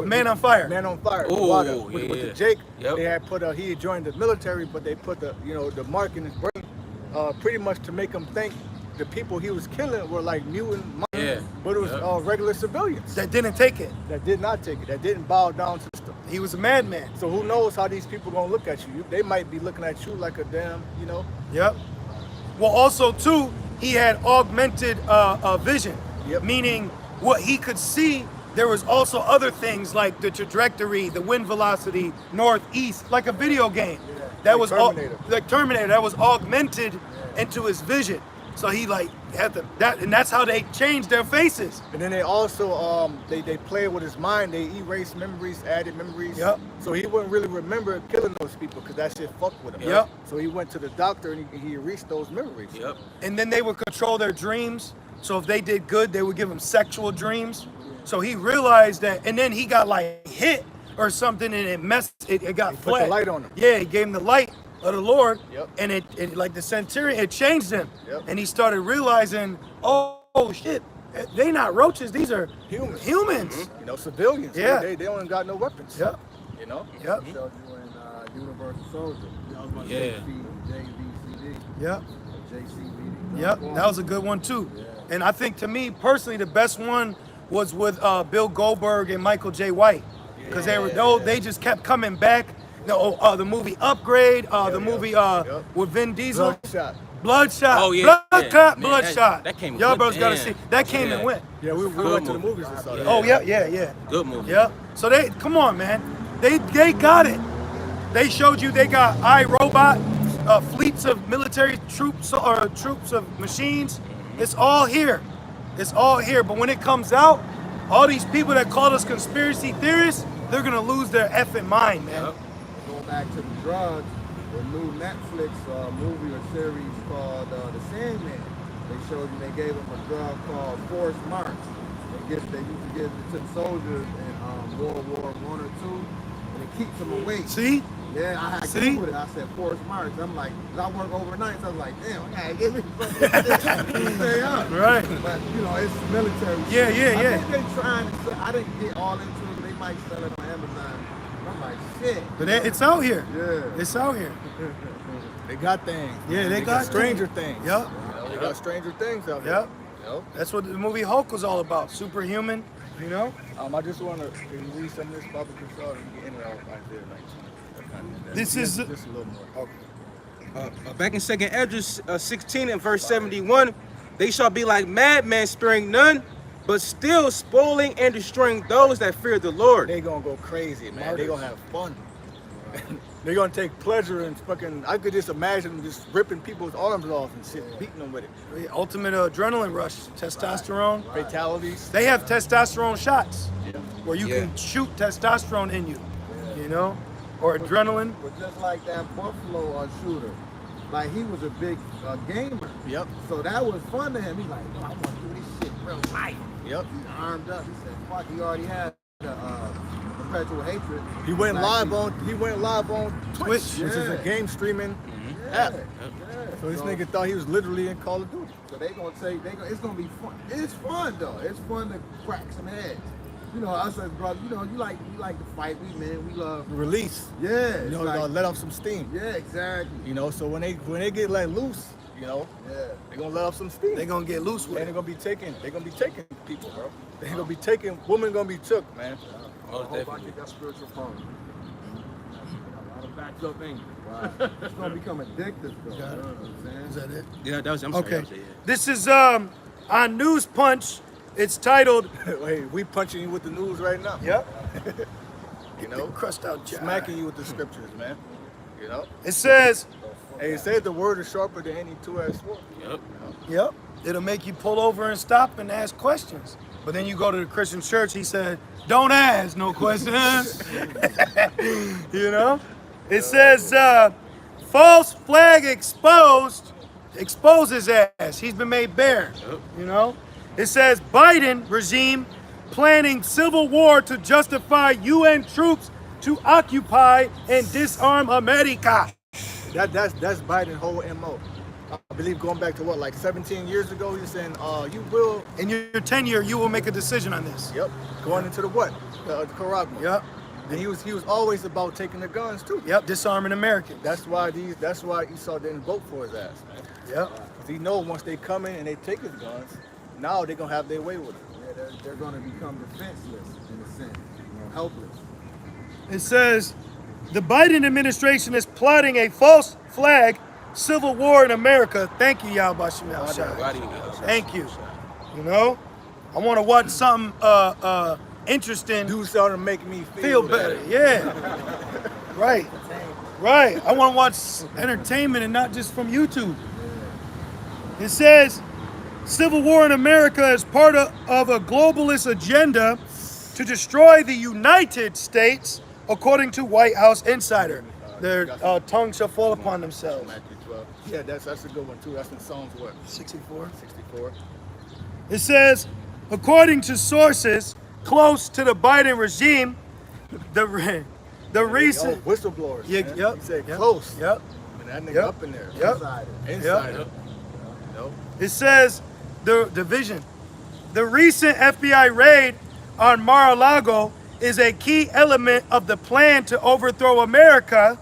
Man on Fire. Man on Fire. Ooh, Water, with the Jake. Yep. They had put he had joined the military, but they put the the mark in his brain, pretty much to make him think the people he was killing were like mutant monsters, but it was regular civilians That didn't take it. that did not take it, that didn't bow down to the system. He was a madman. So who knows how these people gonna look at you? They might be looking at you like a damn, Yep. Well, also too, he had augmented vision, Yep. meaning what he could see. There was also other things like the trajectory, the wind velocity, northeast, like a video game. That Like was Terminator. like Terminator. That was augmented into his vision. So he like had and that's how they changed their faces. And then they also they played with his mind. They erased memories, added memories. Yep. So he wouldn't really remember killing those people because that shit fucked with him. Yep. So he went to the doctor and he erased those memories. Yep. And then they would control their dreams. So if they did good, they would give him sexual dreams. So he realized that, and then he got like hit or something, and it got Put flat. the light on him. Yeah, he gave him the light of the Lord, Yep. and it like the centurion, it changed him. Yep. And he started realizing, oh shit, they not roaches, these are Humans. humans. Civilians. Yeah. They don't got no weapons. Yep. Yep. Showed you in Universal Soldier. Yeah. JVCD. Yep. JCVD. Yep. That was a good one too. And I think to me personally, the best one was with Bill Goldberg and Michael J. White, because they just kept coming back. The movie Upgrade, the movie with Vin Diesel. Bloodshot. Oh, yeah. Bloodshot. That came and Y'all went. brothers gotta Damn. see. That came and Yeah. went. Yeah, we went to the movies and saw that. Oh yeah. Good movie. Yeah. So come on, man. They got it. They showed you they got iRobot, fleets of military troops or troops of machines. It's all here. It's all here. But when it comes out, all these people that call us conspiracy theorists, they're gonna lose their effing mind, man. Yep. Going back to the drugs, the new Netflix movie or series called The Sandman. They showed you they gave them a drug called Force Marks. They used to give it to the soldiers in World War I or II, and it keeps them awake. See? Yeah, I had See? Googled it. I said Force Marks. I'm like, 'cause I work overnight, so I was like, damn, I gotta get me something to stay up. Right. But it's military. Yeah, shit. yeah. I think they trying to sell, I didn't get all into it. They might sell it on Amazon. I'm like, shit. But it's out here. Yeah. It's out here. They got things. Yeah, they got Stranger Things. Yep. They got Stranger Things out here. Yep. Yep. That's what the movie Hulk was all about. Superhuman, you know? I just want to read some of this Bible Crusade and get into Isaiah 19. This is- just a little more. Back in 2nd Esdras 16 and verse 71, they shall be like madmen, sparing none, but still spoiling and destroying those that fear the Lord. They gonna go crazy, man. They gonna have fun. They're gonna take pleasure in fucking. I could just imagine them just ripping people's arms off and shit, beating them with it. The ultimate adrenaline rush, testosterone. Fatalities. They have testosterone shots where you Yeah. can shoot testosterone in you, you know? Or adrenaline. But just like that Buffalo shooter, like he was a big gamer. Yep. So that was fun to him. He's like, no, I want to do this shit real life. Yep. He's armed up. He said, fuck, he already had perpetual hatred. He went Black live people. on. He went live on Twitch, Twitch, which is a yeah. game streaming Yeah, app. yeah. So this nigga thought he was literally in Call of Duty. So they gonna say it's gonna be fun. It's fun though. It's fun to crack some heads. You know, us as brothers. You know, you like to fight. We love. Release. Yeah. You It's know, like, let off some steam. yeah, exactly. You know, so when they get let loose, You know, Yeah. they're gonna let off some steam. They gonna get loose with and it. they're gonna be taking people, bro. They're gonna be taking, women gonna be took, man. I hope I get that spiritual phone. A lot of backed up anger. Wow. It's gonna become addictive, though. You know what I'm Is saying? that it? Yeah, that was. I'm sorry. Okay. that was it, yeah. This is on News Punch. It's titled. Hey, we punching you with the news right now. Yep. You know, Crushed out jive. smacking you with the scriptures, man. You know. It says. Hey, it says the word is sharper than any two-edged sword. Yep. Yep. It'll make you pull over and stop and ask questions. But then you go to the Christian church, he said, don't ask no questions. You know? It says, false flag exposes ass. He's been made bare. Yep. You know? It says Biden regime planning civil war to justify UN troops to occupy and disarm America. That's Biden's whole MO. I believe going back to what, like 17 years ago, he was saying, you will, In your tenure, you will make a decision on this. yep, going into the what? The Nicaragua. Yep. And he was always about taking the guns too. Yep. Disarming Americans. That's why Esau didn't vote for his ass, man. Yep. 'Cause he know once they come in and they take his guns, now they're gonna have their way with it. Yeah, they're gonna become defenseless in a sense, you know, helpless. It says the Biden administration is plotting a false flag civil war in America. Thank you, Yahweh Shem Why do you get Thank you. You know, I want to watch something interesting. Do something to make me Feel better. Yeah. Right. Right. I want to watch entertainment and not just from YouTube. It says civil war in America is part of a globalist agenda to destroy the United States, according to White House insider. Their tongue shall fall upon themselves. Matthew 12. Yeah, that's a good one too. That's in Psalms what? 64. 64. It says, according to sources close to the Biden regime, the recent. Oh, whistleblowers. Yeah, man. yep, He said yep, close. Yep. And that nigga Yep. up in there. Yep. Insider. Nope. It says the division. The recent FBI raid on Mar-a-Lago is a key element of the plan to overthrow America.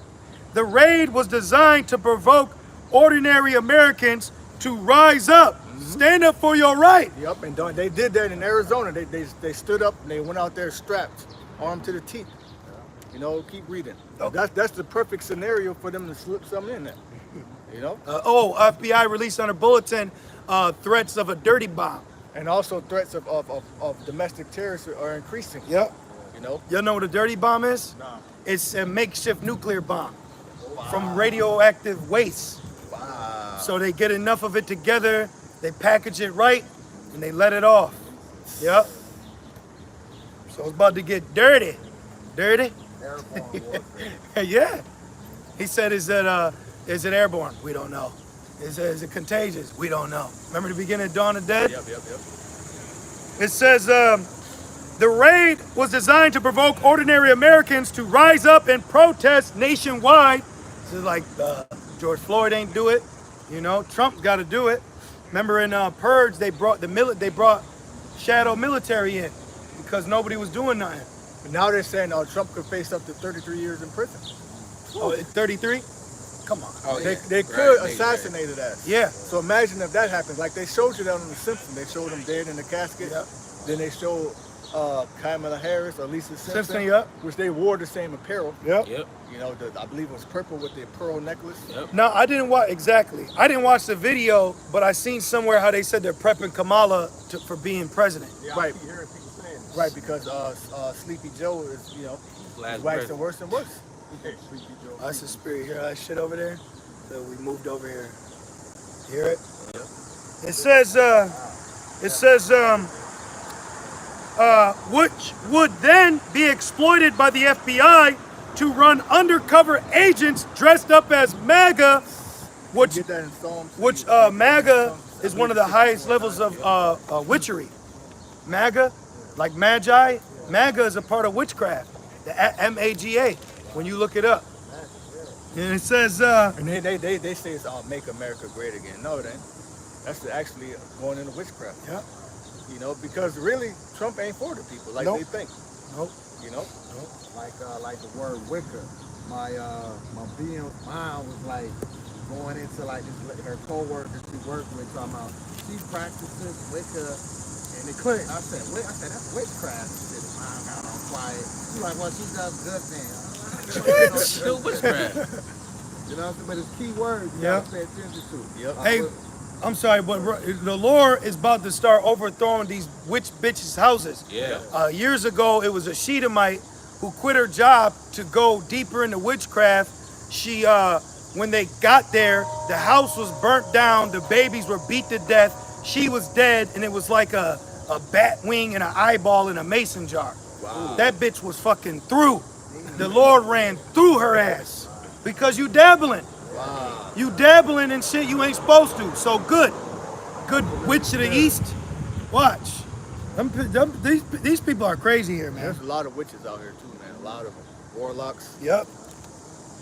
The raid was designed to provoke ordinary Americans to rise up, stand up for your right. Yep, and they did that in Arizona. They stood up and they went out there strapped, armed to the teeth. You know, keep reading. Okay. That's the perfect scenario for them to slip something in there. You know, FBI released on a bulletin threats of a dirty bomb. and also threats of domestic terrorists are increasing. Yep. You know, You know what a dirty bomb is? No. It's a makeshift nuclear bomb from radioactive waste. wow. So they get enough of it together, they package it right, and they let it off. Yep. So it's about to get dirty. Dirty? Airborne warfare. Yeah. He said, is it airborne? We don't know. Is it contagious? We don't know. Remember the beginning of Dawn of the Dead? Yep. It says, the raid was designed to provoke ordinary Americans to rise up and protest nationwide. This is like George Floyd ain't do it. You know, Trump got to do it. Remember in Purge, they brought shadow military in because nobody was doing nothing. But now they're saying, Trump could face up to 33 years in prison. Oh, 33? Come on. Oh, They yeah. could Right, assassinate his ass. Yeah. So imagine if that happens. Like they showed you that on The Simpsons. They showed him dead in the casket. Yep. Then they showed Kamala Harris or Lisa Simpson, Simpson, yep. which they wore the same apparel. Yep. Yep. You know, I believe it was purple with the pearl necklace. Yep. No, I didn't watch exactly. I didn't watch the video, but I seen somewhere how they said they're prepping Kamala for being president. Yeah, Right. I keep hearing people saying this. Right, because Sleepy Joe is, Last waxing breath. worse and worse. Sleepy Joe. That's the spirit. Hear that shit over there? So we moved over here. Hear it? It says, which would then be exploited by the FBI to run undercover agents dressed up as MAGA, which Get that in Psalms. MAGA is one of the highest levels of witchery. MAGA, like Magi, MAGA is a part of witchcraft. The MAGA, when you look it up. And it says, And they say it's make America great again. No, it ain't. That's actually going into witchcraft. yeah, You know, because really Trump ain't for the people like Nope. they think. nope. You know, Like the word Wicca. My being mind was like, going into like this, her co-worker she worked with, talking about she practices Wicca and the Clinton. I said that's witchcraft. She said, mom got all quiet. She's like, well, she does good things. Still witchcraft. You know what I'm saying? But it's key words you Yeah. gotta pay attention to. Yep. Hey, I'm sorry, but the Lord is about to start overthrowing these witch bitches' houses. Yeah. Years ago, it was a Shedamite who quit her job to go deeper into witchcraft. She, when they got there, the house was burnt down, the babies were beat to death, she was dead, and it was like a bat wing and an eyeball in a mason jar. Wow. That bitch was fucking through. The Lord ran through her ass because you dabbling. Wow. You dabbling in shit you ain't supposed to. So good witch of the east. Watch. These people are crazy here, man. There's a lot of witches out here too, man. A lot of them. Warlocks. Yep.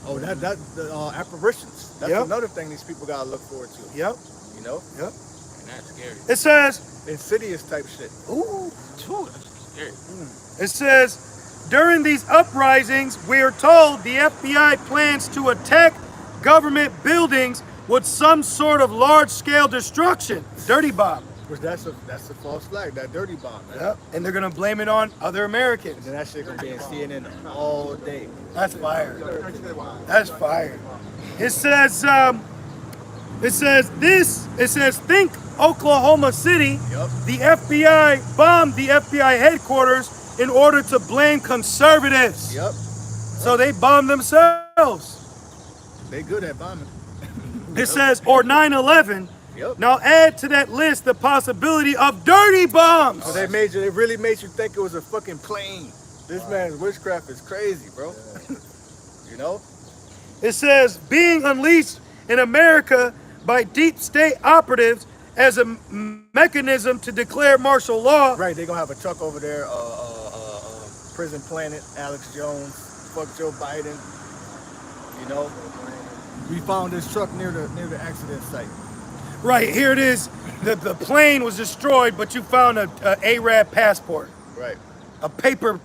Oh, the apparitions. That's Yep. another thing these people gotta look forward to. Yep. You know, Yep. And that's scary. It says, insidious type shit. ooh. Ooh, that's scary. It says, during these uprisings, we are told the FBI plans to attack government buildings with some sort of large-scale destruction. Dirty bomb. Which that's a false flag. That dirty bomb, man. Yep. And they're gonna blame it on other Americans. And then that shit gonna be in CNN all day. That's fire. That's fire. It says, think Oklahoma City. Yep. The FBI bombed the FBI headquarters in order to blame conservatives. Yep. So they bombed themselves. They good at bombing. It says, or 9/11. Yep. Now add to that list the possibility of dirty bombs. So they really made you think it was a fucking plane. This man's witchcraft is crazy, bro. You know? It says, being unleashed in America by deep state operatives as a mechanism to declare martial law. Right, they gonna have a truck over there, Prison Planet, Alex Jones, fuck Joe Biden. You know? We found this truck near the accident site. Right, here it is. The plane was destroyed, but you found a Arab passport. Right. A paper,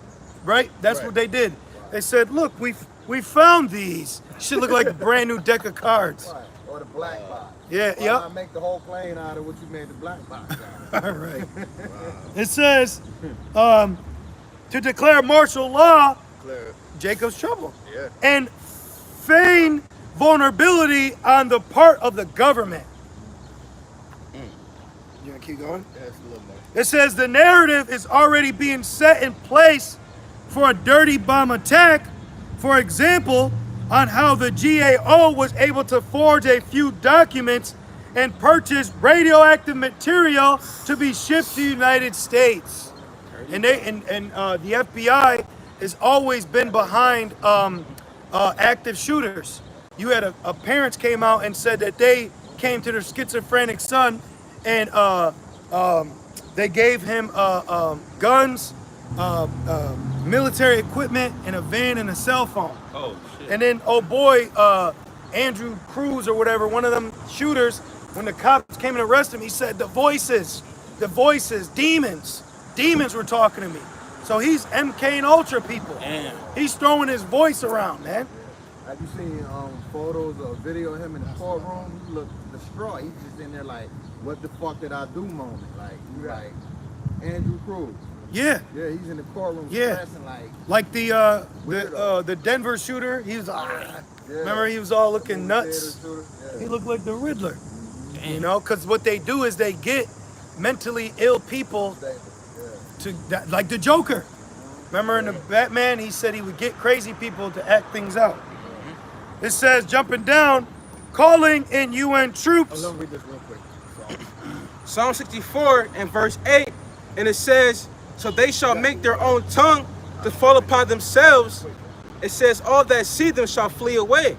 right? That's Right. what they did. They said, look, we found these. Should look like a brand new deck of cards. Right. Or the black box. Yeah, Why yep. not make the whole plane out of what you made the black box out of? All right. It says, to declare martial law, Clear. Jacob's trouble. Yeah. And feign vulnerability on the part of the government. You gonna keep going? Yeah, it's a little more. It says the narrative is already being set in place for a dirty bomb attack. For example, on how the GAO was able to forge a few documents and purchase radioactive material to be shipped to the United States. And the FBI has always been behind active shooters. You had a parents came out and said that they came to their schizophrenic son and they gave him guns, military equipment, and a van and a cell phone. Oh, shit. And then, oh boy, Andrew Cruz or whatever, one of them shooters, when the cops came and arrested him, he said, the voices, demons were talking to me. So he's MK and Ultra people. Damn. He's throwing his voice around, man. Have you seen photos or video of him in the courtroom? He looked distraught. He's just in there like, what the fuck did I do moment? Like Andrew Cruz. Yeah, Yeah, he's in the courtroom Yeah. stressing like the Denver shooter. He was, remember he was all looking nuts. He looked like the Riddler. You know, because what they do is they get mentally ill people to, like the Joker. Remember in the Batman, he said he would get crazy people to act things out. It says, jumping down, calling in UN troops. Let me read this real quick. Psalm 64 and verse 8, and it says, so they shall make their own tongue to fall upon themselves. It says, all that see them shall flee away.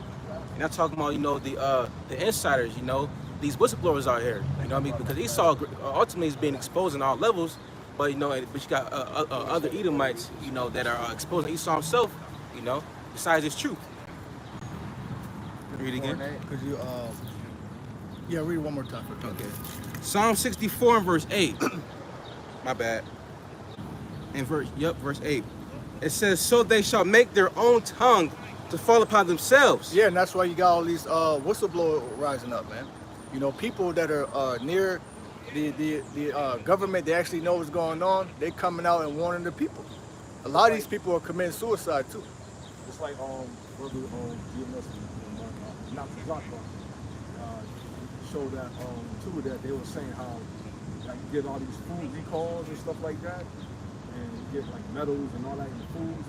And I'm talking about, you know, the insiders, you know, these whistleblowers out here, you know what I mean? Because Esau ultimately is being exposed on all levels, but, you know, but you got other Edomites, you know, that are exposing Esau himself, you know, besides his truth. Read it again. Could you, yeah, read it one more time. Okay. Psalm 64 and verse 8. My bad. And verse 8. It says, so they shall make their own tongue to fall upon themselves. Yeah, and that's why you got all these whistleblowers rising up, man. You know, people that are near the government, they actually know what's going on. They coming out and warning the people. A lot of these people are committing suicide too. It's like brother GMS, not to rock showed that too, that they were saying how like you get all these food recalls and stuff like that, and you get like metals and all that in the foods,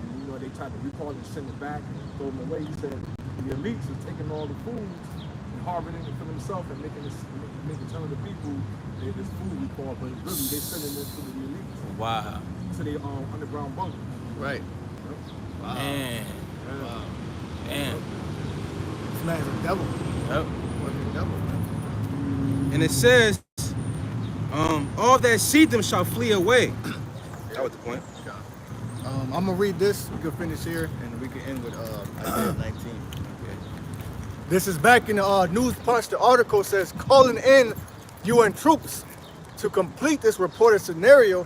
and you know they try to recall and send it back and throw them away. He said the elites are taking all the foods and harvesting it for themselves and making telling the people that this food recall, but really they sending it to the elites. Wow. To the underground bunkers. Right. Wow. Man. Wow. Man. This man's a devil. Yep. A devil, man. And it says, all that see them shall flee away. That was the point. I'm gonna read this. We can finish here, and we can end with Isaiah 19. Okay. This is back in the News Punch. The article says, calling in UN troops to complete this reported scenario.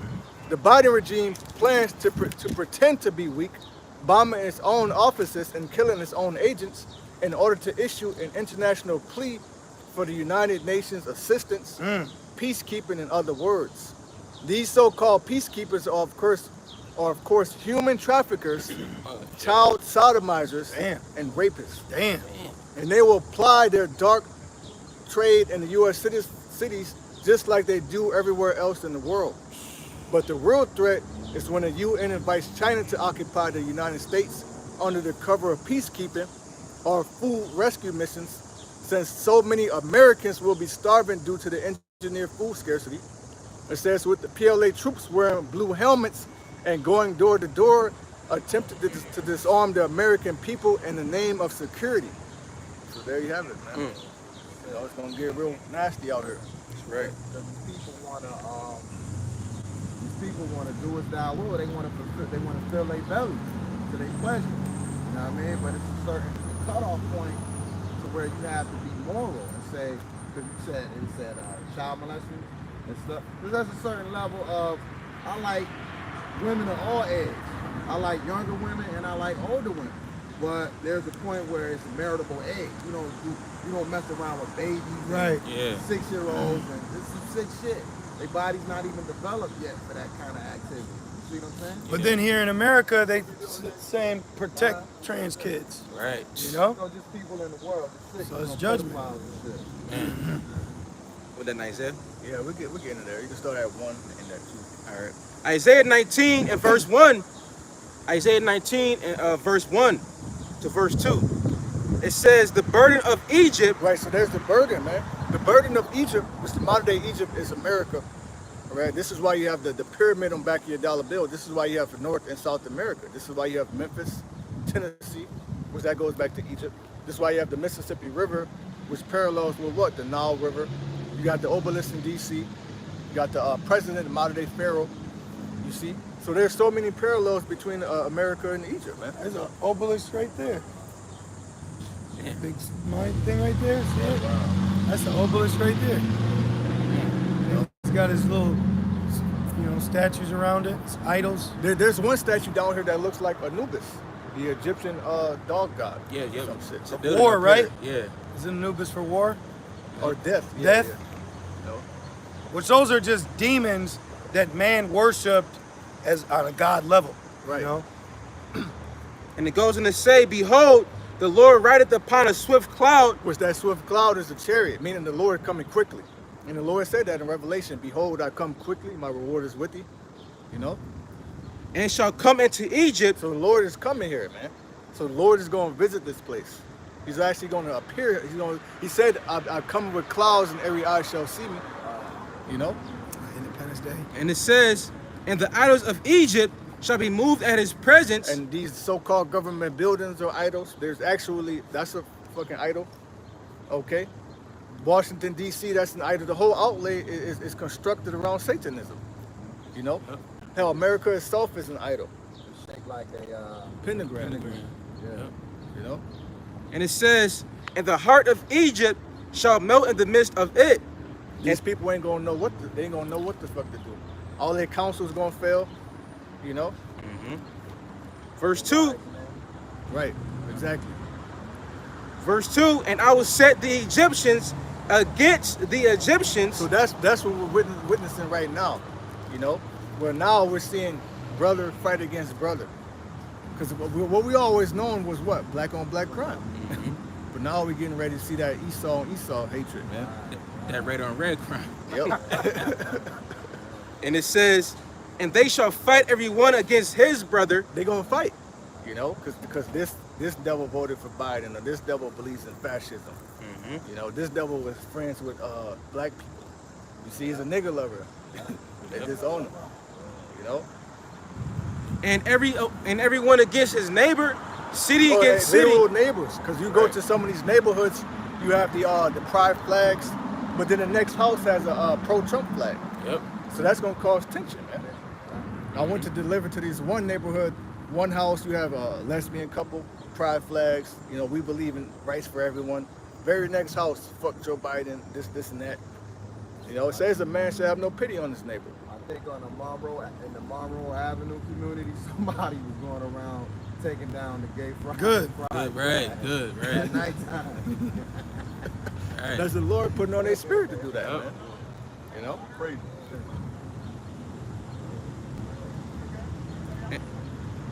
The Biden regime plans to pretend to be weak, bombing its own offices and killing its own agents in order to issue an international plea for the United Nations assistance, peacekeeping in other words. These so-called peacekeepers are of course human traffickers, child sodomizers, and rapists. Damn. And they will apply their dark trade in the U.S. cities just like they do everywhere else in the world. But the real threat is when the UN invites China to occupy the United States under the cover of peacekeeping or food rescue missions, since so many Americans will be starving due to the engineered food scarcity. It says with the PLA troops wearing blue helmets and going door to door, attempted to disarm the American people in the name of security. So there you have it, man. You know, it's gonna get real nasty out here. That's right. These people want to do as thou will. They want to fill their bellies to their pleasure. You know what I mean? But it's a certain cutoff point to where you have to be moral and say, because it said child molesting and stuff. There's a certain level of, I like women of all ages. I like younger women and I like older women. But there's a point where it's meritable age. You don't mess around with babies, Right. Yeah. 6-year-olds, and this is some sick shit. Their body's not even developed yet for that kind of activity. You see what I'm saying? But then here in America, they saying protect trans kids. Right. You know? So just people in the world. Sick, So it's judgment. Man. With that Isaiah? Yeah, we're getting there. You can start at 1 and at 2. All right. Isaiah 19 and verse 1. Isaiah 19 and verse 1 to verse 2. It says, the burden of Egypt. Right, so there's the burden, man. The burden of Egypt, which the modern day Egypt is America. All right, this is why you have the pyramid on the back of your dollar bill. This is why you have North and South America. This is why you have Memphis, Tennessee, which that goes back to Egypt. This is why you have the Mississippi River, which parallels with what? The Nile River. You got the obelisk in DC. You got the president, the modern day pharaoh. You see? So there's so many parallels between America and Egypt, man. There's an obelisk right there. Big mine thing right there. See it? That's the obelisk right there. It's got his little, statues around it. It's idols. There's one statue down here that looks like Anubis, the Egyptian dog god. Yeah. Some shit. Building War, up right? here. Yeah. Is it Anubis for war? Or death. Death? Yeah. No. Which those are just demons that man worshipped as on a god level. Right. You know? And it goes on to say, behold, the Lord rideth upon a swift cloud. Which that swift cloud is a chariot, meaning the Lord coming quickly. And the Lord said that in Revelation, behold, I come quickly, my reward is with thee. You know? And shall come into Egypt. So the Lord is coming here, man. So the Lord is going to visit this place. He's actually going to appear. He said, I come with clouds and every eye shall see me. You know? Independence Day. And it says, and the idols of Egypt shall be moved at his presence. And these so-called government buildings are idols. That's a fucking idol. Okay? Washington, D.C., that's an idol. The whole outlay is constructed around Satanism. You know? Hell, America itself is an idol. It's shaped like a Pentagram. Yeah. You know? And it says, and the heart of Egypt shall melt in the midst of it. These people ain't gonna know what the fuck to do. All their council's gonna fail. You know? Verse 2. Right. Exactly. Verse 2, and I will set the Egyptians against the Egyptians. So that's what we're witnessing right now, you know. Where now we're seeing brother fight against brother, because what we always known was what, black on black crime. But now we're getting ready to see that Esau on Esau hatred, man. That red on red crime. Yep. And it says, and they shall fight every one against his brother. They gonna fight, you know, because this devil voted for Biden, or this devil believes in fascism. You know, this devil was friends with black people. You see, he's a nigger lover. They disown him, you know. And everyone against his neighbor, city Oh, against they city. little neighbors, because you go to some of these neighborhoods, you have the pride flags, but then the next house has a pro-Trump flag. Yep. So that's gonna cause tension, man. I went to deliver to this one neighborhood, one house, you have a lesbian couple, pride flags. You know, we believe in rights for everyone. Very next house, fuck Joe Biden, this and that. You know, it says a man should have no pity on his neighbor. I think on the Monroe Avenue community, somebody was going around taking down the gay pride. Good. Good, right. At nighttime. Right. That's the Lord putting on their spirit to do that, Yep. man. You know? Crazy.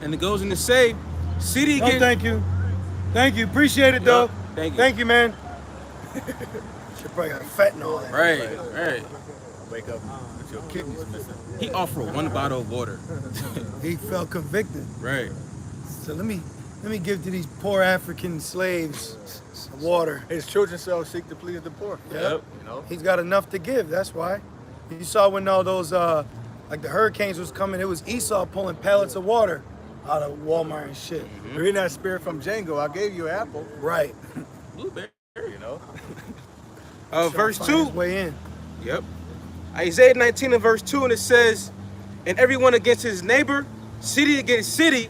And it goes in to say, city No, against. thank you. Thank you. Appreciate it, though. Thank you. Thank you, man. Should probably got fentanyl in it. Right. Wake up with your kidneys missing. He offered one bottle of water. He felt convicted. Right. So let me give to these poor African slaves some water. His children shall seek to please the poor. Yep. You know? He's got enough to give. That's why. You saw when all those like the hurricanes was coming, it was Esau pulling pallets of water out of Walmart and shit. You're in that spirit from Django. I gave you an apple, Right. Blueberry. you know? Verse Find 2. his way in. Yep. Isaiah 19 and verse 2, and it says, and everyone against his neighbor, city against city,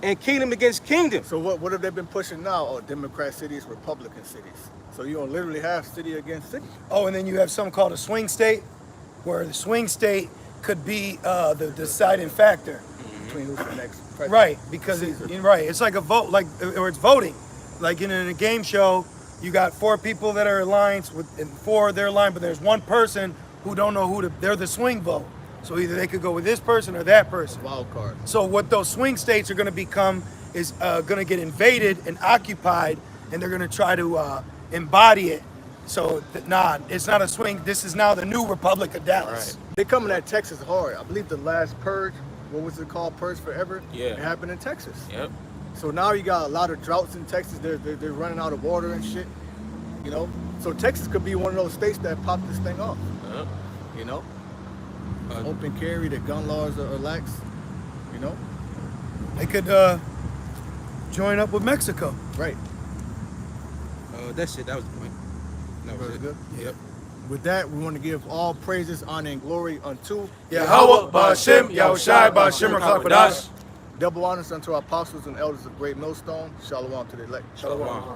and kingdom against kingdom. So what have they been pushing now? Oh, Democrat cities, Republican cities. So you don't literally have city against city. Oh, and then you have something called a swing state, where the swing state could be the deciding factor. Between who's the next president. Right, because Caesar. right, it's like a vote, like or it's voting. Like in a game show, you got 4 people that are aligned with, and 4 they're aligned, but there's one person who don't know they're the swing vote. So either they could go with this person or that person. Wild card. So what those swing states are going to become is going to get invaded and occupied, and they're going to try to embody it. So it's not a swing. This is now the new Republic of Dallas. They coming at Texas hard. I believe the last purge, what was it called? Purge Forever? Yeah. It happened in Texas. Yep. So now you got a lot of droughts in Texas. They're running out of water and shit. You know? So Texas could be one of those states that pop this thing off. Yep. You know? Uh, Open carry, the gun laws are lax. You know? They could join up with Mexico. Right. That's it. That was the point. That was Very it. good. Yep. With that, we want to give all praises, honor, and glory unto Yahweh, Ba'Shem, Yahushai, Ba'Shem, Rakakadash. double honors unto our apostles and elders of Great Millstone. Shalom to the elect. Shalom.